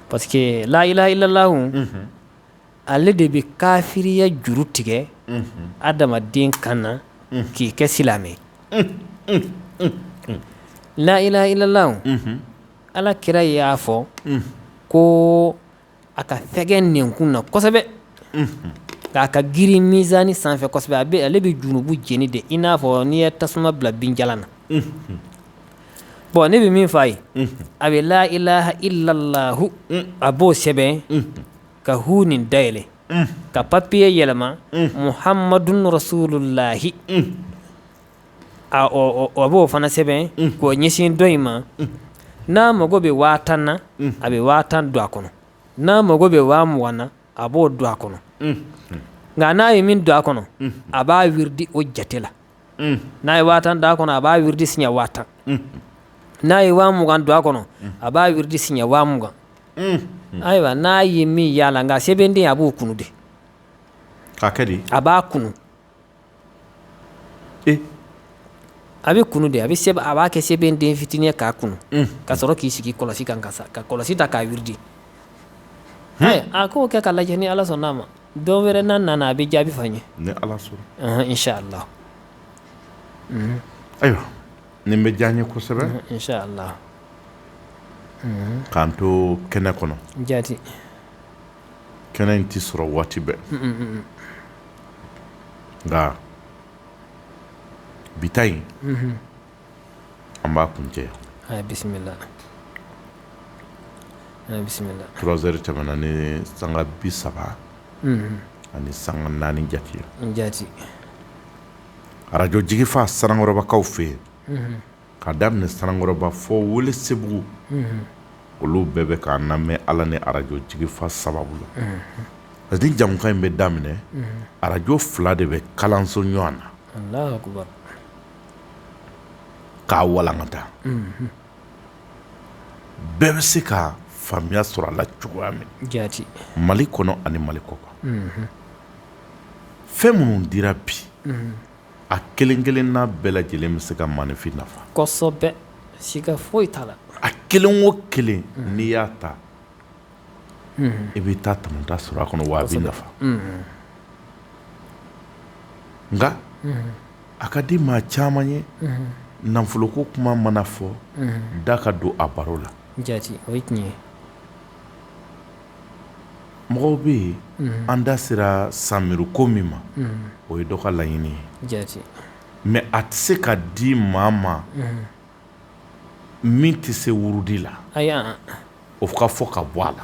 parce que la ilaha illallahu ale de bɛ kafiriya juru tigɛ adamaden kan na k'i kɛ silamɛ la ilaha illallah ala kira y'a fɔ ko a ka fɛgɛ ninkun na kosɛbɛ k'a ka girin mizani sanfɛ kosɛbɛ ale bɛ junubu jeni de i n'a fɔ n'i ye tasuma bila binjalan na bon ne bɛ min f'a ye a bɛ la ilaha illallahu a b'o sɛbɛn ka hu nin dayɛlɛ ka papiye yɛlɛma muhammadun rasulullahi a b'o fana sɛbɛn k'o ɲɛsin dɔ in ma n'a mago bɛ 10,000 na a bɛ 10,000 don a kɔnɔ n'a mago bɛ 20,000 na a b'o don a kɔnɔ nka n'a ye min don a kɔnɔ a b'a wiridi o jate la n'a ye 10,000 don a kɔnɔ a b'a wiridi siɲɛ 10,000 n'a ye 20,000 don a kɔnɔ a b'a wiridi siɲɛ 20,000 ayiwa n'a ye min y'a la nka sɛbɛnden a b'o kunu de k'a kɛ de a b'a kunu a bɛ kunu de a b'a kɛ sɛbɛnden fitinin ye k'a kunu ka sɔrɔ k'i sigi kɔlɔsi kan ka kɔlɔsi ta k'a wiridi a k'o kɛ ka lajɛ ni ala sɔnn'a ma don wɛrɛ n'a nana a bɛ jaabi fa n ye ni ala sɔnna inshallah ayiwa nin bɛ diya n ye kosɛbɛ inshallah k'an to kɛnɛ kɔnɔ jaati kɛnɛ in tɛ sɔrɔ waati bɛɛ nka bi ta in an b'a kuncɛ bisimila 3 heures tɛmɛna ni sanga 30 ani sanga 4 jate jaati arajo jigifa Sanankɔrɔbakaw fɛ yen ka daminɛ Sanankɔrɔba fɔ Welesebugu olu bɛɛ bɛ k'an lamɛn ala ni arajo jigifa sababu la parce que ni jamukan in bɛ daminɛ arajo 2 de bɛ kalanso ɲɔgɔn na Allahu akbar k'a walankata bɛɛ bɛ se ka faamuya sɔrɔ a la cogoya min jaati Mali kɔnɔ ani Mali kɔ kan fɛn minnu dira bi a kelen kelen n'a bɛɛ lajɛlen bɛ se ka maanifin nafa kosɛbɛ siga foyi t'a la a kelen o kelen n'i y'a ta i bɛ taa tamata sɔrɔ a kɔnɔ wa a bɛ nafa nka a ka di maa caman ye nafoloko kuma mana fɔ da ka don a baro la jaati o ye tiɲɛ ye mɔgɔw bɛ yen an da sera sanmiruko min ma o ye dɔ ka laɲini ye jaati mɛ a tɛ se ka di maa ma min tɛ se wurudi la aya o ka fɔ ka bɔ a la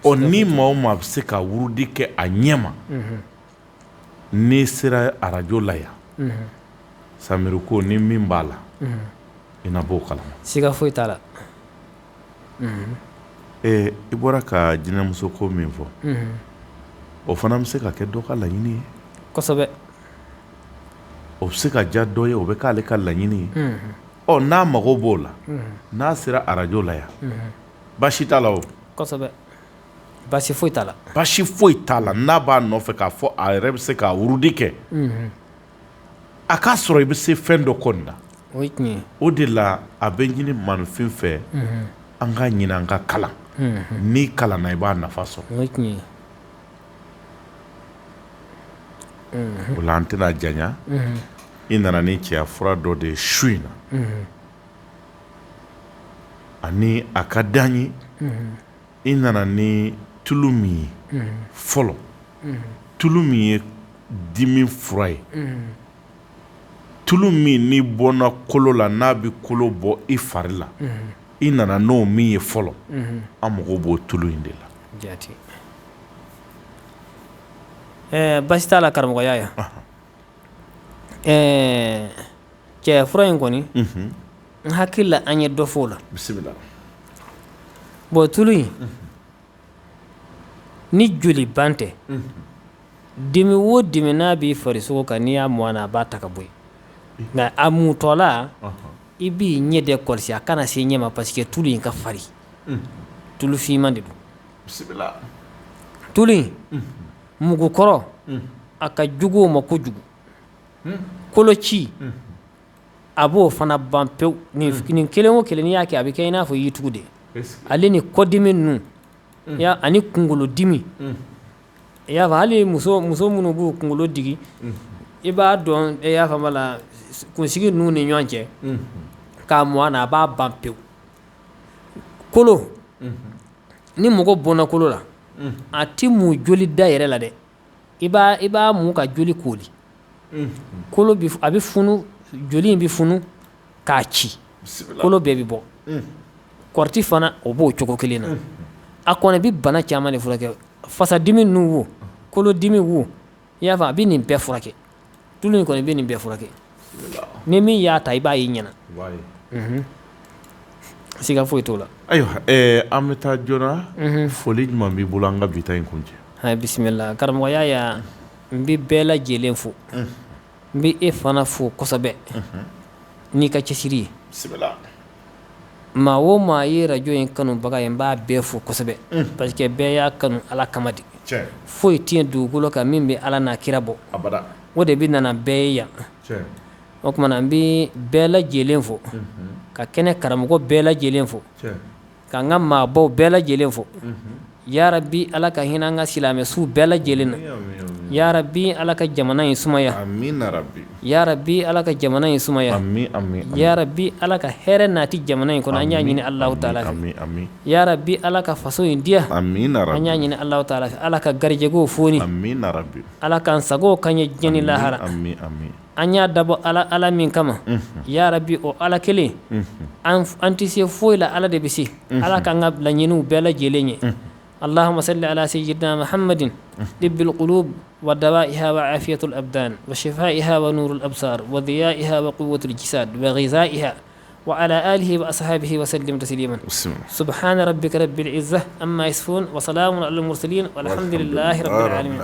ɔ ni maa o maa bɛ se ka wurudi kɛ a ɲɛ ma n'i sera arajo la yan sanmiruko ni min b'a la i na bɔ o kalama siga foyi t'a la i bɔra ka jinɛmuso ko min fɔ o fana bɛ se ka kɛ dɔ ka laɲini ye kosɛbɛ o bɛ se ka diya dɔ ye o bɛ k'ale ka laɲini ye ɔ n'a mago b'o la n'a sera arajo la yan baasi t'a la o kosɛbɛ baasi foyi t'a la baasi foyi t'a la n'a b'a nɔfɛ k'a fɔ a yɛrɛ bɛ se ka wurudi kɛ a k'a sɔrɔ i bɛ se fɛn dɔ kɔni na o ye tiɲɛ ye o de la a bɛ ɲini maanifin fɛ an ka ɲinɛ an ka kalan n'i kalanna i b'a nafa sɔrɔ o ye tiɲɛ ye o la an tɛna janya i nana ni cɛya fura dɔ de ye su in na ani a ka d'an ye i nana ni tulu min ye fɔlɔ tulu min ye dimi fura ye tulu min n'i bɔnna kolo la n'a bɛ kolo bɔ i fari la i nana n'o min ye fɔlɔ an mago b'o tulu in de la jaati baasi t'a la karamɔgɔya yan cɛ fura in kɔni n hakili la an ye dɔ fɔ o la bisimila bon tulu in ni joli ban tɛ dimi o dimi n'a b'i farisogo kan n'i y'a mɔn a na a b'a ta ka bɔ yen nka a mutɔla i b'i ɲɛ de kɔlɔsi a kana se ɲɛ ma parce que tulu in ka fari tulu finman de don bisimila tulu in mugukɔrɔ a ka jugu o ma kojugu koloci a b'o fana ban pewu nin kelen o kelen n'i y'a kɛ a bɛ kɛ i n'a fɔ yitugu de ale ni kɔdimi ninnu ani kunkolodimi i y'a fɔ hali muso minnu b'u kunkolo digi i b'a dɔn i y'a faamu la kunsigi ninnu ni ɲɔgɔn cɛ k'a mɔn a na a b'a ban pewu kolo ni mɔgɔ bɔnna kolo la a ti mun joli da yɛrɛ la dɛ i b'a mun ka joli kooli kolo a bɛ funu joli in bɛ funu k'a ci kolo bɛɛ bɛ bɔ kɔrɔti fana o b'o cogo kelen na a kɔni bɛ bana caman de furakɛ fasadimi ninnu wo kolodimi wo i y'a fɔ a bɛ nin bɛɛ furakɛ tulu in kɔni bɛ nin bɛɛ furakɛ ni min y'a ta i b'a y'i ɲɛna siga foyi t'o la. ayiwa an bɛ taa joona foli ɲuman b'i bolo an ka bi ta in kun cɛ. Hai bisimila karamɔgɔya ya n bɛ bɛɛ lajɛlen fo n bɛ e fana fo kosɛbɛ n'i ka cɛsiri ye. bisimila. maa o maa ye rajo in kanubaga ye n b'a bɛɛ fo kosɛbɛ parce que bɛɛ y'a kanu ala kama de. Tiɲɛ. foyi tiɲɛ dugukolo kan min bɛ ala n'a kira bɔ abada. o de bɛ nana bɛɛ ye yan. Tiɲɛ. o tuma na n bɛ bɛɛ lajɛlen fo ka kɛnɛ karamɔgɔ bɛɛ lajɛlen fo Tiɲɛ. ka n ka maabaw bɛɛ lajɛlen fo yarabi ala ka hinɛ an ka silamɛsuw bɛɛ lajɛlen na yarabi ala ka jamana in sumaya amina rabi. yarabi ala ka jamana in sumaya ami ami. yarabi ala ka hɛrɛ nati jamana in kɔnɔ an y'a ɲini alahu taala fɛ ami ami. yarabi ala ka faso in diya amina an rabi. y'a ɲini alahu taala fɛ ala ka garijɛgɛw foni amina rabi. ala k'an sagow ka ɲɛ diɲɛ ni lahara ami ami. an y'a dabɔ ala min kama yarabi o ala kelen an tɛ se foyi la ala de bɛ se ala k'an ka laɲiniw bɛɛ lajɛlen ye اللهم صل على سيدنا محمد طب القلوب ودوائها وعافية الأبدان وشفائها ونور الأبصار وضيائها وقوة الجساد وغذائها وعلى آله وأصحابه وسلم تسليما سبحان ربك رب العزة أما يصفون وسلام على المرسلين والحمد لله رب العالمين.